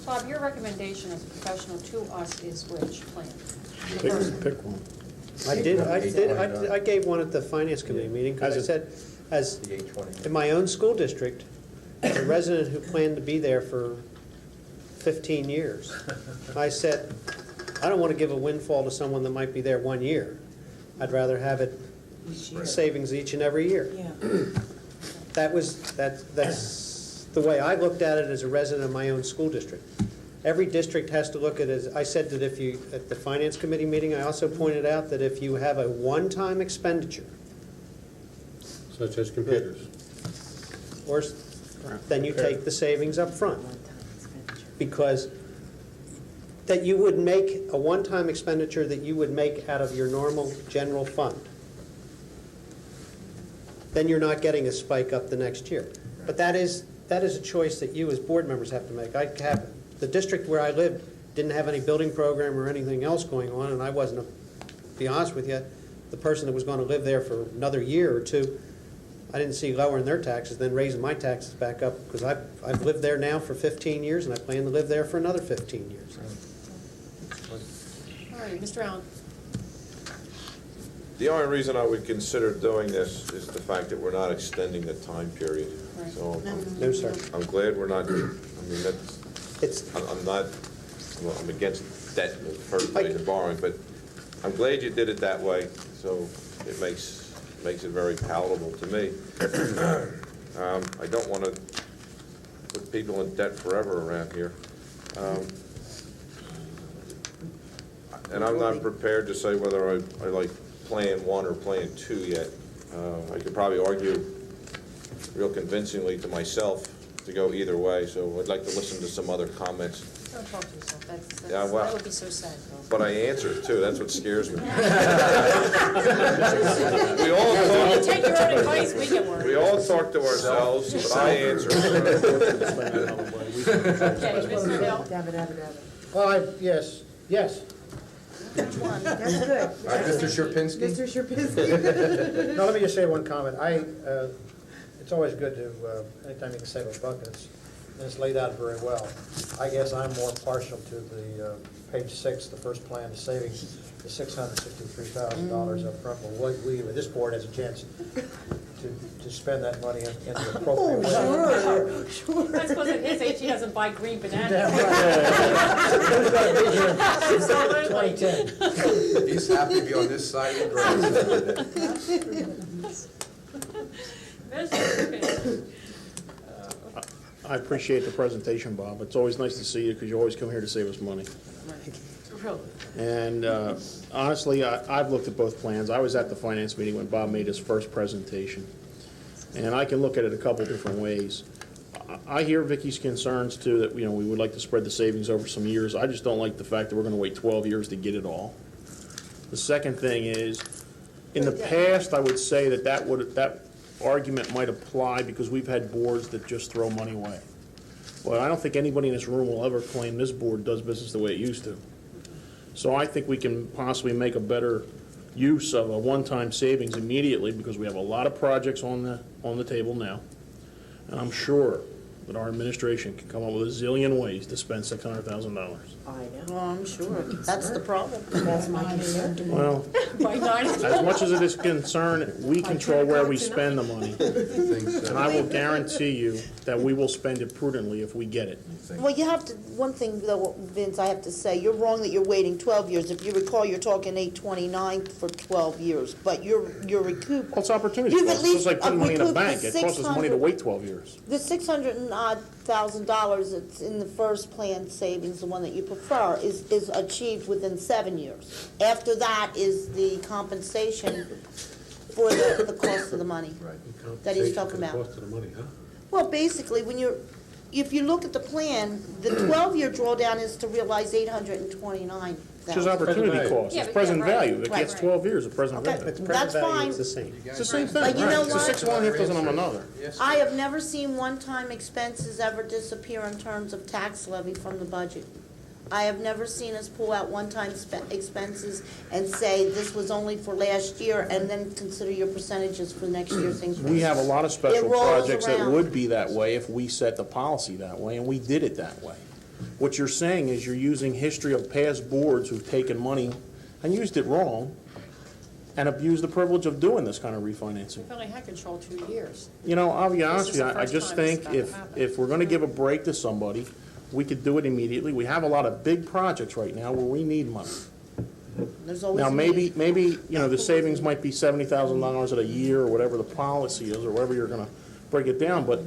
Bob, your recommendation as a professional to us is which plan? Pick one. I gave one at the finance committee meeting because I said, as in my own school district, as a resident who planned to be there for 15 years, I said, I don't want to give a windfall to someone that might be there 1 year. I'd rather have it savings each and every year. Yeah. That's the way I looked at it as a resident of my own school district. Every district has to look at it as, I said that if you, at the finance committee meeting, I also pointed out that if you have a one-time expenditure, such as computers, or then you take the savings up front. Because that you would make a one-time expenditure that you would make out of your normal general fund. Then you're not getting a spike up the next year. But that is that is a choice that you as board members have to make. The district where I lived didn't have any building program or anything else going on, and I wasn't, to be honest with you, the person that was going to live there for another year or two. I didn't see lowering their taxes, then raising my taxes back up, because I've lived there now for 15 years, and I plan to live there for another 15 years. All right, Mr. Allen. The only reason I would consider doing this is the fact that we're not extending the time period. Right. So No, sir. I'm glad we're not, I mean, I'm against debt in the first place of borrowing, but I'm glad you did it that way, so it makes it very palatable to me. I don't want to put people in debt forever around here. And I'm not prepared to say whether I like Plan 1 or Plan 2 yet. I could probably argue real convincingly to myself to go either way, so I'd like to listen to some other comments. Don't talk to yourself. Yeah, well, that would be so sad. But I answer too, that's what scares me. Take your own advice, we can work. We all talk to ourselves, but I answer. Okay, Mr. Hill. Well, yes. Which one? That's good. Mr. Sherpinski? Mr. Sherpinski. No, let me just say one comment. It's always good to, anytime you can save a buck, and it's laid out very well. I guess I'm more partial to the page 6, the first plan, the savings, the $663,000 up front. Well, this board has a chance to spend that money in the appropriate way. Sure. That's because at his age, he doesn't buy green bananas. Absolutely. 2010. He's happy to be on this side of the Mr. I appreciate the presentation, Bob. It's always nice to see you because you always come here to save us money. Really? And honestly, I've looked at both plans. I was at the finance meeting when Bob made his first presentation. And I can look at it a couple different ways. I hear Vicky's concerns too, that we would like to spread the savings over some years. I just don't like the fact that we're going to wait 12 years to get it all. The second thing is, in the past, I would say that argument might apply because we've had boards that just throw money away. But I don't think anybody in this room will ever claim this board does business the way it used to. So I think we can possibly make a better use of a one-time savings immediately because we have a lot of projects on the table now. And I'm sure that our administration can come up with a zillion ways to spend $600,000. I know. Well, I'm sure. That's the problem. That's my concern. Well, as much as it is concerned, we control where we spend the money. And I will guarantee you that we will spend it prudently if we get it. Well, you have to, one thing though, Vince, I have to say, you're wrong that you're waiting 12 years. If you recall, you're talking 829 for 12 years, but you're recouped. Well, it's opportunity You've cost. at It's least just like putting money in a recouped bank. the It costs us money to wait 12 years. The $600,000 that's in the first plan savings, the one that you prefer, is achieved within 7 years. After that is the compensation for the cost of the money that he's talking about. Cost of the money, huh? Well, basically, if you look at the plan, the 12-year drawdown is to realize $829,000. It's just opportunity cost. Yeah, It's but present yeah, right. value. It gets 12 years of present Okay. value. That's fine. It's the same. It's the same thing, But you right? know It's a what? 6 one half dozen of another. I have never seen one-time expenses ever disappear in terms of tax levy from the budget. I have never seen us pull out one-time expenses and say this was only for last year and then consider your percentages for next year's increase. We have a lot of special It rolls projects that around. would be that way if we set the policy that way, and we did it that way. What you're saying is you're using history of past boards who've taken money and used it wrong and abused the privilege of doing this kind of refinancing. We've only had control 2 years. I'll be honest with you, This is the I first just time think this has ever happened. if we're gonna give a break to somebody, we could do it immediately. We have a lot of big projects right now where we need money. There's always Now, need. maybe, the savings might be $70,000 a year or whatever the policy is, or whatever you're gonna break it down, but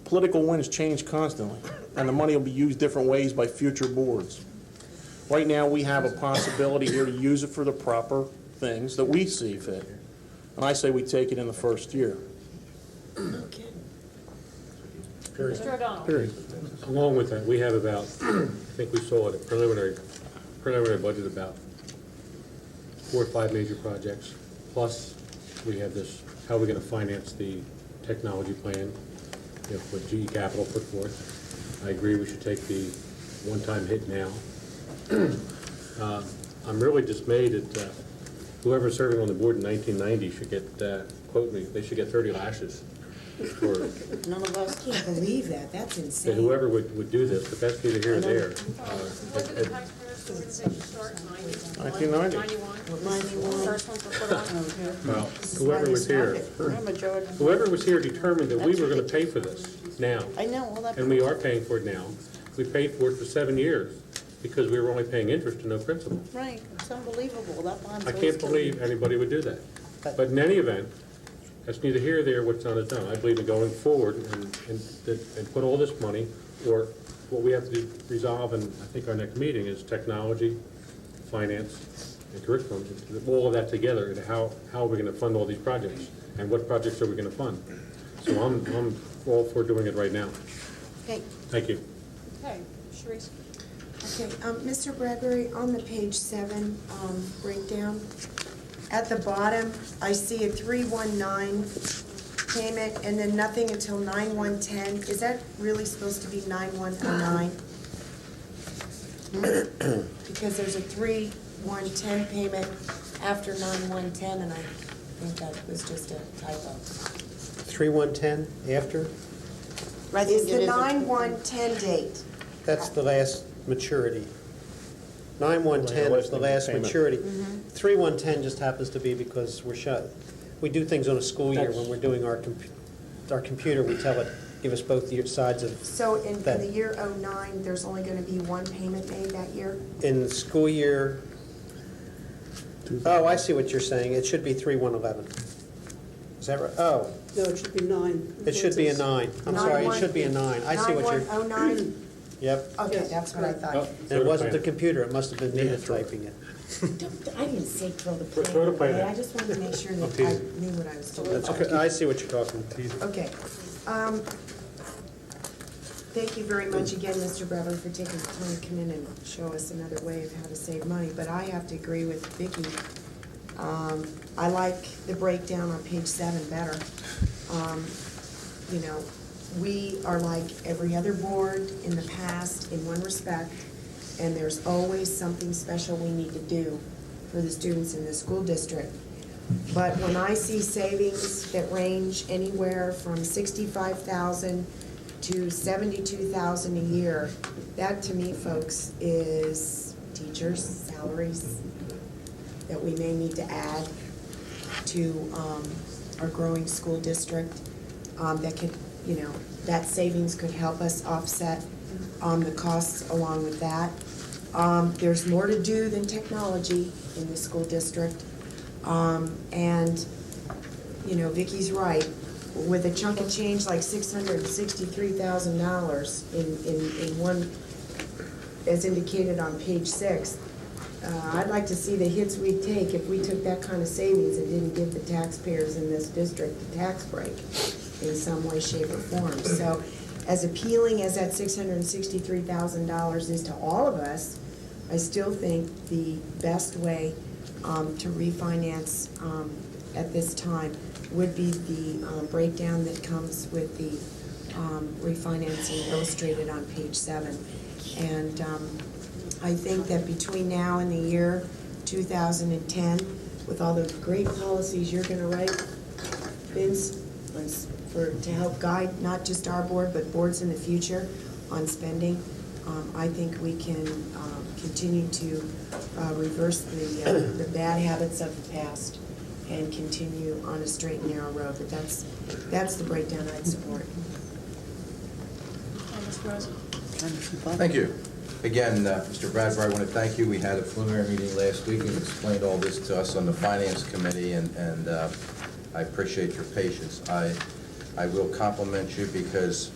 political winds change constantly, and the money will be used different ways by future boards. Right now, we have a possibility here to use it for the proper things that we see fit. And I say we take it in the first year. Mr. O'Donnell. Period. Along with that, we have about, I think we saw at a preliminary budget about 4 or 5 major projects. Plus, we have this, how are we going to finance the technology plan? what GE Capital put forth. I agree we should take the one-time hit now. I'm really dismayed that whoever's serving on the board in 1990 should get, quote me, they should get 30 lashes. For None of us. I can't believe that, that's insane. whoever would do this, but that's neither here nor there. When did the taxpayers organization start? 1990. 91? First one for put on? Well, whoever was here, whoever was here determined that we were going to pay for this now. I know, all that. And we are paying for it now. We paid for it for 7 years because we were only paying interest and no principal. Right, it's unbelievable, that bond's I always can't killing believe me. anybody would do that. But in any event, that's neither here nor there, what's done is done. I believe in going forward and put all this money, or what we have to resolve in, I think, our next meeting is technology, finance, and curriculum, all of that together, and how are we gonna fund all these projects? And what projects are we gonna fund? So I'm all for doing it right now. Okay. Thank you. Okay, Sharice? Okay, Mr. Bradbury, on the page 7 breakdown, at the bottom, I see a 319 payment and then nothing until 9110. Is that really supposed to be 9109? Because there's a 3110 payment after 9110, and I think that was just a typo. 3110 after? Is the 9110 date? That's the last maturity. 9110 is the last Payment. maturity. 3110 just happens to be because we're shut. We do things on a school year. When we're doing our computer, we tell it, give us both the sides of So in that. the year '09, there's only going to be one payment made that year? In the school year, oh, I see what you're saying. It should be 3111. Is that right? Oh, No, it should be 9. it should be a 9. I'm sorry, it should be a 9. I see what you're, 9109? yep. Okay, that's what I thought. And it wasn't the computer, it must have been me that's typing it. I didn't say throw the Throw the plan plan away. in. I just wanted to make sure that tease I you. knew what I was doing. That's okay. I see what you're talking about. Okay. Thank you very much again, Mr. Bradley, for taking the time to come in and show us another way of how to save money. But I have to agree with Vicki. I like the breakdown on page 7 better. You know, we are like every other board in the past in one respect, and there's always something special we need to do for the students in the school district. But when I see savings that range anywhere from $65,000 to $72,000 a year, that to me, folks, is teachers' salaries that we may need to add to our growing school district. That could, you know, that savings could help us offset the costs along with that. There's more to do than technology in the school district. And, you know, Vicki's right. With a chunk of change like $663,000 in one, as indicated on page 6, I'd like to see the hits we'd take if we took that kind of savings and didn't give the taxpayers in this district a tax break in some way, shape, or form. So as appealing as that $663,000 is to all of us, I still think the best way to refinance at this time would be the breakdown that comes with the refinancing illustrated on page 7. And I think that between now and the year 2010, with all the great policies you're going to write, Vince, to help guide not just our board, but boards in the future on spending, I think we can continue to reverse the bad habits of the past and continue on a straight and narrow road. But that's the breakdown I'd support. Mr. Rose? Thank you. Again, Mr. Bradbury, I want to thank you. We had a preliminary meeting last week and you explained all this to us on the Finance Committee, and I appreciate your patience. I will compliment you because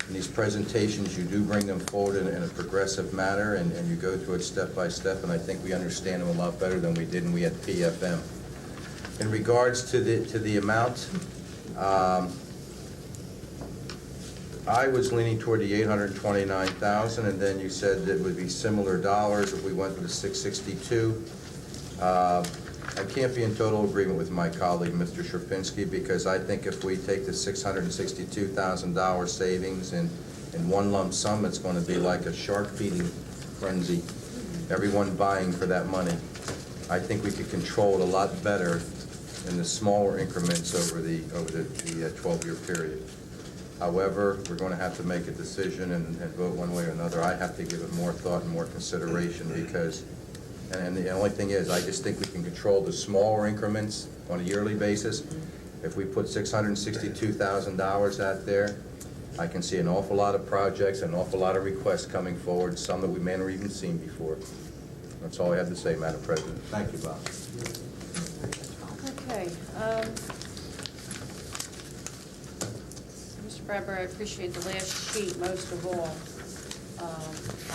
in these presentations, you do bring them forward in a progressive manner, and you go through it step by step, and I think we understand them a lot better than we did when we had PFM. In regards to the amount, I was leaning toward the $829,000, and then you said it would be similar dollars if we went with the $662. I can't be in total agreement with my colleague, Mr. Sherpinski, because I think if we take the $662,000 savings in one lump sum, it's going to be like a shark feeding frenzy, everyone vying for that money. I think we could control it a lot better in the smaller increments over the 12-year period. However, we're going to have to make a decision and vote one way or another. I have to give it more thought and more consideration because, and the only thing is, I just think we can control the smaller increments on a yearly basis. If we put $662,000 out there, I can see an awful lot of projects, an awful lot of requests coming forward, some that we may not have even seen before. That's all I have to say, Madam President. Thank you, Bob. Okay. Mr. Bradbury, I appreciate the last sheet most of all. I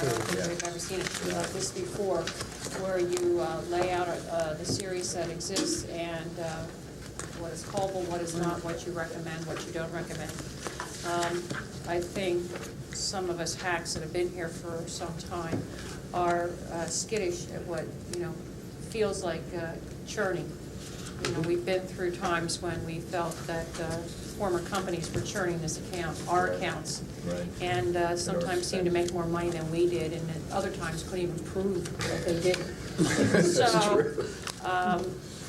don't think we've ever seen a sheet like this before, where you lay out the series that exists and what is callable, what is not, what you recommend, what you don't recommend. I think some of us hacks that have been here for some time are skittish at what, feels like churning. We've been through times when we felt that former companies were churning this account, our accounts, and sometimes seemed to make more money than we did, and at other times couldn't even prove that they didn't. So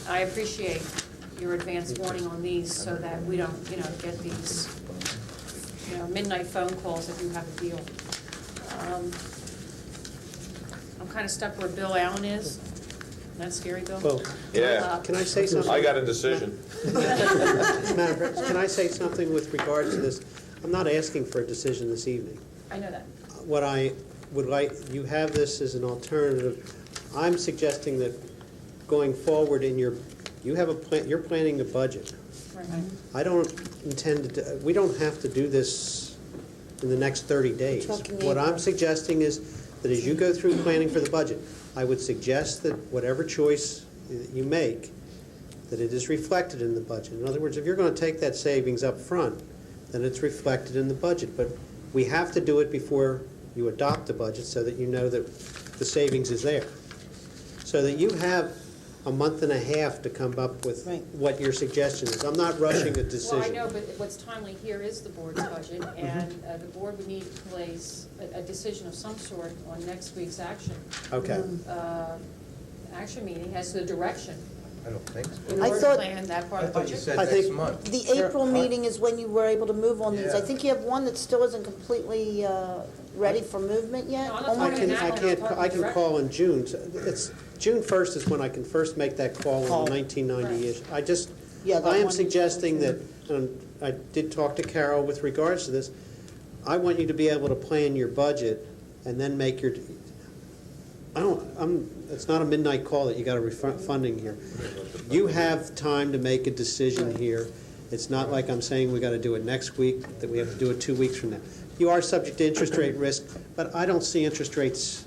I appreciate your advance warning on these so that we don't, get these, midnight phone calls if you have a deal. I'm kind of stuck where Bill Allen is. That's scary, Bill? Well, Yeah. Can I say something? I got a decision. Madam President, can I say something with regard to this? I'm not asking for a decision this evening. I know that. What I would like, you have this as an alternative. I'm suggesting that going forward in your, you have a plan, you're planning a budget. Right. I don't intend to, we don't have to do this in the next 30 days. What I'm suggesting is that as you go through planning for the budget, I would suggest that whatever choice you make, that it is reflected in the budget. In other words, if you're going to take that savings up front, then it's reflected in the budget. But we have to do it before you adopt the budget so that you know that the savings is there. So that you have a month and a half to come up with what your suggestion is. I'm not rushing a decision. Well, I know, but what's timely here is the board's budget, and the board would need to place a decision of some sort on next week's action. Okay. Action meeting as to the direction. I don't think so. In order to plan that part of the budget. I think the April meeting is when you were able to move on these. I think you have one that still isn't completely ready for movement yet. I can call in June. It's June 1st is when I can first make that call on the 1990 issue. I am suggesting that, and I did talk to Carol with regards to this, I want you to be able to plan your budget and then make your, it's not a midnight call that you got a funding here. You have time to make a decision here. It's not like I'm saying we got to do it next week, that we have to do it 2 weeks from now. You are subject to interest rate risk, but I don't see interest rates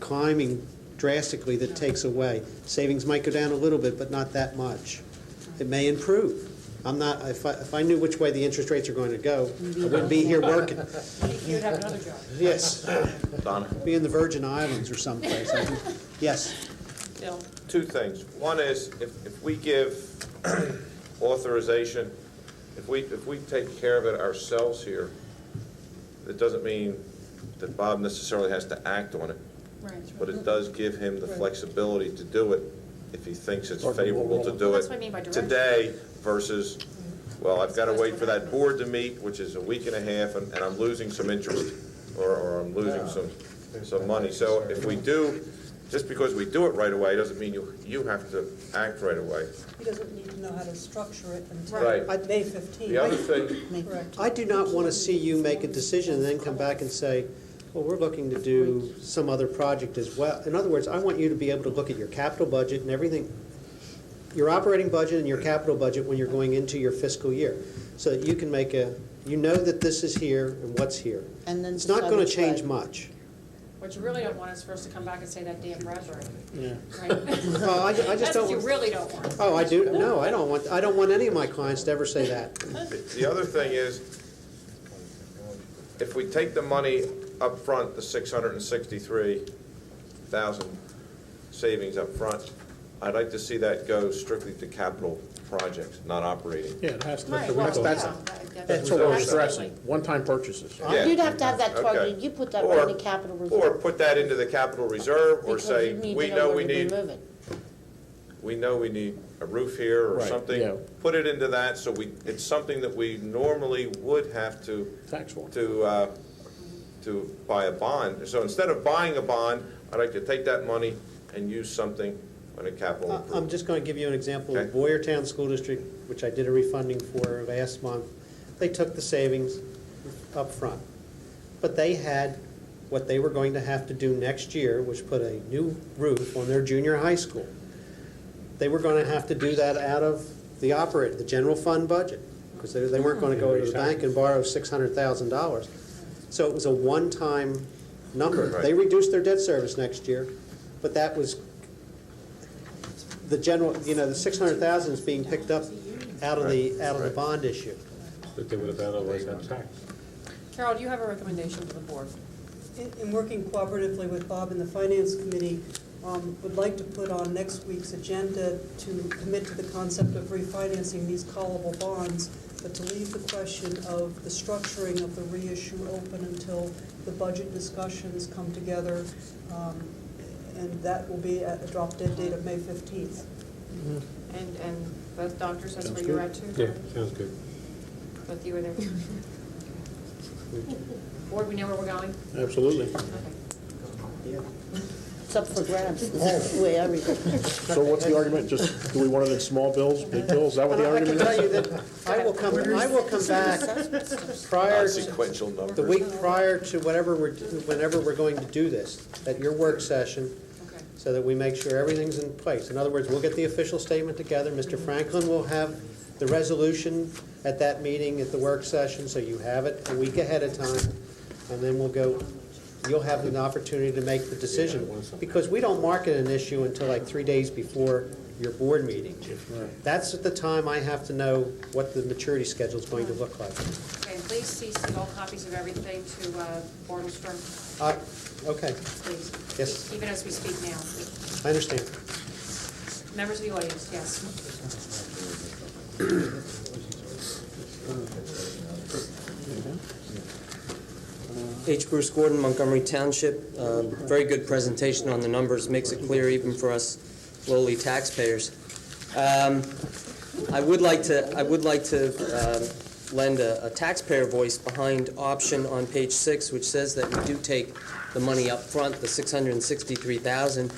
climbing drastically that takes away. Savings might go down a little bit, but not that much. It may improve. I'm not, if I knew which way the interest rates are going to go, I wouldn't be here working. You'd have another job. Yes. Donna? Be in the Virgin Islands or someplace. Yes. Bill? Two things. One is, if we give authorization, if we take care of it ourselves here, it doesn't mean that Bob necessarily has to act on it. Right. But it does give him the flexibility to do it if he thinks it's favorable to do That's it what I mean by direction. today versus, well, I've got to wait for that board to meet, which is a week and a half, and I'm losing some interest, or I'm losing some money. So if we do, just because we do it right away, doesn't mean you have to act right away. He doesn't need to know how to structure it until Right. May 15th. The other thing, Correct. I do not want to see you make a decision and then come back and say, well, we're looking to do some other project as well. In other words, I want you to be able to look at your capital budget and everything, your operating budget and your capital budget when you're going into your fiscal year, so that you can make you know that this is here and what's here. And then it's not going to change much. What you really don't want is for us to come back and say that damn Bradbury. Yeah. Right? Well, I just That's don't. what you really don't want. Oh, I do. No, I don't want any of my clients to ever say that. the other thing is, if we take the money up front, the $663,000 savings up front, I'd like to see that go strictly to capital projects, not operating. Yeah, it has to, Right, that's that's what we're absolutely. stressing, one-time purchases. Yeah. You'd have to have that Okay. targeted, you put that right in the capital reserve. Or put that into the capital reserve, or Because say, you need we to know where we to need, remove it. we know we need a roof here or Right, something. yeah. Put it into that, so it's something that we normally would have to, Tax one. to buy a bond. So instead of buying a bond, I'd like to take that money and use something on a capital I'm improvement. just going to give you an example. Okay. Boyertown School District, which I did a refunding for last month, they took the savings up front. But they had what they were going to have to do next year, which put a new roof on their junior high school. They were going to have to do that out of the general fund budget, because they weren't going to go to the bank and borrow $600,000. So it was a one-time number. Right. They reduced their debt service next year, but that was the general, the 600,000 is being picked up out of the bond issue. But they would have otherwise had tax. Carol, do you have a recommendation to the board? In working cooperatively with Bob and the Finance Committee, would like to put on next week's agenda to commit to the concept of refinancing these callable bonds, but to leave the question of the structuring of the reissue open until the budget discussions come together, and that will be at a drop-dead date of May 15th. And both doctors, that's Sounds where you're good. at too? Yeah, sounds good. Both you were there? Board, we know where we're going? Absolutely. It's up for grabs, that's the way I read it. So what's the argument? Just, do we want it in small bills, big bills? Is that what the I can argument tell you is? that I will come back prior to, Non-sequential numbers. the week prior to whenever we're going to do this, at your work session, so that we make sure everything's in place. In other words, we'll get the official statement together. Mr. Franklin will have the resolution at that meeting, at the work session, so you have it a week ahead of time, and then we'll go, you'll have an opportunity to make the decision. Because we don't market an issue until like 3 days before your board meeting. That's at the time I have to know what the maturity schedule is going to look like. Okay, and please CC all copies of everything to Bornstrom, Okay, please. yes, Even as we speak now. I understand. Members of the audience, yes. H. Bruce Gordon, Montgomery Township. Very good presentation on the numbers, makes it clear even for us lowly taxpayers. I would like to lend a taxpayer voice behind option on page 6, which says that we do take the money up front, the $663,000.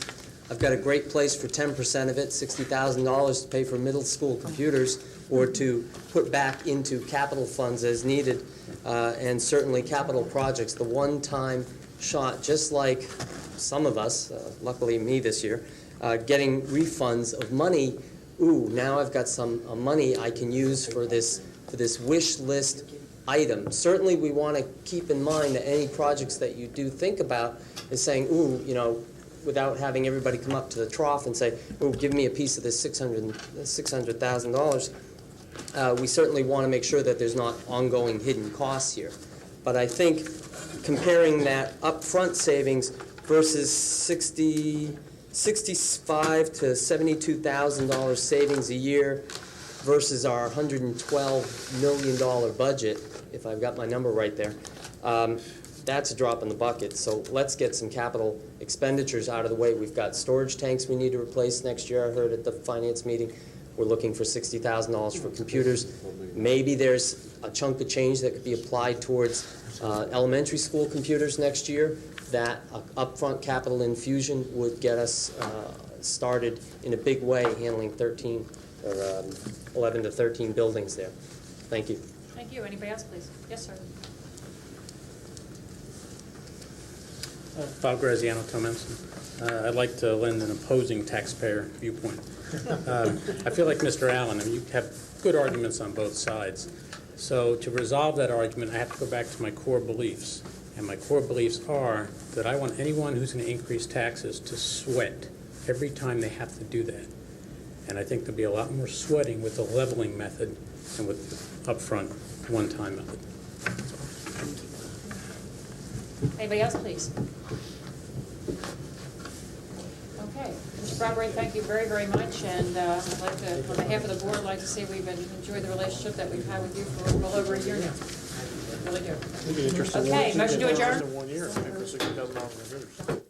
I've got a great place for 10% of it, $60,000 to pay for middle school computers, or to put back into capital funds as needed, and certainly capital projects. The one-time shot, just like some of us, luckily me this year, getting refunds of money. Ooh, now I've got some money I can use for this wish list item. Certainly we want to keep in mind that any projects that you do think about is saying, ooh, without having everybody come up to the trough and say, ooh, give me a piece of this $600,000. We certainly want to make sure that there's not ongoing hidden costs here. But I think comparing that upfront savings versus $65,000 to $72,000 savings a year versus our $112 million budget, if I've got my number right there, that's a drop in the bucket. So let's get some capital expenditures out of the way. We've got storage tanks we need to replace next year. I heard at the finance meeting we're looking for $60,000 for computers. Maybe there's a chunk of change that could be applied towards elementary school computers next year. That upfront capital infusion would get us started in a big way handling 11 to 13 buildings there. Thank you. Thank you. Anybody else, please? Yes, sir. Bob Graziano, Tomenson. I'd like to lend an opposing taxpayer viewpoint. I feel like Mr. Allen, you have good arguments on both sides. So to resolve that argument, I have to go back to my core beliefs. And my core beliefs are that I want anyone who's going to increase taxes to sweat every time they have to do that. And I think there'll be a lot more sweating with the leveling method than with the upfront one-time method. Anybody else, please? Okay. Mr. Mr. Bradbury, thank you very, very much, and I'd like to, on behalf of the board, I'd like to say we've enjoyed the relationship that we've had with you for well over a year now. Really do. It'd be interesting. Okay, motion to adjourn? In 1 year, maybe for $60,000 in computers.